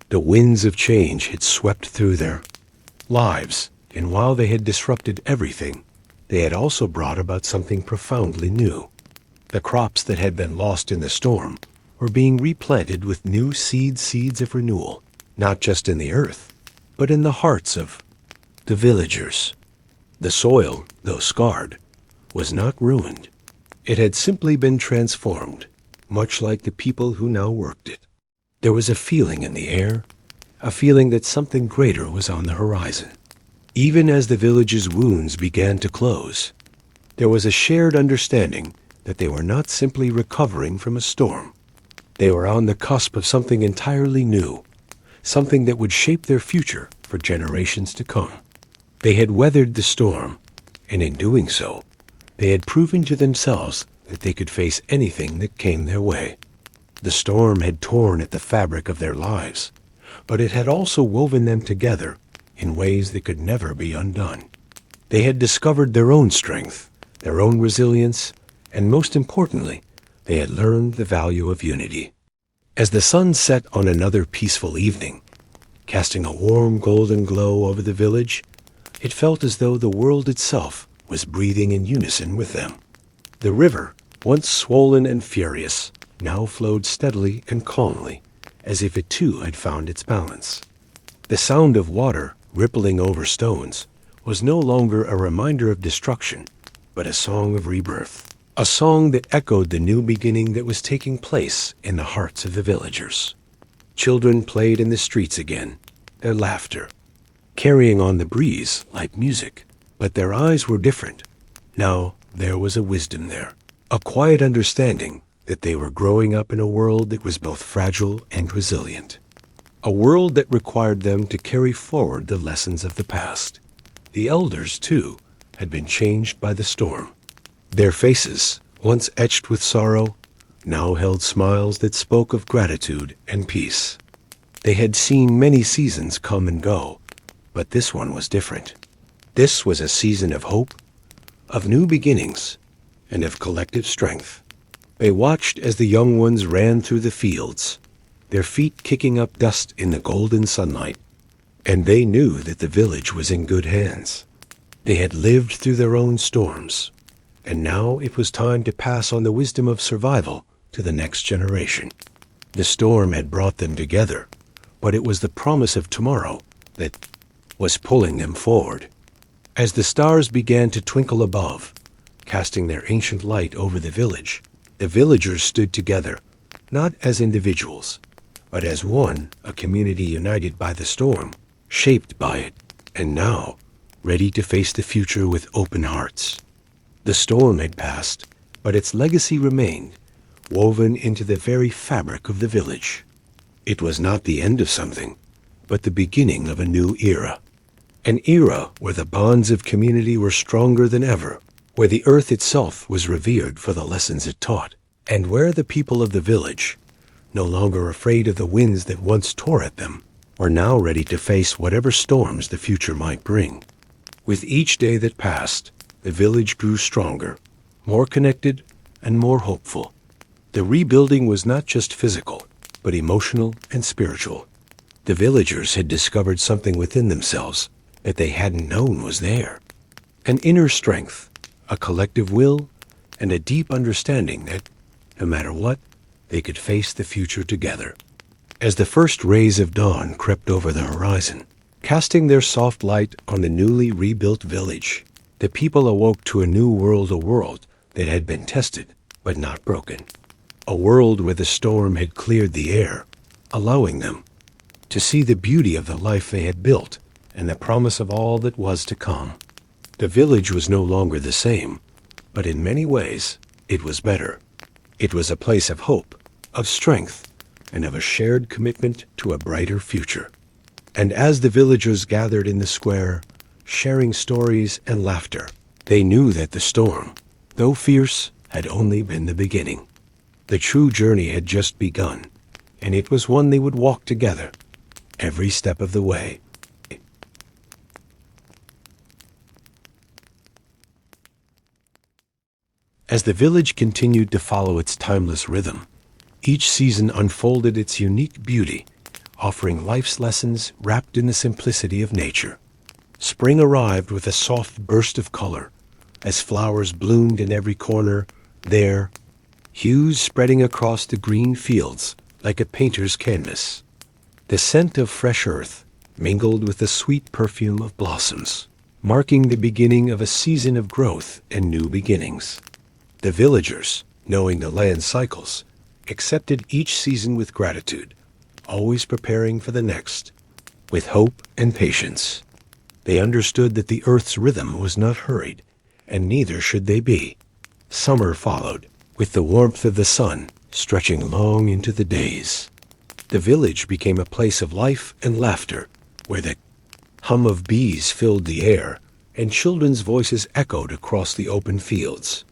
The winds of change had swept through their lives, and while they had disrupted everything, they had also brought about something profoundly new. The crops that had been lost in the storm were being replanted with new seeds of renewal, not just in the earth, but in the hearts of the villagers. The soil, though scarred, was not ruined. It had simply been transformed, much like the people who now worked it. There was a feeling in the air, a feeling that something greater was on the horizon. Even as the village's wounds began to close, there was a shared understanding that they were not simply recovering from a storm. They were on the cusp of something entirely new, something that would shape their future for generations to come. They had weathered the storm, and in doing so, they had proven to themselves that they could face anything that came their way. The storm had torn at the fabric of their lives, but it had also woven them together in ways that could never be undone. They had discovered their own strength, their own resilience, and most importantly, they had learned the value of unity. As the sun set on another peaceful evening, casting a warm golden glow over the village, it felt as though the world itself was breathing in unison with them. The river, once swollen and furious, now flowed steadily and calmly, as if it too had found its balance. The sound of water rippling over stones was no longer a reminder of destruction, but a song of rebirth, a song that echoed the new beginning that was taking place in the hearts of the villagers. Children played in the streets again, their laughter carrying on the breeze like music, but their eyes were different. Now there was a wisdom there, a quiet understanding that they were growing up in a world that was both fragile and resilient, a world that required them to carry forward the lessons of the past. The elders, too, had been changed by the storm. Their faces, once etched with sorrow, now held smiles that spoke of gratitude and peace. They had seen many seasons come and go, but this one was different. This was a season of hope, of new beginnings, and of collective strength. They watched as the young ones ran through the fields, their feet kicking up dust in the golden sunlight, and they knew that the village was in good hands. They had lived through their own storms, and now it was time to pass on the wisdom of survival to the next generation. The storm had brought them together, but it was the promise of tomorrow that was pulling them forward. As the stars began to twinkle above, casting their ancient light over the village, the villagers stood together, not as individuals, but as one, a community united by the storm, shaped by it, and now ready to face the future with open hearts. The storm had passed, but its legacy remained, woven into the very fabric of the village. It was not the end of something, but the beginning of a new era. An era where the bonds of community were stronger than ever, where the earth itself was revered for the lessons it taught, and where the people of the village, no longer afraid of the winds that once tore at them, were now ready to face whatever storms the future might bring. With each day that passed, the village grew stronger, more connected, and more hopeful. The rebuilding was not just physical, but emotional and spiritual. The villagers had discovered something within themselves that they hadn't known was there. An inner strength, a collective will, and a deep understanding that, no matter what, they could face the future together. As the first rays of dawn crept over the horizon, casting their soft light on the newly rebuilt village, the people awoke to a new world, a world that had been tested but not broken. A world where the storm had cleared the air, allowing them to see the beauty of the life they had built and the promise of all that was to come. The village was no longer the same, but in many ways it was better. It was a place of hope, of strength, and of a shared commitment to a brighter future. And as the villagers gathered in the square, sharing stories and laughter, they knew that the storm, though fierce, had only been the beginning. The true journey had just begun, and it was one they would walk together, every step of the way. As the village continued to follow its timeless rhythm, each season unfolded its unique beauty, offering life's lessons wrapped in the simplicity of nature. Spring arrived with a soft burst of color, as flowers bloomed in every corner, there, hues spreading across the green fields like a painter's canvas. The scent of fresh earth mingled with the sweet perfume of blossoms, marking the beginning of a season of growth and new beginnings. The villagers, knowing the land cycles, accepted each season with gratitude, always preparing for the next, with hope and patience. They understood that the earth's rhythm was not hurried, and neither should they be. Summer followed, with the warmth of the sun stretching long into the days. The village became a place of life and laughter, where the hum of bees filled the air, and children's voices echoed across the open fields.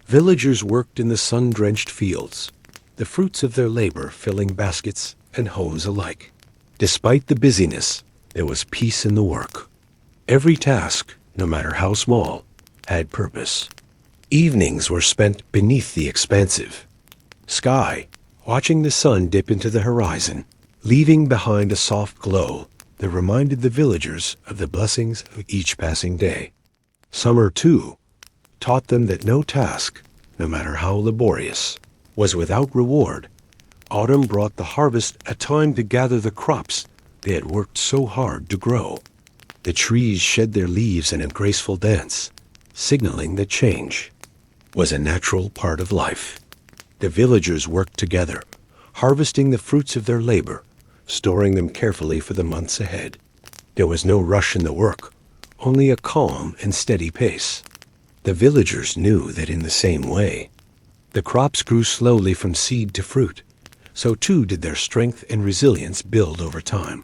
Villagers worked in the sun-drenched fields, the fruits of their labor filling baskets and homes alike. Despite the busyness, there was peace in the work. Every task, no matter how small, had purpose. Evenings were spent beneath the expansive sky, watching the sun dip into the horizon, leaving behind a soft glow that reminded the villagers of the blessings of each passing day. Summer, too, taught them that no task, no matter how laborious, was without reward. Autumn brought the harvest, a time to gather the crops they had worked so hard to grow. The trees shed their leaves in a graceful dance, signaling that change was a natural part of life. The villagers worked together, harvesting the fruits of their labor, storing them carefully for the months ahead. There was no rush in the work, only a calm and steady pace. The villagers knew that in the same way, the crops grew slowly from seed to fruit, so too did their strength and resilience build over time.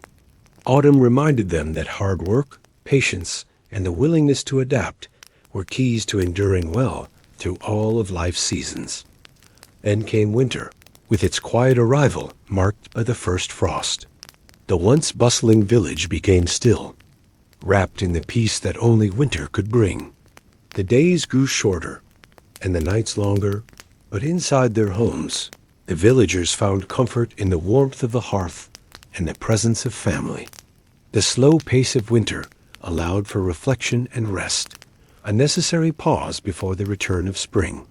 Autumn reminded them that hard work, patience, and the willingness to adapt were keys to enduring well through all of life's seasons. Then came winter, with its quiet arrival marked by the first frost. The once bustling village became still, wrapped in the peace that only winter could bring. The days grew shorter, and the nights longer, but inside their homes, the villagers found comfort in the warmth of the hearth and the presence of family. The slow pace of winter allowed for reflection and rest, a necessary pause before the return of spring.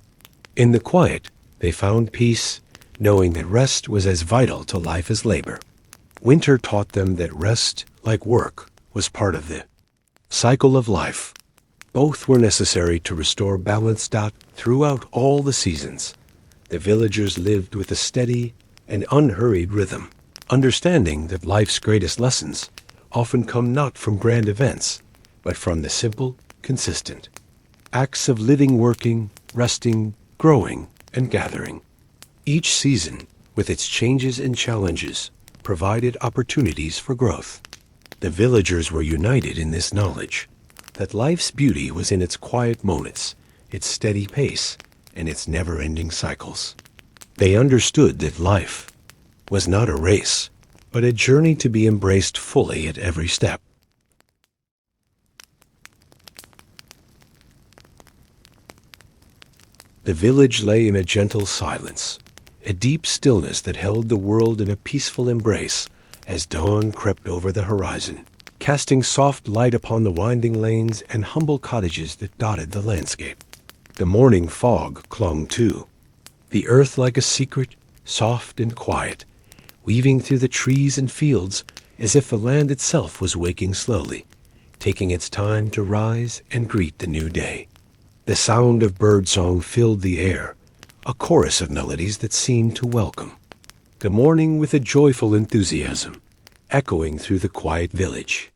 In the quiet, they found peace, knowing that rest was as vital to life as labor. Winter taught them that rest, like work, was part of the cycle of life. Both were necessary to restore balance. Throughout all the seasons, the villagers lived with a steady and unhurried rhythm, understanding that life's greatest lessons often come not from grand events, but from the simple, consistent acts of living, working, resting, growing, and gathering. Each season, with its changes and challenges, provided opportunities for growth. The villagers were united in this knowledge that life's beauty was in its quiet moments, its steady pace, and its never-ending cycles. They understood that life was not a race, but a journey to be embraced fully at every step. The village lay in a gentle silence, a deep stillness that held the world in a peaceful embrace as dawn crept over the horizon, casting soft light upon the winding lanes and humble cottages that dotted the landscape. The morning fog clung too, the earth like a secret, soft and quiet, weaving through the trees and fields as if the land itself was waking slowly, taking its time to rise and greet the new day. The sound of birdsong filled the air, a chorus of melodies that seemed to welcome the morning with a joyful enthusiasm, echoing through the quiet village.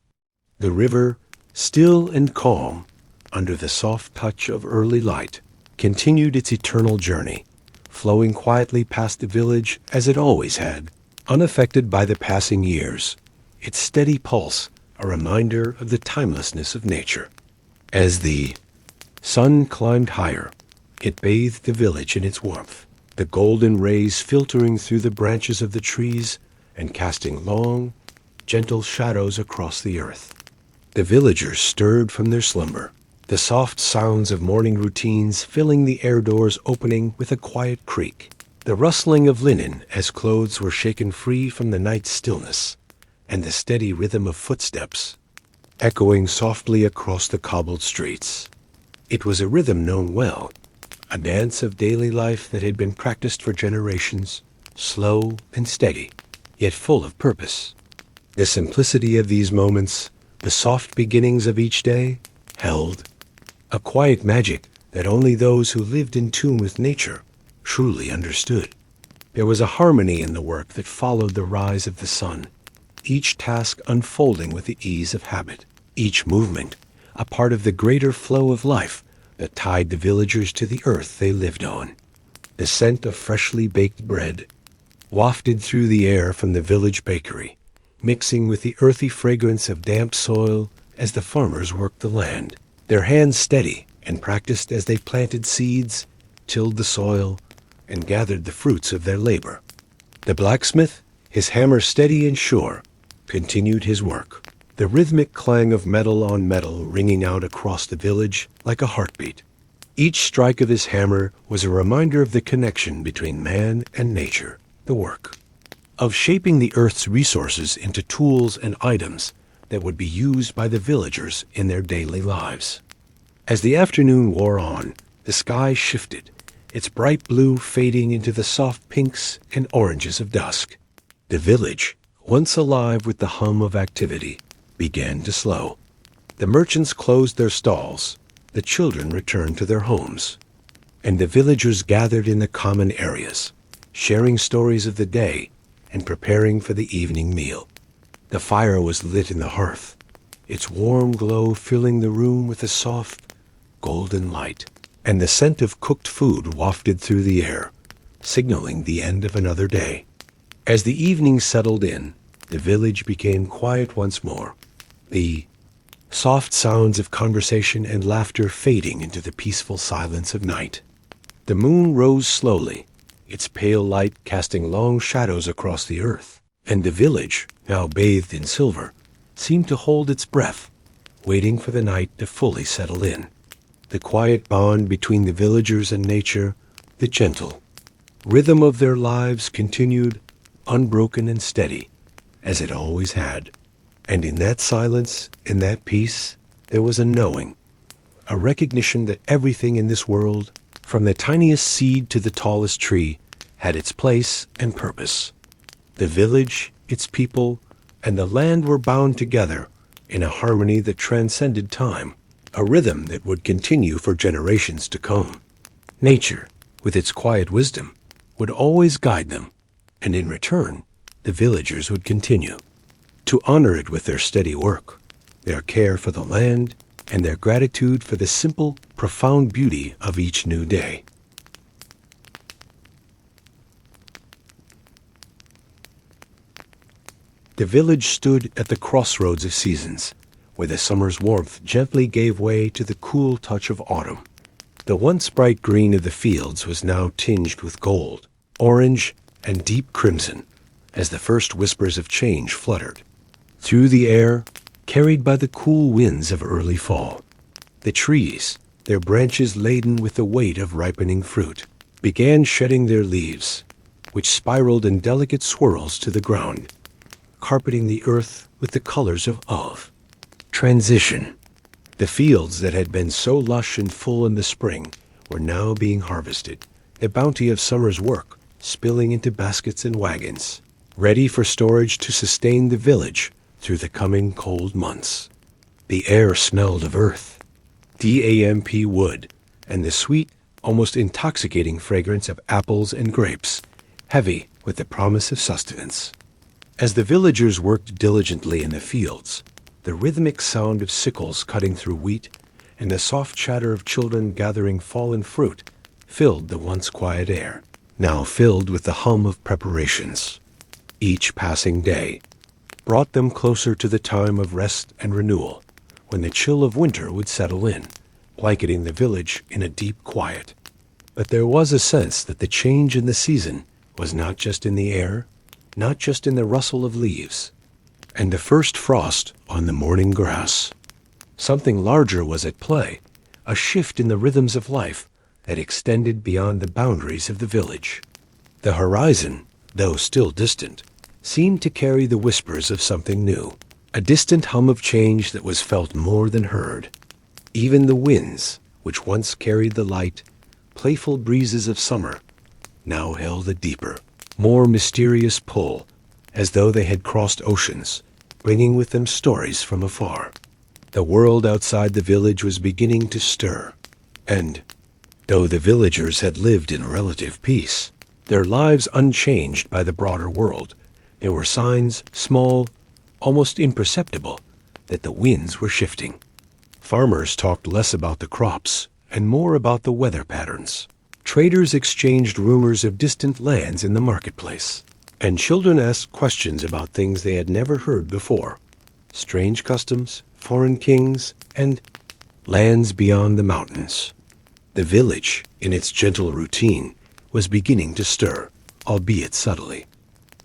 The river, still and calm, under the soft touch of early light, continued its eternal journey, flowing quietly past the village as it always had, unaffected by the passing years, its steady pulse a reminder of the timelessness of nature. As the sun climbed higher, it bathed the village in its warmth, the golden rays filtering through the branches of the trees and casting long, gentle shadows across the earth. The villagers stirred from their slumber, the soft sounds of morning routines filling the air doors opening with a quiet creak, the rustling of linen as clothes were shaken free from the night's stillness, and the steady rhythm of footsteps echoing softly across the cobbled streets. It was a rhythm known well, a dance of daily life that had been practiced for generations, slow and steady, yet full of purpose. The simplicity of these moments, the soft beginnings of each day, held a quiet magic that only those who lived in tune with nature truly understood. There was a harmony in the work that followed the rise of the sun, each task unfolding with the ease of habit, each movement a part of the greater flow of life that tied the villagers to the earth they lived on. The scent of freshly baked bread wafted through the air from the village bakery, mixing with the earthy fragrance of damp soil as the farmers worked the land, their hands steady and practiced as they planted seeds, tilled the soil, and gathered the fruits of their labor. The blacksmith, his hammer steady and sure, continued his work, the rhythmic clang of metal on metal ringing out across the village like a heartbeat. Each strike of his hammer was a reminder of the connection between man and nature, the work of shaping the earth's resources into tools and items that would be used by the villagers in their daily lives. As the afternoon wore on, the sky shifted, its bright blue fading into the soft pinks and oranges of dusk. The village, once alive with the hum of activity, began to slow. The merchants closed their stalls, the children returned to their homes, and the villagers gathered in the common areas, sharing stories of the day and preparing for the evening meal. The fire was lit in the hearth, its warm glow filling the room with a soft, golden light, and the scent of cooked food wafted through the air, signaling the end of another day. As the evening settled in, the village became quiet once more, the soft sounds of conversation and laughter fading into the peaceful silence of night. The moon rose slowly, its pale light casting long shadows across the earth, and the village, now bathed in silver, seemed to hold its breath, waiting for the night to fully settle in. The quiet bond between the villagers and nature, the gentle rhythm of their lives continued, unbroken and steady, as it always had. And in that silence, in that peace, there was a knowing, a recognition that everything in this world, from the tiniest seed to the tallest tree, had its place and purpose. The village, its people, and the land were bound together in a harmony that transcended time, a rhythm that would continue for generations to come. Nature, with its quiet wisdom, would always guide them, and in return, the villagers would continue to honor it with their steady work, their care for the land, and their gratitude for the simple, profound beauty of each new day. The village stood at the crossroads of seasons, where the summer's warmth gently gave way to the cool touch of autumn. The once bright green of the fields was now tinged with gold, orange, and deep crimson, as the first whispers of change fluttered through the air, carried by the cool winds of early fall. The trees, their branches laden with the weight of ripening fruit, began shedding their leaves, which spiraled in delicate swirls to the ground, carpeting the earth with the colors of transition. The fields that had been so lush and full in the spring were now being harvested, the bounty of summer's work spilling into baskets and wagons, ready for storage to sustain the village through the coming cold months. The air smelled of earth, damp wood, and the sweet, almost intoxicating fragrance of apples and grapes, heavy with the promise of sustenance. As the villagers worked diligently in the fields, the rhythmic sound of sickles cutting through wheat and the soft chatter of children gathering fallen fruit filled the once quiet air, now filled with the hum of preparations. Each passing day brought them closer to the time of rest and renewal, when the chill of winter would settle in, blanketing the village in a deep quiet. But there was a sense that the change in the season was not just in the air, not just in the rustle of leaves, and the first frost on the morning grass. Something larger was at play, a shift in the rhythms of life that extended beyond the boundaries of the village. The horizon, though still distant, seemed to carry the whispers of something new, a distant hum of change that was felt more than heard. Even the winds, which once carried the light, playful breezes of summer, now held a deeper, more mysterious pull, as though they had crossed oceans, bringing with them stories from afar. The world outside the village was beginning to stir, and, though the villagers had lived in relative peace, their lives unchanged by the broader world, there were signs, small, almost imperceptible, that the winds were shifting. Farmers talked less about the crops and more about the weather patterns. Traders exchanged rumors of distant lands in the marketplace, and children asked questions about things they had never heard before. Strange customs, foreign kings, and lands beyond the mountains. The village, in its gentle routine, was beginning to stir, albeit subtly.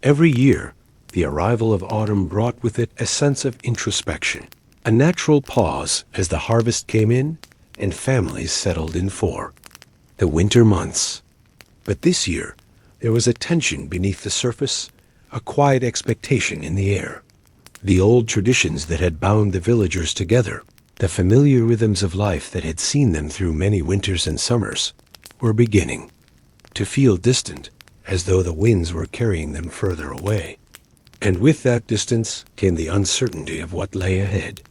Every year, the arrival of autumn brought with it a sense of introspection, a natural pause as the harvest came in and families settled in for the winter months. But this year, there was a tension beneath the surface, a quiet expectation in the air. The old traditions that had bound the villagers together, the familiar rhythms of life that had seen them through many winters and summers, were beginning to feel distant, as though the winds were carrying them further away. And with that distance came the uncertainty of what lay ahead.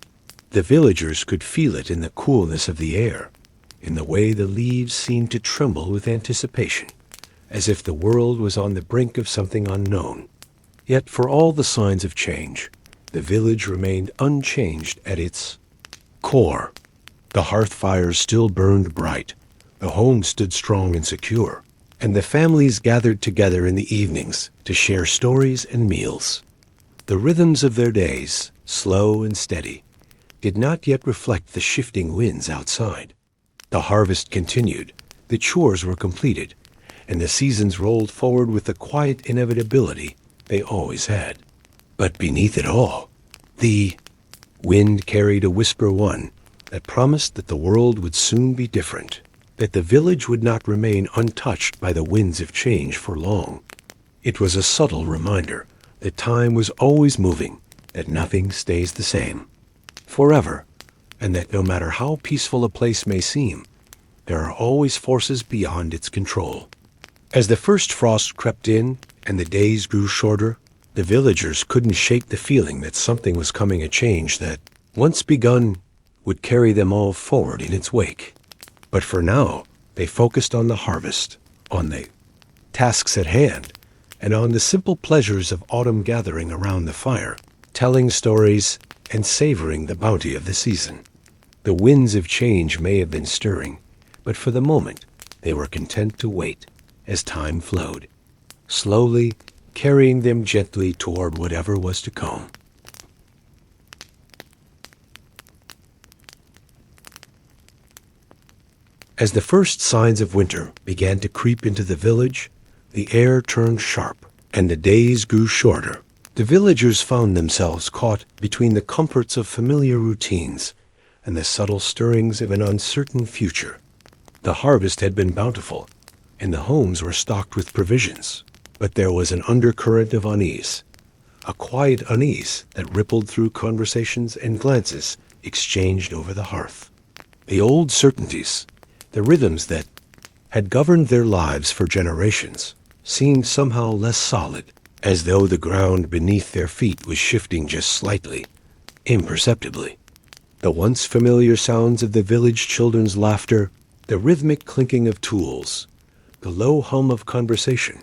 The villagers could feel it in the coolness of the air, in the way the leaves seemed to tremble with anticipation, as if the world was on the brink of something unknown. Yet for all the signs of change, the village remained unchanged at its core. The hearth fires still burned bright, the home stood strong and secure, and the families gathered together in the evenings to share stories and meals. The rhythms of their days, slow and steady, did not yet reflect the shifting winds outside. The harvest continued, the chores were completed, and the seasons rolled forward with the quiet inevitability they always had. But beneath it all, the wind carried a whisper one that promised that the world would soon be different, that the village would not remain untouched by the winds of change for long. It was a subtle reminder that time was always moving, that nothing stays the same forever, and that no matter how peaceful a place may seem, there are always forces beyond its control. As the first frost crept in and the days grew shorter, the villagers couldn't shake the feeling that something was coming, a change that, once begun, would carry them all forward in its wake. But for now, they focused on the harvest, on the tasks at hand, and on the simple pleasures of autumn gathering around the fire, telling stories and savoring the bounty of the season. The winds of change may have been stirring, but for the moment, they were content to wait as time flowed, slowly carrying them gently toward whatever was to come. As the first signs of winter began to creep into the village, the air turned sharp and the days grew shorter. The villagers found themselves caught between the comforts of familiar routines and the subtle stirrings of an uncertain future. The harvest had been bountiful, and the homes were stocked with provisions. But there was an undercurrent of unease, a quiet unease that rippled through conversations and glances exchanged over the hearth. The old certainties, the rhythms that had governed their lives for generations, seemed somehow less solid, as though the ground beneath their feet was shifting just slightly, imperceptibly. The once familiar sounds of the village children's laughter, the rhythmic clinking of tools, the low hum of conversation,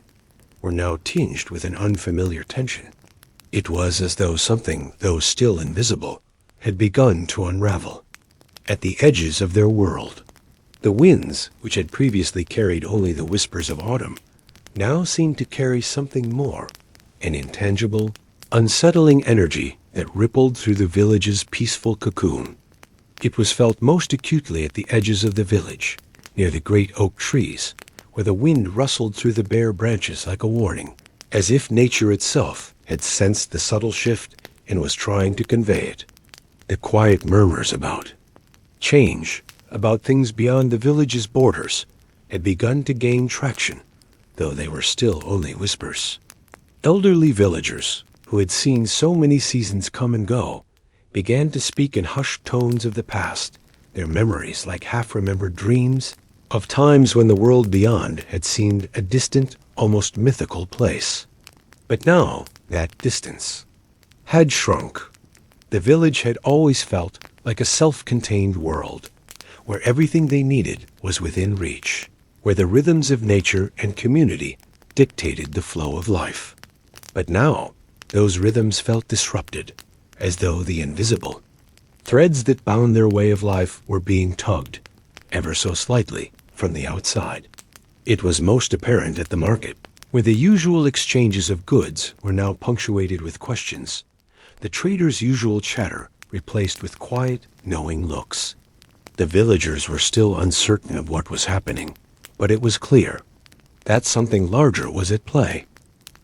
were now tinged with an unfamiliar tension. It was as though something, though still invisible, had begun to unravel. At the edges of their world, the winds, which had previously carried only the whispers of autumn, now seemed to carry something more, an intangible, unsettling energy that rippled through the village's peaceful cocoon. It was felt most acutely at the edges of the village, near the great oak trees, where the wind rustled through the bare branches like a warning, as if nature itself had sensed the subtle shift and was trying to convey it. The quiet murmurs about change, about things beyond the village's borders, had begun to gain traction, though they were still only whispers. Elderly villagers, who had seen so many seasons come and go, began to speak in hushed tones of the past, their memories like half-remembered dreams of times when the world beyond had seemed a distant, almost mythical place. But now that distance had shrunk. The village had always felt like a self-contained world, where everything they needed was within reach, where the rhythms of nature and community dictated the flow of life. But now, those rhythms felt disrupted, as though the invisible threads that bound their way of life were being tugged, ever so slightly, from the outside. It was most apparent at the market, where the usual exchanges of goods were now punctuated with questions, the traders' usual chatter replaced with quiet, knowing looks. The villagers were still uncertain of what was happening, but it was clear that something larger was at play.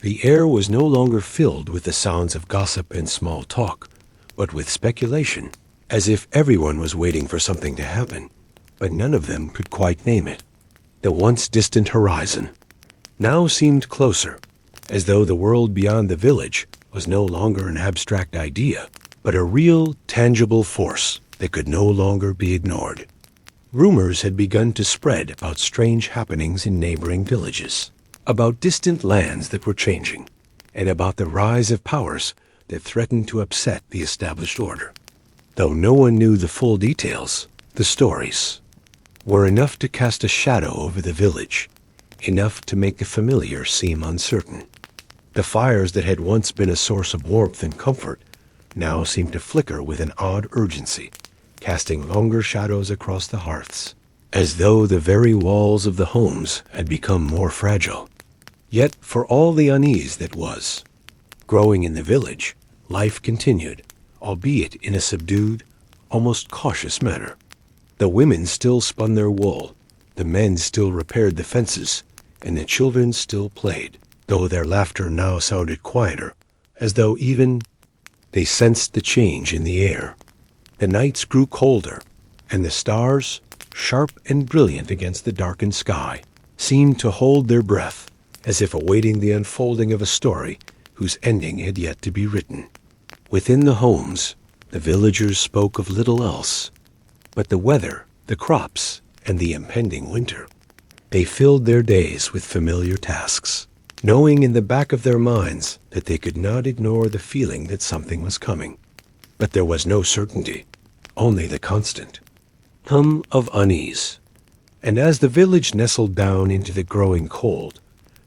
The air was no longer filled with the sounds of gossip and small talk, but with speculation, as if everyone was waiting for something to happen, but none of them could quite name it. The once distant horizon now seemed closer, as though the world beyond the village was no longer an abstract idea, but a real, tangible force that could no longer be ignored. Rumors had begun to spread about strange happenings in neighboring villages, about distant lands that were changing, and about the rise of powers that threatened to upset the established order. Though no one knew the full details, the stories were enough to cast a shadow over the village, enough to make the familiar seem uncertain. The fires that had once been a source of warmth and comfort now seemed to flicker with an odd urgency, casting longer shadows across the hearths, as though the very walls of the homes had become more fragile. Yet, for all the unease that was growing in the village, life continued, albeit in a subdued, almost cautious manner. The women still spun their wool, the men still repaired the fences, and the children still played, though their laughter now sounded quieter, as though even they sensed the change in the air. The nights grew colder, and the stars, sharp and brilliant against the darkened sky, seemed to hold their breath, as if awaiting the unfolding of a story whose ending had yet to be written. Within the homes, the villagers spoke of little else but the weather, the crops, and the impending winter. They filled their days with familiar tasks, knowing in the back of their minds that they could not ignore the feeling that something was coming. But there was no certainty, only the constant hum of unease. And as the village nestled down into the growing cold,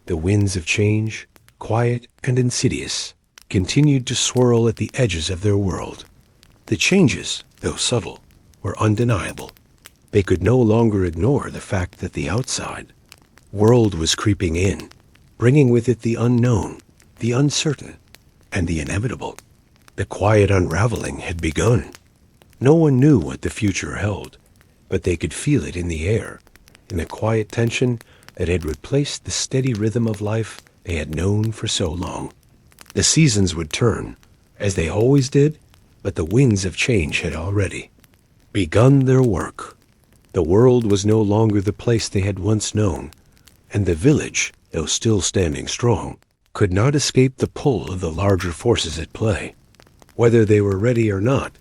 the winds of change, quiet and insidious, continued to swirl at the edges of their world. The changes, though subtle, were undeniable. They could no longer ignore the fact that the outside world was creeping in, bringing with it the unknown, the uncertain, and the inevitable. The quiet unraveling had begun. No one knew what the future held, but they could feel it in the air, in the quiet tension that had replaced the steady rhythm of life they had known for so long. The seasons would turn, as they always did, but the winds of change had already begun their work. The world was no longer the place they had once known, and the village though still standing strong, could not escape the pull of the larger forces at play. Whether they were ready or not,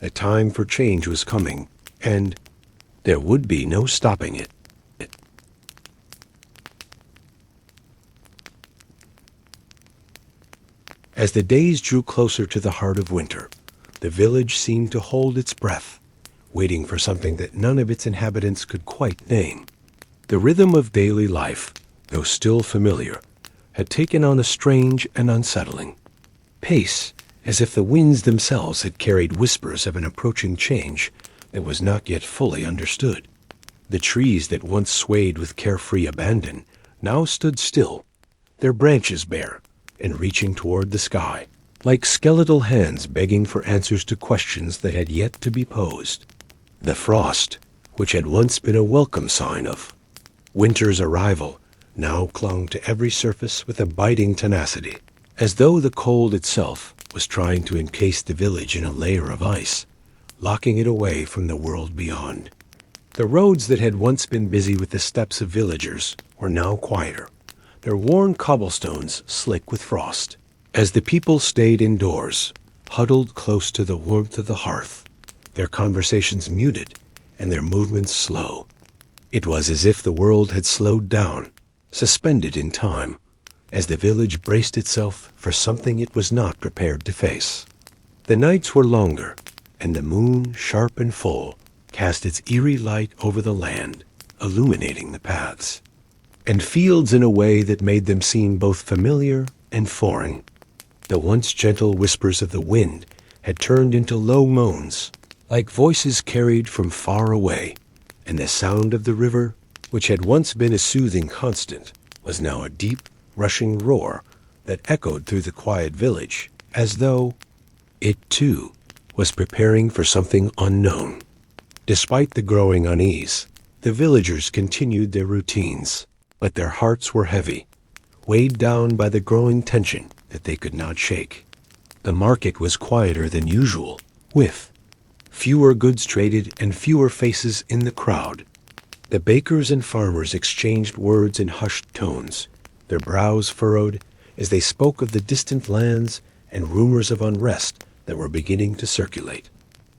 a time for change was coming, and there would be no stopping it. As the days drew closer to the heart of winter, the village seemed to hold its breath, waiting for something that none of its inhabitants could quite name. The rhythm of daily life, though still familiar, had taken on a strange and unsettling pace, as if the winds themselves had carried whispers of an approaching change that was not yet fully understood. The trees that once swayed with carefree abandon now stood still, their branches bare and reaching toward the sky, like skeletal hands begging for answers to questions that had yet to be posed. The frost, which had once been a welcome sign of winter's arrival, now clung to every surface with a biting tenacity, as though the cold itself was trying to encase the village in a layer of ice, locking it away from the world beyond. The roads that had once been busy with the steps of villagers were now quieter, their worn cobblestones slick with frost. As the people stayed indoors, huddled close to the warmth of the hearth, their conversations muted and their movements slow. It was as if the world had slowed down, suspended in time, as the village braced itself for something it was not prepared to face. The nights were longer, and the moon, sharp and full, cast its eerie light over the land, illuminating the paths and fields in a way that made them seem both familiar and foreign. The once gentle whispers of the wind had turned into low moans, like voices carried from far away, and the sound of the river, which had once been a soothing constant, was now a deep, rushing roar that echoed through the quiet village, as though it, too, was preparing for something unknown. Despite the growing unease, the villagers continued their routines, but their hearts were heavy, weighed down by the growing tension that they could not shake. The market was quieter than usual, with fewer goods traded and fewer faces in the crowd. The bakers and farmers exchanged words in hushed tones, their brows furrowed as they spoke of the distant lands and rumors of unrest that were beginning to circulate.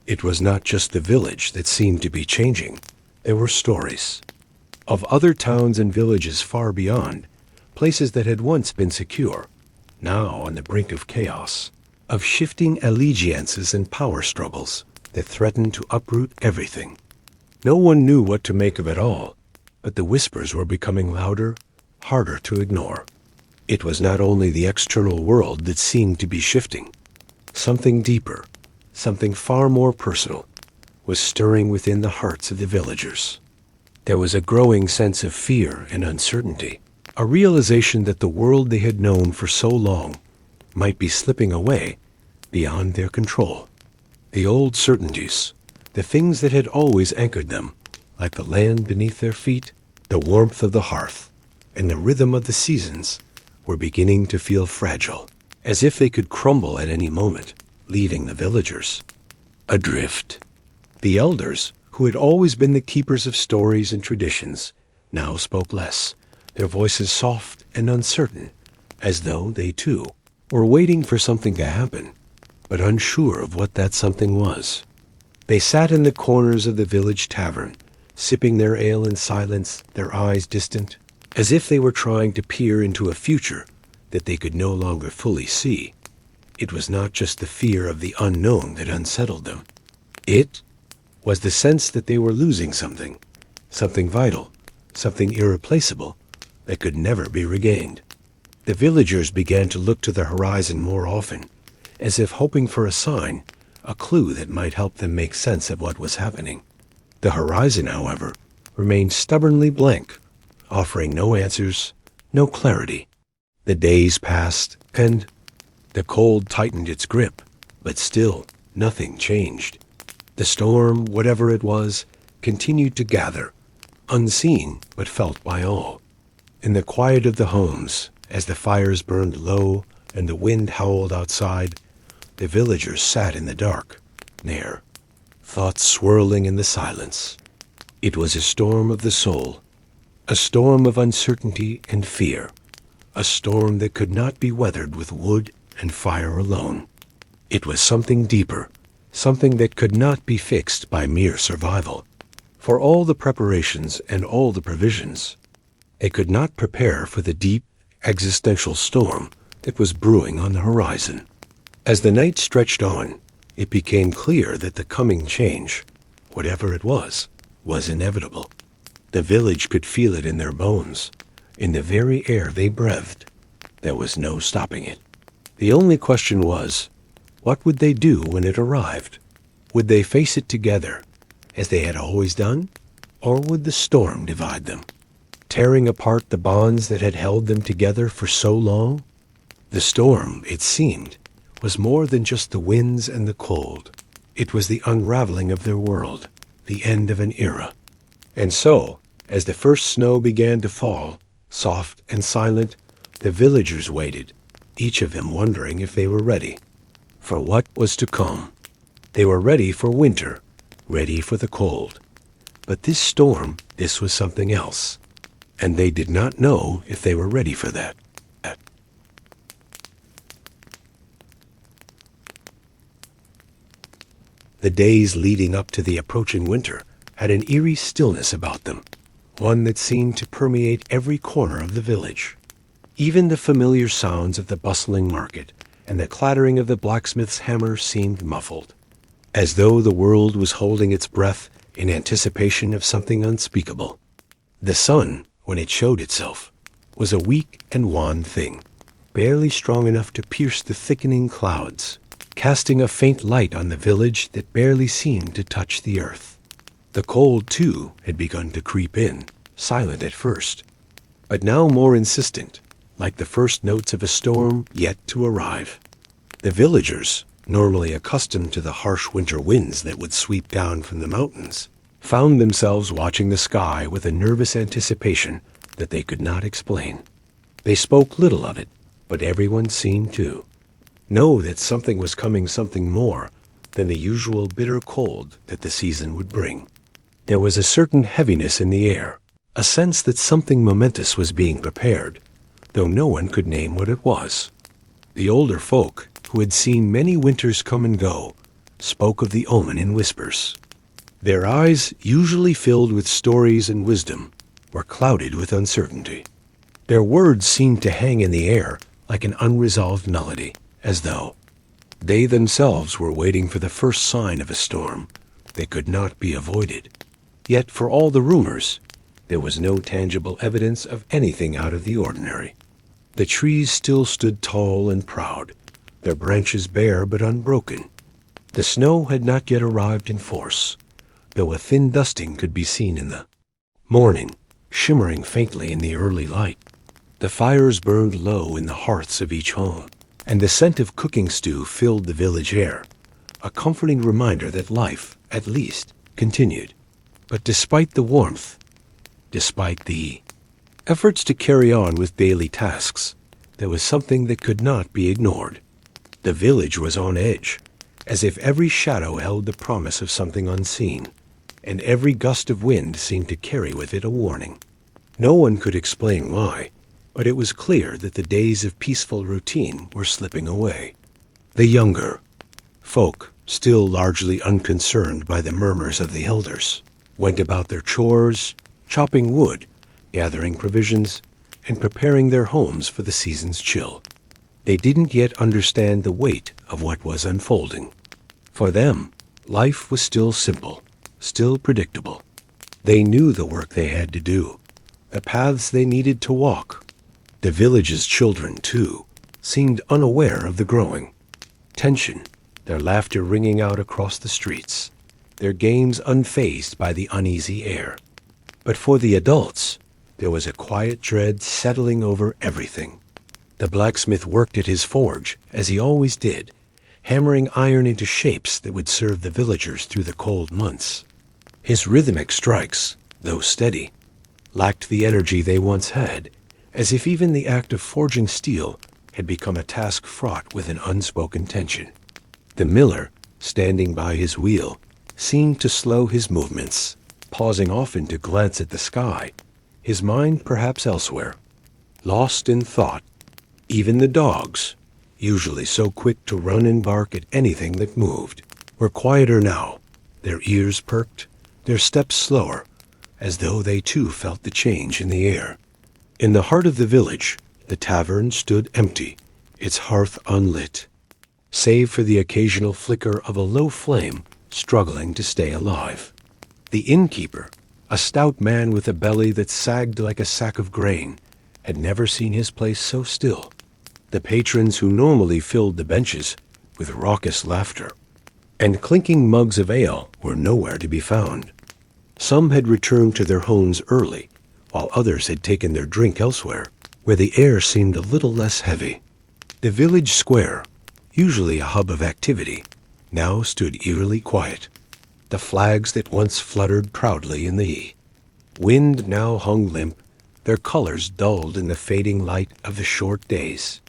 It was not just the village that seemed to be changing. There were stories of other towns and villages far beyond, places that had once been secure, now on the brink of chaos, of shifting allegiances and power struggles that threatened to uproot everything. No one knew what to make of it all, but the whispers were becoming louder, harder to ignore. It was not only the external world that seemed to be shifting. Something deeper, something far more personal, was stirring within the hearts of the villagers. There was a growing sense of fear and uncertainty, a realization that the world they had known for so long might be slipping away beyond their control. The old certainties, the things that had always anchored them, like the land beneath their feet, the warmth of the hearth, and the rhythm of the seasons, were beginning to feel fragile, as if they could crumble at any moment, leaving the villagers adrift. The elders, who had always been the keepers of stories and traditions, now spoke less, their voices soft and uncertain, as though they, too, were waiting for something to happen, but unsure of what that something was. They sat in the corners of the village tavern, sipping their ale in silence, their eyes distant, as if they were trying to peer into a future that they could no longer fully see. It was not just the fear of the unknown that unsettled them. It was the sense that they were losing something, something vital, something irreplaceable that could never be regained. The villagers began to look to the horizon more often, as if hoping for a sign, a clue that might help them make sense of what was happening. The horizon, however, remained stubbornly blank, offering no answers, no clarity. The days passed, and the cold tightened its grip, but still nothing changed. The storm, whatever it was, continued to gather, unseen but felt by all. In the quiet of the homes, as the fires burned low and the wind howled outside, the villagers sat in the dark, their thoughts swirling in the silence. It was a storm of the soul, a storm of uncertainty and fear, a storm that could not be weathered with wood and fire alone. It was something deeper, something that could not be fixed by mere survival. For all the preparations and all the provisions, it could not prepare for the deep, existential storm that was brewing on the horizon. As the night stretched on, it became clear that the coming change, whatever it was inevitable. The village could feel it in their bones, in the very air they breathed. There was no stopping it. The only question was, what would they do when it arrived? Would they face it together, as they had always done, or would the storm divide them, tearing apart the bonds that had held them together for so long? The storm, it seemed, was more than just the winds and the cold. It was the unraveling of their world, the end of an era. And so, as the first snow began to fall, soft and silent, the villagers waited, each of them wondering if they were ready for what was to come. They were ready for winter, ready for the cold. But this storm, this was something else, and they did not know if they were ready for that. The days leading up to the approaching winter had an eerie stillness about them, one that seemed to permeate every corner of the village. Even the familiar sounds of the bustling market and the clattering of the blacksmith's hammer seemed muffled, as though the world was holding its breath in anticipation of something unspeakable. The sun, when it showed itself, was a weak and wan thing, barely strong enough to pierce the thickening clouds, casting a faint light on the village that barely seemed to touch the earth. The cold, too, had begun to creep in, silent at first, but now more insistent, like the first notes of a storm yet to arrive. The villagers, normally accustomed to the harsh winter winds that would sweep down from the mountains, found themselves watching the sky with a nervous anticipation that they could not explain. They spoke little of it, but everyone seemed to know that something was coming, something more than the usual bitter cold that the season would bring. There was a certain heaviness in the air, a sense that something momentous was being prepared, though no one could name what it was. The older folk, who had seen many winters come and go, spoke of the omen in whispers. Their eyes, usually filled with stories and wisdom, were clouded with uncertainty. Their words seemed to hang in the air like an unresolved nullity, as though they themselves were waiting for the first sign of a storm that could not be avoided. Yet for all the rumors, there was no tangible evidence of anything out of the ordinary. The trees still stood tall and proud, their branches bare but unbroken. The snow had not yet arrived in force, though a thin dusting could be seen in the morning, shimmering faintly in the early light. The fires burned low in the hearths of each home, and the scent of cooking stew filled the village air, a comforting reminder that life, at least, continued. But despite the warmth, despite the efforts to carry on with daily tasks, there was something that could not be ignored. The village was on edge, as if every shadow held the promise of something unseen, and every gust of wind seemed to carry with it a warning. No one could explain why, but it was clear that the days of peaceful routine were slipping away. The younger folk, still largely unconcerned by the murmurs of the elders, went about their chores, chopping wood, gathering provisions, and preparing their homes for the season's chill. They didn't yet understand the weight of what was unfolding. For them, life was still simple, still predictable. They knew the work they had to do, the paths they needed to walk. The village's children, too, seemed unaware of the growing tension, their laughter ringing out across the streets, their games unfazed by the uneasy air. But for the adults, there was a quiet dread settling over everything. The blacksmith worked at his forge, as he always did, hammering iron into shapes that would serve the villagers through the cold months. His rhythmic strikes, though steady, lacked the energy they once had, as if even the act of forging steel had become a task fraught with an unspoken tension. The miller, standing by his wheel, seemed to slow his movements, pausing often to glance at the sky, his mind perhaps elsewhere. Lost in thought, Even the dogs, usually so quick to run and bark at anything that moved, were quieter now, their ears perked, their steps slower, as though they too felt the change in the air. In the heart of the village, the tavern stood empty, its hearth unlit, save for the occasional flicker of a low flame struggling to stay alive. The innkeeper, a stout man with a belly that sagged like a sack of grain, had never seen his place so still. The patrons who normally filled the benches with raucous laughter and clinking mugs of ale were nowhere to be found. Some had returned to their homes early, while others had taken their drink elsewhere, where the air seemed a little less heavy. The village square, usually a hub of activity, now stood eerily quiet. The flags that once fluttered proudly in the wind now hung limp, their colors dulled in the fading light of the short days.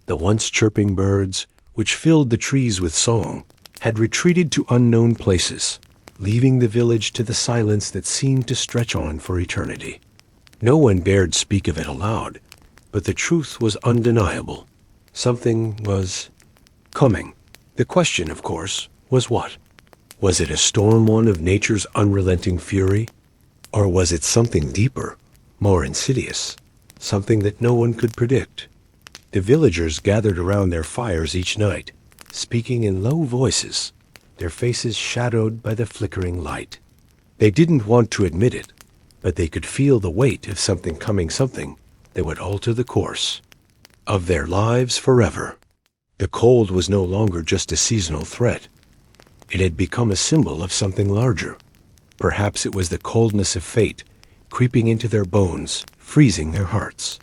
The once chirping birds, which filled the trees with song, had retreated to unknown places, leaving the village to the silence that seemed to stretch on for eternity. No one dared speak of it aloud, but the truth was undeniable. Something was coming. The question, of course, was what? Was it a storm one of nature's unrelenting fury? Or was it something deeper, more insidious, something that no one could predict? The villagers gathered around their fires each night, speaking in low voices, their faces shadowed by the flickering light. They didn't want to admit it, but they could feel the weight of something coming, something that would alter the course of their lives forever. The cold was no longer just a seasonal threat. It had become a symbol of something larger. Perhaps it was the coldness of fate creeping into their bones, freezing their hearts.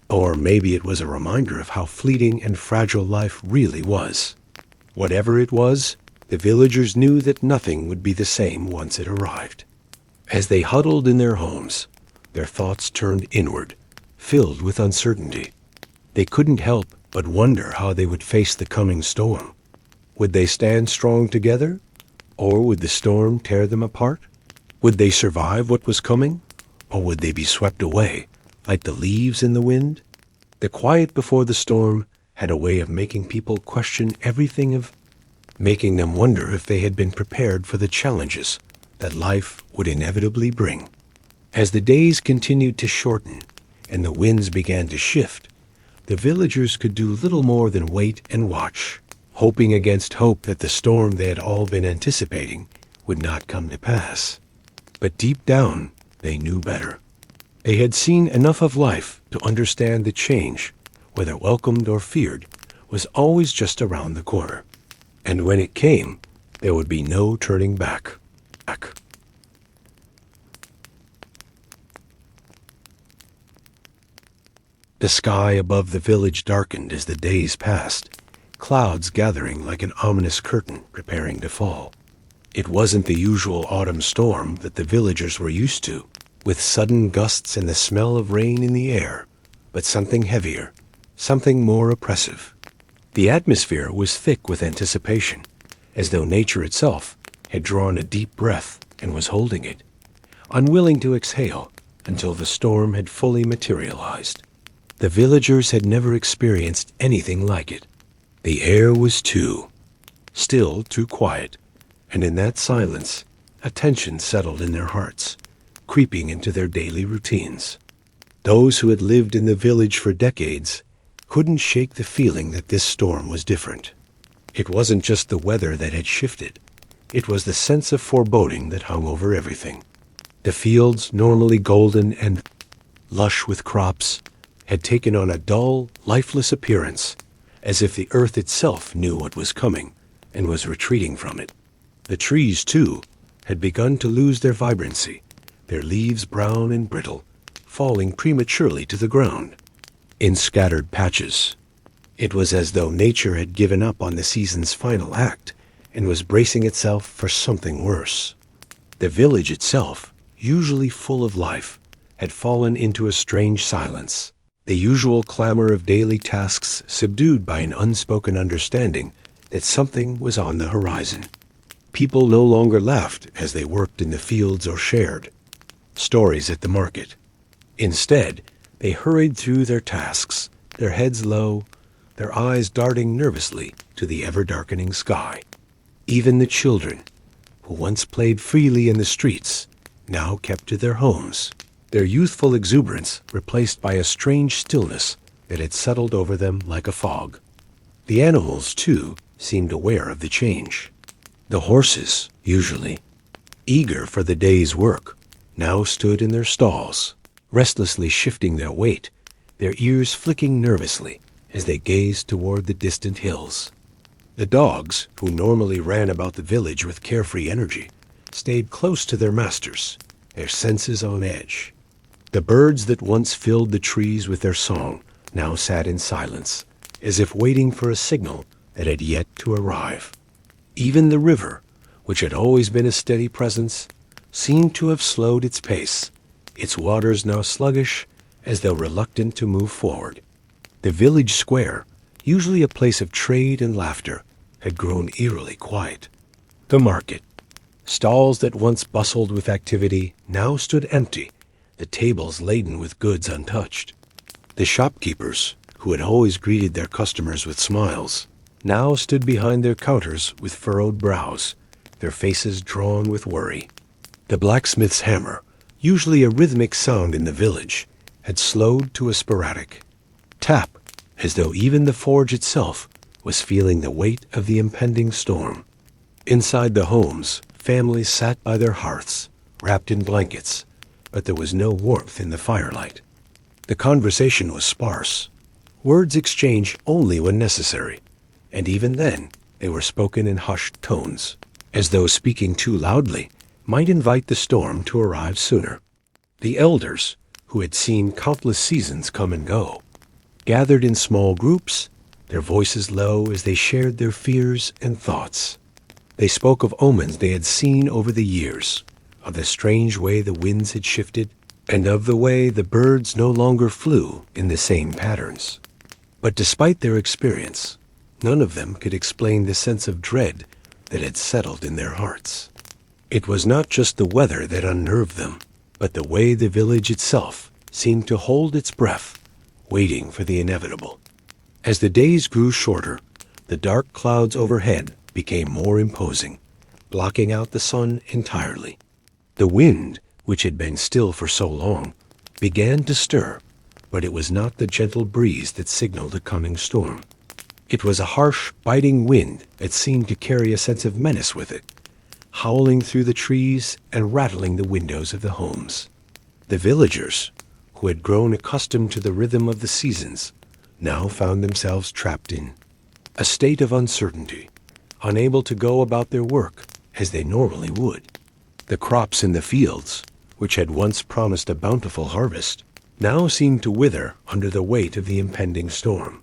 Or maybe it was a reminder of how fleeting and fragile life really was. Whatever it was, the villagers knew that nothing would be the same once it arrived. As they huddled in their homes, their thoughts turned inward, filled with uncertainty. They couldn't help but wonder how they would face the coming storm. Would they stand strong together, or would the storm tear them apart? Would they survive what was coming, or would they be swept away like the leaves in the wind? The quiet before the storm had a way of making people question everything, of making them wonder if they had been prepared for the challenges that life would inevitably bring. As the days continued to shorten and the winds began to shift, the villagers could do little more than wait and watch, hoping against hope that the storm they had all been anticipating would not come to pass. But deep down, they knew better. They had seen enough of life to understand that change, whether welcomed or feared, was always just around the corner. And when it came, there would be no turning back. The sky above the village darkened as the days passed, clouds gathering like an ominous curtain preparing to fall. It wasn't the usual autumn storm that the villagers were used to, with sudden gusts and the smell of rain in the air, but something heavier, something more oppressive. The atmosphere was thick with anticipation, as though nature itself had drawn a deep breath and was holding it, unwilling to exhale until the storm had fully materialized. The villagers had never experienced anything like it. The air was too still, too quiet, and in that silence, a tension settled in their hearts, creeping into their daily routines. Those who had lived in the village for decades couldn't shake the feeling that this storm was different. It wasn't just the weather that had shifted. It was the sense of foreboding that hung over everything. The fields, normally golden and lush with crops, had taken on a dull, lifeless appearance, as if the earth itself knew what was coming and was retreating from it. The trees, too, had begun to lose their vibrancy, their leaves brown and brittle, falling prematurely to the ground in scattered patches. It was as though nature had given up on the season's final act and was bracing itself for something worse. The village itself, usually full of life, had fallen into a strange silence, the usual clamor of daily tasks subdued by an unspoken understanding that something was on the horizon. People no longer laughed as they worked in the fields or shared stories at the market. Instead, they hurried through their tasks, their heads low, their eyes darting nervously to the ever-darkening sky. Even the children, who once played freely in the streets, now kept to their homes, their youthful exuberance replaced by a strange stillness that had settled over them like a fog. The animals, too, seemed aware of the change. The horses, usually eager for the day's work, now stood in their stalls, restlessly shifting their weight, their ears flicking nervously as they gazed toward the distant hills. The dogs, who normally ran about the village with carefree energy, stayed close to their masters, their senses on edge. The birds that once filled the trees with their song now sat in silence, as if waiting for a signal that had yet to arrive. Even the river, which had always been a steady presence, seemed to have slowed its pace, its waters now sluggish, as though reluctant to move forward. The village square, usually a place of trade and laughter, had grown eerily quiet. The market, stalls that once bustled with activity, now stood empty, the tables laden with goods untouched. The shopkeepers, who had always greeted their customers with smiles, now stood behind their counters with furrowed brows, their faces drawn with worry. The blacksmith's hammer, usually a rhythmic sound in the village, had slowed to a sporadic tap, as though even the forge itself was feeling the weight of the impending storm. Inside the homes, families sat by their hearths, wrapped in blankets, but there was no warmth in the firelight. The conversation was sparse, words exchanged only when necessary, and even then they were spoken in hushed tones, as though speaking too loudly might invite the storm to arrive sooner. The elders, who had seen countless seasons come and go, gathered in small groups, their voices low as they shared their fears and thoughts. They spoke of omens they had seen over the years, of the strange way the winds had shifted, and of the way the birds no longer flew in the same patterns. But despite their experience, none of them could explain the sense of dread that had settled in their hearts. It was not just the weather that unnerved them, but the way the village itself seemed to hold its breath, waiting for the inevitable. As the days grew shorter, the dark clouds overhead became more imposing, blocking out the sun entirely. The wind, which had been still for so long, began to stir, but it was not the gentle breeze that signaled a coming storm. It was a harsh, biting wind that seemed to carry a sense of menace with it, howling through the trees and rattling the windows of the homes. The villagers, who had grown accustomed to the rhythm of the seasons, now found themselves trapped in a state of uncertainty, unable to go about their work as they normally would. The crops in the fields, which had once promised a bountiful harvest, now seemed to wither under the weight of the impending storm,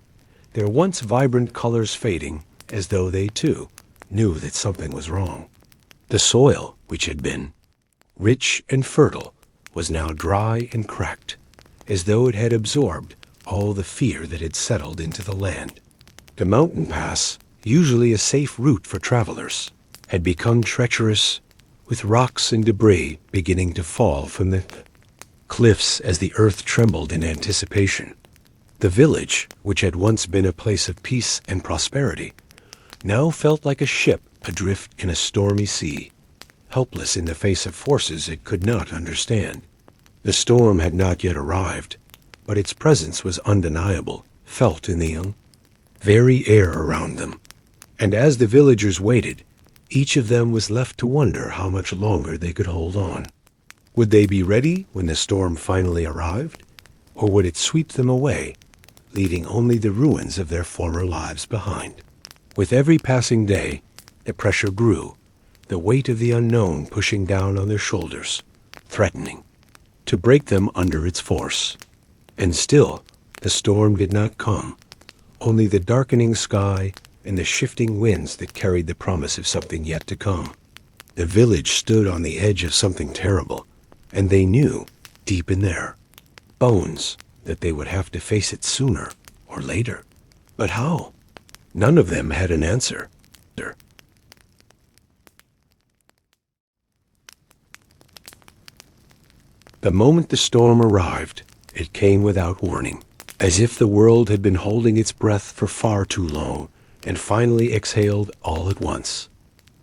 their once vibrant colors fading as though they, too, knew that something was wrong. The soil, which had been rich and fertile, was now dry and cracked, as though it had absorbed all the fear that had settled into the land. The mountain pass, usually a safe route for travelers, had become treacherous, with rocks and debris beginning to fall from the cliffs as the earth trembled in anticipation. The village, which had once been a place of peace and prosperity, now felt like a ship adrift in a stormy sea, helpless in the face of forces it could not understand. The storm had not yet arrived, but its presence was undeniable, felt in the very air around them. And as the villagers waited, each of them was left to wonder how much longer they could hold on. Would they be ready when the storm finally arrived, or would it sweep them away, leaving only the ruins of their former lives behind? With every passing day, the pressure grew, the weight of the unknown pushing down on their shoulders, threatening to break them under its force. And still, the storm did not come, only the darkening sky and the shifting winds that carried the promise of something yet to come. The village stood on the edge of something terrible, and they knew, deep in their bones, that they would have to face it sooner or later. But how? None of them had an answer. The moment the storm arrived, it came without warning. as if the world had been holding its breath for far too long and finally exhaled all at once.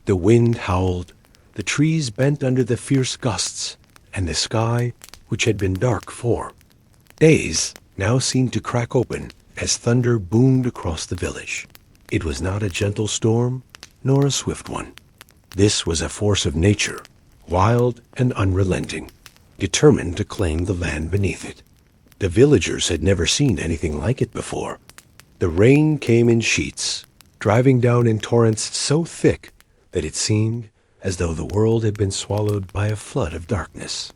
The wind howled, the trees bent under the fierce gusts, and the sky, which had been dark for days, now seemed to crack open as thunder boomed across the village. It was not a gentle storm, nor a swift one. This was a force of nature, wild and unrelenting, determined to claim the land beneath it. The villagers had never seen anything like it before. The rain came in sheets, driving down in torrents so thick that it seemed as though the world had been swallowed by a flood of darkness.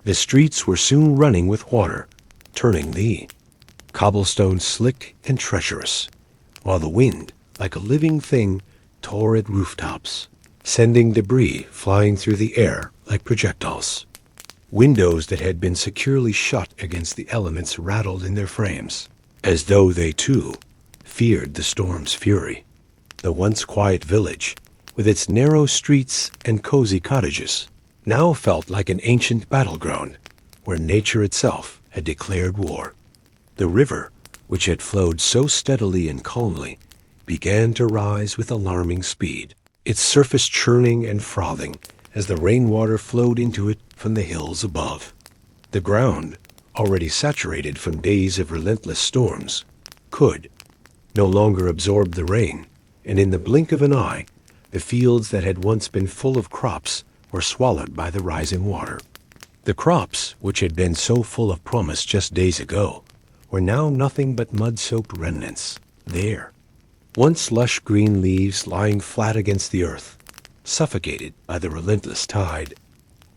The streets were soon running with water, turning the cobblestones slick and treacherous, while the wind, like a living thing, tore at rooftops, sending debris flying through the air like projectiles. Windows that had been securely shut against the elements rattled in their frames, as though they too feared the storm's fury. The once quiet village, with its narrow streets and cozy cottages, now felt like an ancient battleground where nature itself had declared war. The river, which had flowed so steadily and calmly, began to rise with alarming speed, its surface churning and frothing as the rainwater flowed into it from the hills above. The ground, already saturated from days of relentless storms, could no longer absorb the rain, and in the blink of an eye, the fields that had once been full of crops were swallowed by the rising water. The crops, which had been so full of promise just days ago, were now nothing but mud-soaked remnants, there, once lush green leaves lying flat against the earth, suffocated by the relentless tide.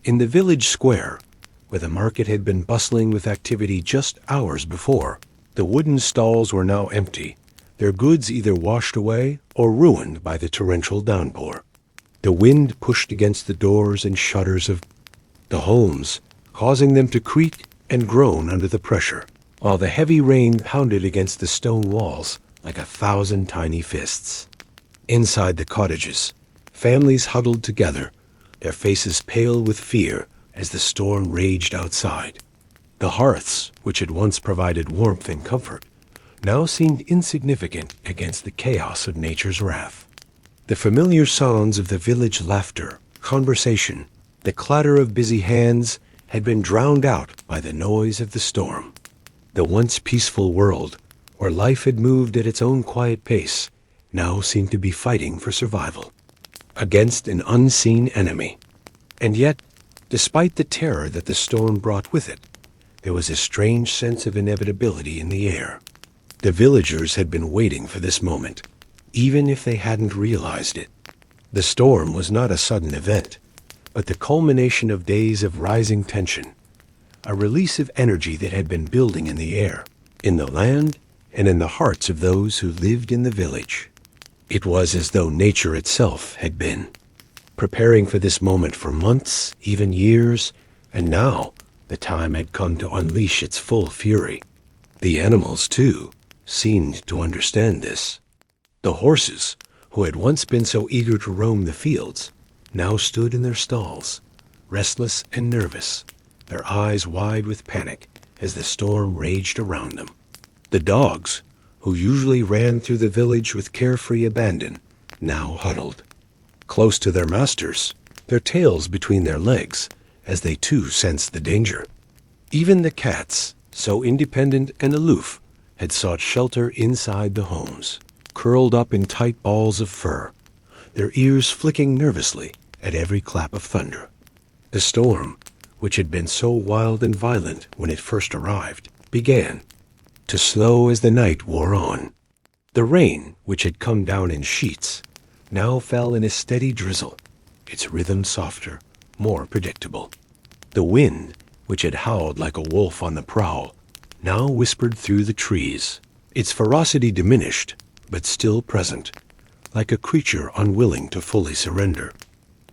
In the village square, where the market had been bustling with activity just hours before, the wooden stalls were now empty, their goods either washed away or ruined by the torrential downpour. The wind pushed against the doors and shutters of the homes, causing them to creak and groan under the pressure, while the heavy rain pounded against the stone walls like 1,000 tiny fists. Inside the cottages, families huddled together, their faces pale with fear as the storm raged outside. The hearths, which had once provided warmth and comfort, now seemed insignificant against the chaos of nature's wrath. The familiar sounds of the village laughter, conversation, the clatter of busy hands had been drowned out by the noise of the storm. The once peaceful world, where life had moved at its own quiet pace, now seemed to be fighting for survival against an unseen enemy. And yet, despite the terror that the storm brought with it, there was a strange sense of inevitability in the air. The villagers had been waiting for this moment, even if they hadn't realized it. The storm was not a sudden event, but the culmination of days of rising tension, a release of energy that had been building in the air, in the land, and in the hearts of those who lived in the village. It was as though nature itself had been preparing for this moment for months, even years, and now the time had come to unleash its full fury. The animals, too, seemed to understand this. The horses, who had once been so eager to roam the fields, now stood in their stalls, restless and nervous, their eyes wide with panic as the storm raged around them. The dogs, who usually ran through the village with carefree abandon, now huddled, close to their masters, their tails between their legs, as they too sensed the danger. Even the cats, so independent and aloof, had sought shelter inside the homes, curled up in tight balls of fur, their ears flicking nervously at every clap of thunder. The storm, which had been so wild and violent when it first arrived, began to slow as the night wore on. The rain, which had come down in sheets, now fell in a steady drizzle, its rhythm softer, more predictable. The wind, which had howled like a wolf on the prowl, now whispered through the trees, its ferocity diminished, but still present, like a creature unwilling to fully surrender.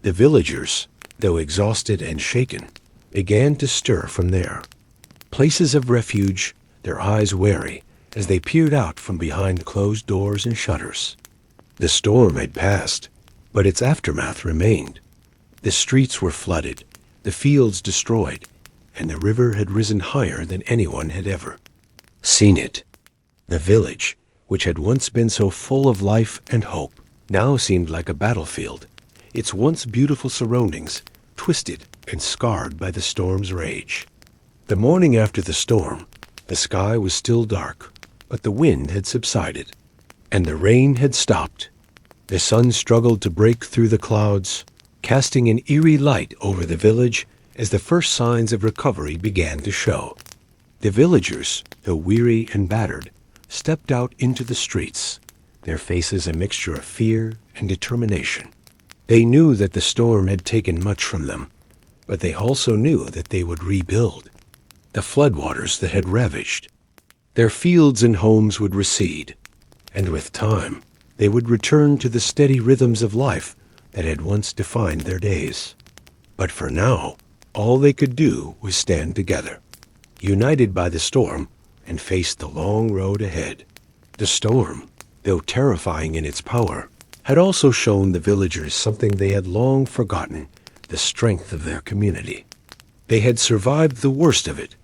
The villagers, though exhausted and shaken, began to stir from there, places of refuge, their eyes wary as they peered out from behind closed doors and shutters. The storm had passed, but its aftermath remained. The streets were flooded, the fields destroyed, and the river had risen higher than anyone had ever seen it. The village, which had once been so full of life and hope, now seemed like a battlefield, its once beautiful surroundings twisted and scarred by the storm's rage. The morning after the storm, the sky was still dark, but the wind had subsided, and the rain had stopped. The sun struggled to break through the clouds, casting an eerie light over the village as the first signs of recovery began to show. The villagers, though weary and battered, stepped out into the streets, their faces a mixture of fear and determination. They knew that the storm had taken much from them, but they also knew that they would rebuild. The floodwaters that had ravaged their fields and homes would recede, and with time they would return to the steady rhythms of life that had once defined their days. But for now, all they could do was stand together, united by the storm, and face the long road ahead. The storm, though terrifying in its power, had also shown the villagers something they had long forgotten: the strength of their community. They had survived the worst of it,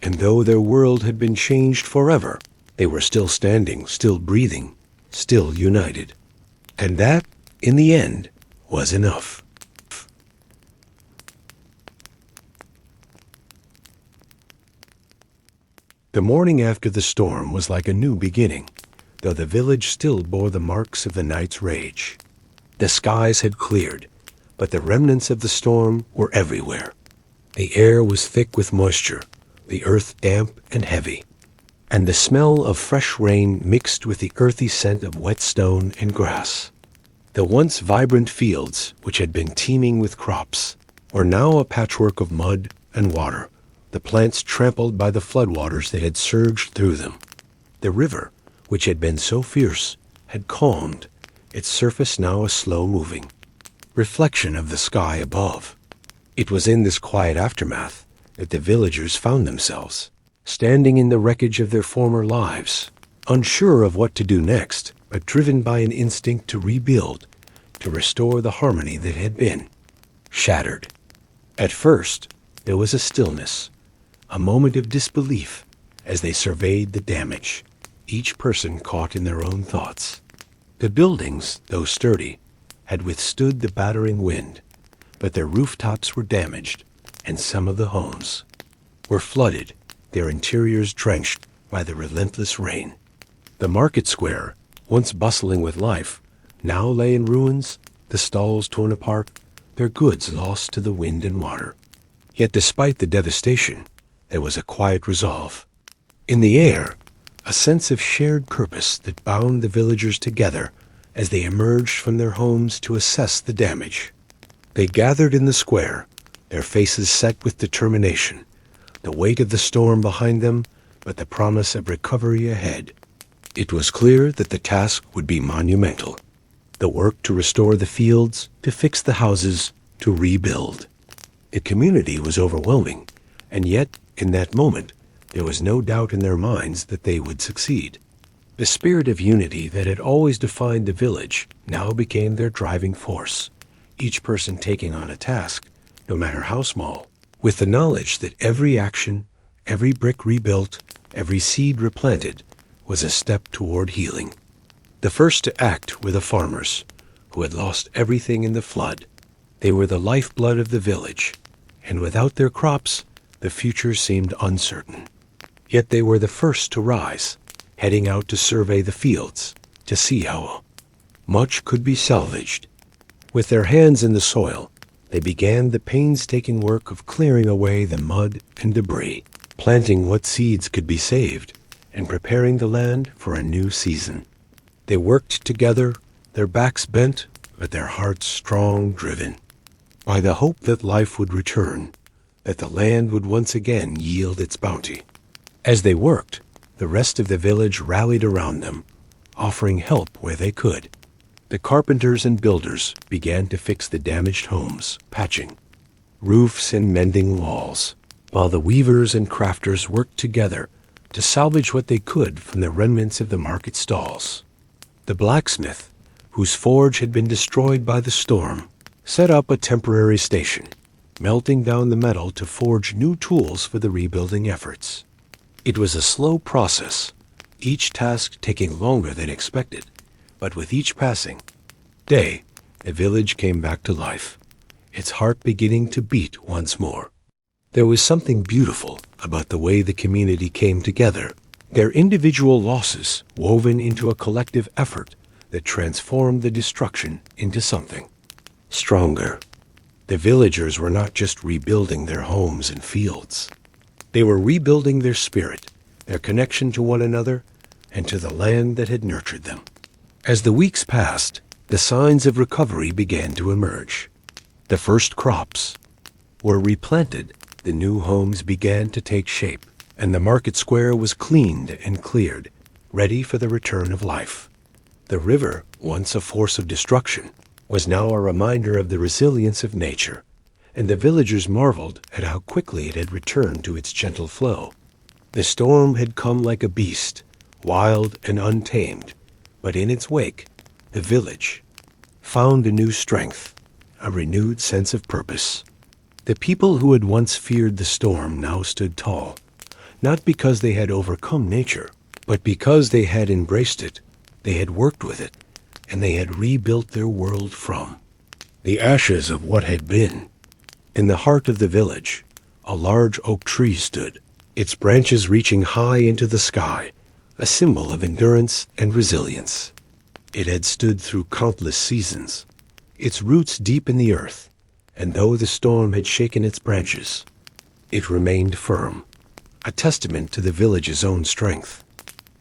and though their world had been changed forever, they were still standing, still breathing, still united. And that, in the end, was enough. The morning after the storm was like a new beginning, though the village still bore the marks of the night's rage. The skies had cleared, but the remnants of the storm were everywhere. The air was thick with moisture, the earth damp and heavy, and the smell of fresh rain mixed with the earthy scent of wet stone and grass. The once vibrant fields, which had been teeming with crops, were now a patchwork of mud and water, the plants trampled by the floodwaters that had surged through them. The river, which had been so fierce, had calmed, its surface now a slow-moving reflection of the sky above. It was in this quiet aftermath that the villagers found themselves, standing in the wreckage of their former lives, unsure of what to do next, but driven by an instinct to rebuild, to restore the harmony that had been shattered. At first, there was a stillness, a moment of disbelief as they surveyed the damage, each person caught in their own thoughts. The buildings, though sturdy, had withstood the battering wind, but their rooftops were damaged, and some of the homes were flooded, their interiors drenched by the relentless rain. The market square, once bustling with life, now lay in ruins, the stalls torn apart, their goods lost to the wind and water. Yet despite the devastation, there was a quiet resolve. In the air, a sense of shared purpose that bound the villagers together as they emerged from their homes to assess the damage. They gathered in the square, their faces set with determination, the weight of the storm behind them, but the promise of recovery ahead. It was clear that the task would be monumental. The work to restore the fields, to fix the houses, to rebuild. The community was overwhelming, and yet, in that moment, there was no doubt in their minds that they would succeed. The spirit of unity that had always defined the village now became their driving force, each person taking on a task, no matter how small, with the knowledge that every action, every brick rebuilt, every seed replanted, was a step toward healing. The first to act were the farmers, who had lost everything in the flood. They were the lifeblood of the village, and without their crops, the future seemed uncertain. Yet they were the first to rise, heading out to survey the fields, to see how much could be salvaged. With their hands in the soil, they began the painstaking work of clearing away the mud and debris, planting what seeds could be saved, and preparing the land for a new season. They worked together, their backs bent, but their hearts strong, driven by the hope that life would return, that the land would once again yield its bounty. As they worked, the rest of the village rallied around them, offering help where they could. The carpenters and builders began to fix the damaged homes, patching roofs and mending walls, while the weavers and crafters worked together to salvage what they could from the remnants of the market stalls. The blacksmith, whose forge had been destroyed by the storm, set up a temporary station, melting down the metal to forge new tools for the rebuilding efforts. It was a slow process, each task taking longer than expected, but with each passing day, the village came back to life, its heart beginning to beat once more. There was something beautiful about the way the community came together, their individual losses woven into a collective effort that transformed the destruction into something stronger. The villagers were not just rebuilding their homes and fields. They were rebuilding their spirit, their connection to one another, and to the land that had nurtured them. As the weeks passed, the signs of recovery began to emerge. The first crops were replanted, the new homes began to take shape, and the market square was cleaned and cleared, ready for the return of life. The river, once a force of destruction, was now a reminder of the resilience of nature, and the villagers marveled at how quickly it had returned to its gentle flow. The storm had come like a beast, wild and untamed, but in its wake, the village found a new strength, a renewed sense of purpose. The people who had once feared the storm now stood tall, not because they had overcome nature, but because they had embraced it, they had worked with it, and they had rebuilt their world from the ashes of what had been. In the heart of the village, a large oak tree stood, its branches reaching high into the sky, a symbol of endurance and resilience. It had stood through countless seasons, its roots deep in the earth, and though the storm had shaken its branches, it remained firm, a testament to the village's own strength.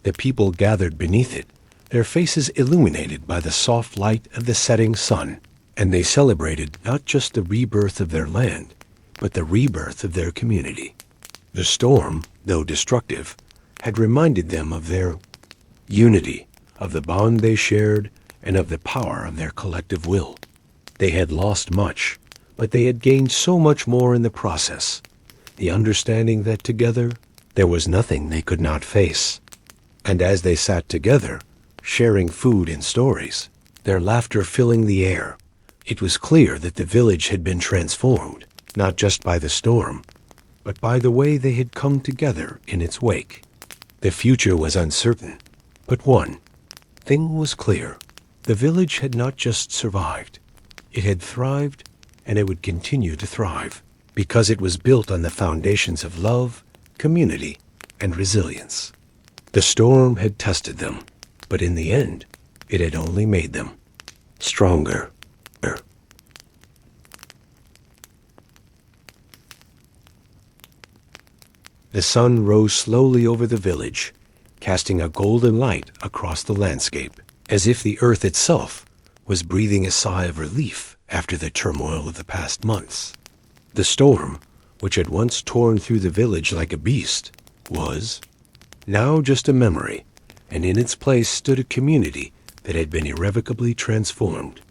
The people gathered beneath it, their faces illuminated by the soft light of the setting sun, and they celebrated not just the rebirth of their land, but the rebirth of their community. The storm, though destructive, had reminded them of their unity, of the bond they shared, and of the power of their collective will. They had lost much, but they had gained so much more in the process, the understanding that together there was nothing they could not face. And as they sat together, sharing food and stories, their laughter filling the air, it was clear that the village had been transformed, not just by the storm, but by the way they had come together in its wake. The future was uncertain, but one thing was clear. The village had not just survived. It had thrived, and it would continue to thrive, because it was built on the foundations of love, community, and resilience. The storm had tested them, but in the end, it had only made them stronger. The sun rose slowly over the village, casting a golden light across the landscape, as if the earth itself was breathing a sigh of relief after the turmoil of the past months. The storm, which had once torn through the village like a beast, was now just a memory, and in its place stood a community that had been irrevocably transformed.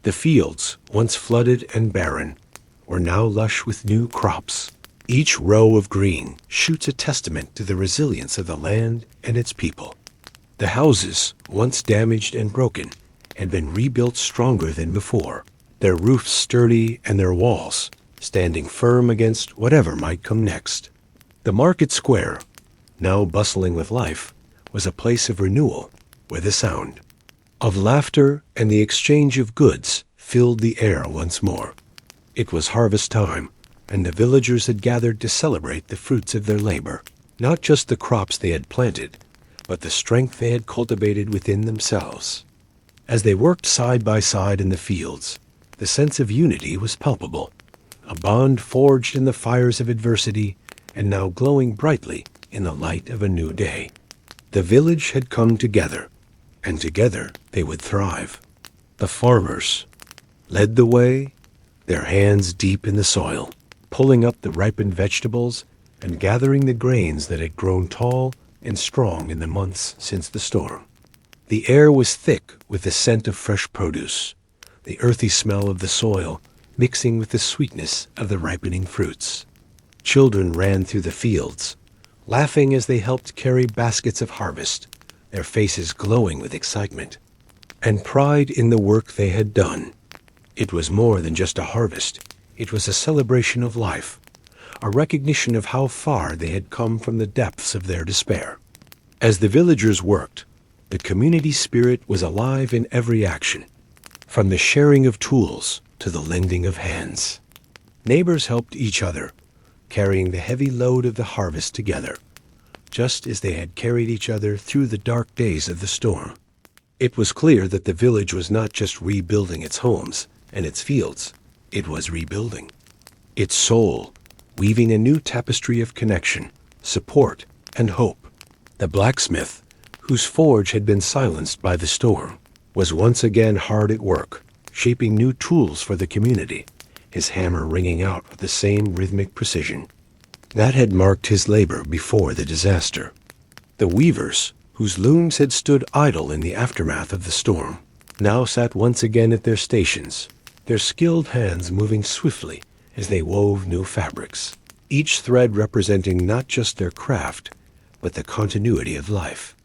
The fields, once flooded and barren, were now lush with new crops. Each row of green shoots a testament to the resilience of the land and its people. The houses, once damaged and broken, had been rebuilt stronger than before, their roofs sturdy and their walls standing firm against whatever might come next. The market square, now bustling with life, was a place of renewal, where the sound of laughter and the exchange of goods filled the air once more. It was harvest time, and the villagers had gathered to celebrate the fruits of their labor, not just the crops they had planted, but the strength they had cultivated within themselves. As they worked side by side in the fields, the sense of unity was palpable, a bond forged in the fires of adversity and now glowing brightly in the light of a new day. The village had come together, and together they would thrive. The farmers led the way, their hands deep in the soil, pulling up the ripened vegetables and gathering the grains that had grown tall and strong in the months since the storm. The air was thick with the scent of fresh produce, the earthy smell of the soil mixing with the sweetness of the ripening fruits. Children ran through the fields, laughing as they helped carry baskets of harvest, their faces glowing with excitement and pride in the work they had done. It was more than just a harvest. It was a celebration of life, a recognition of how far they had come from the depths of their despair. As the villagers worked, the community spirit was alive in every action, from the sharing of tools to the lending of hands. Neighbors helped each other, carrying the heavy load of the harvest together, just as they had carried each other through the dark days of the storm. It was clear that the village was not just rebuilding its homes and its fields, it was rebuilding its soul, weaving a new tapestry of connection, support, and hope. The blacksmith, whose forge had been silenced by the storm, was once again hard at work, shaping new tools for the community, his hammer ringing out with the same rhythmic precision that had marked his labor before the disaster. The weavers, whose looms had stood idle in the aftermath of the storm, now sat once again at their stations, their skilled hands moving swiftly as they wove new fabrics, each thread representing not just their craft, but the continuity of life.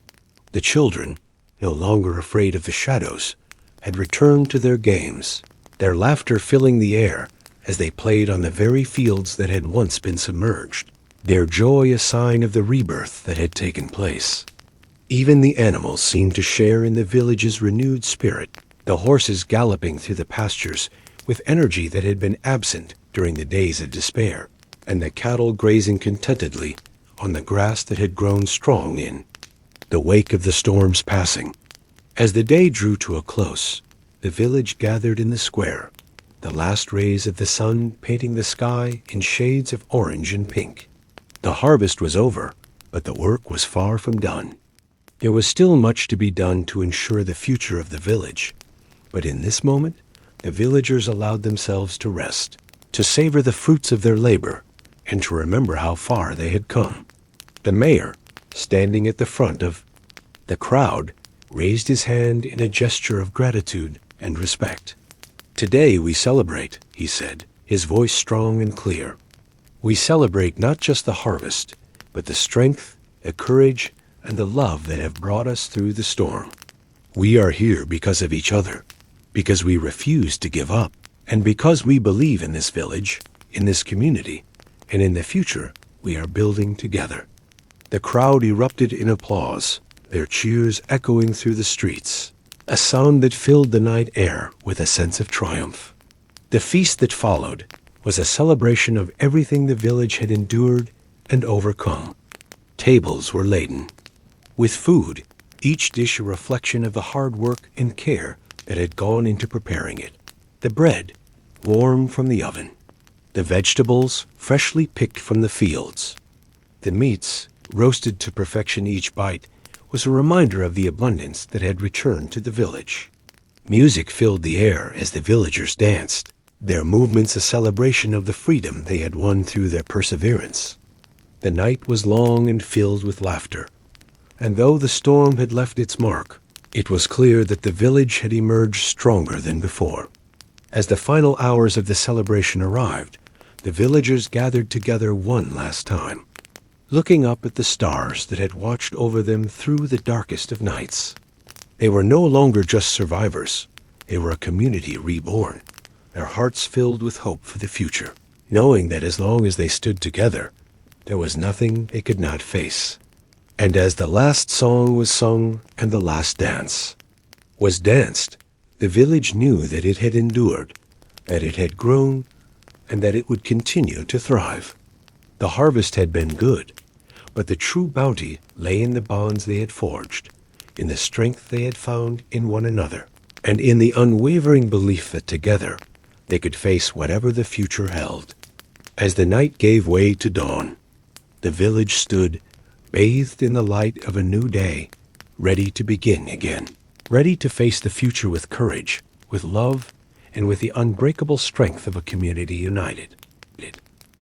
The children, no longer afraid of the shadows, had returned to their games, their laughter filling the air as they played on the very fields that had once been submerged, their joy a sign of the rebirth that had taken place. Even the animals seemed to share in the village's renewed spirit, the horses galloping through the pastures with energy that had been absent during the days of despair, and the cattle grazing contentedly on the grass that had grown strong in the wake of the storm's passing. As the day drew to a close, the village gathered in the square, the last rays of the sun painting the sky in shades of orange and pink. The harvest was over, but the work was far from done. There was still much to be done to ensure the future of the village, but in this moment, the villagers allowed themselves to rest, to savor the fruits of their labor, and to remember how far they had come. The mayor, standing at the front of the crowd, raised his hand in a gesture of gratitude and respect. "Today we celebrate," he said, his voice strong and clear. "We celebrate not just the harvest, but the strength, the courage, and the love that have brought us through the storm. We are here because of each other, because we refuse to give up, and because we believe in this village, in this community, and in the future we are building together." The crowd erupted in applause, their cheers echoing through the streets, a sound that filled the night air with a sense of triumph. The feast that followed was a celebration of everything the village had endured and overcome. Tables were laden with food, each dish a reflection of the hard work and care that had gone into preparing it. The bread, warm from the oven. The vegetables, freshly picked from the fields. The meats, roasted to perfection each bite, was a reminder of the abundance that had returned to the village. Music filled the air as the villagers danced, their movements a celebration of the freedom they had won through their perseverance. The night was long and filled with laughter, and though the storm had left its mark, it was clear that the village had emerged stronger than before. As the final hours of the celebration arrived, the villagers gathered together one last time, looking up at the stars that had watched over them through the darkest of nights. They were no longer just survivors. They were a community reborn, their hearts filled with hope for the future, knowing that as long as they stood together, there was nothing they could not face. And as the last song was sung and the last dance was danced, the village knew that it had endured, that it had grown, and that it would continue to thrive. The harvest had been good, but the true bounty lay in the bonds they had forged, in the strength they had found in one another, and in the unwavering belief that together they could face whatever the future held. As the night gave way to dawn, the village stood, bathed in the light of a new day, ready to begin again, ready to face the future with courage, with love, and with the unbreakable strength of a community united.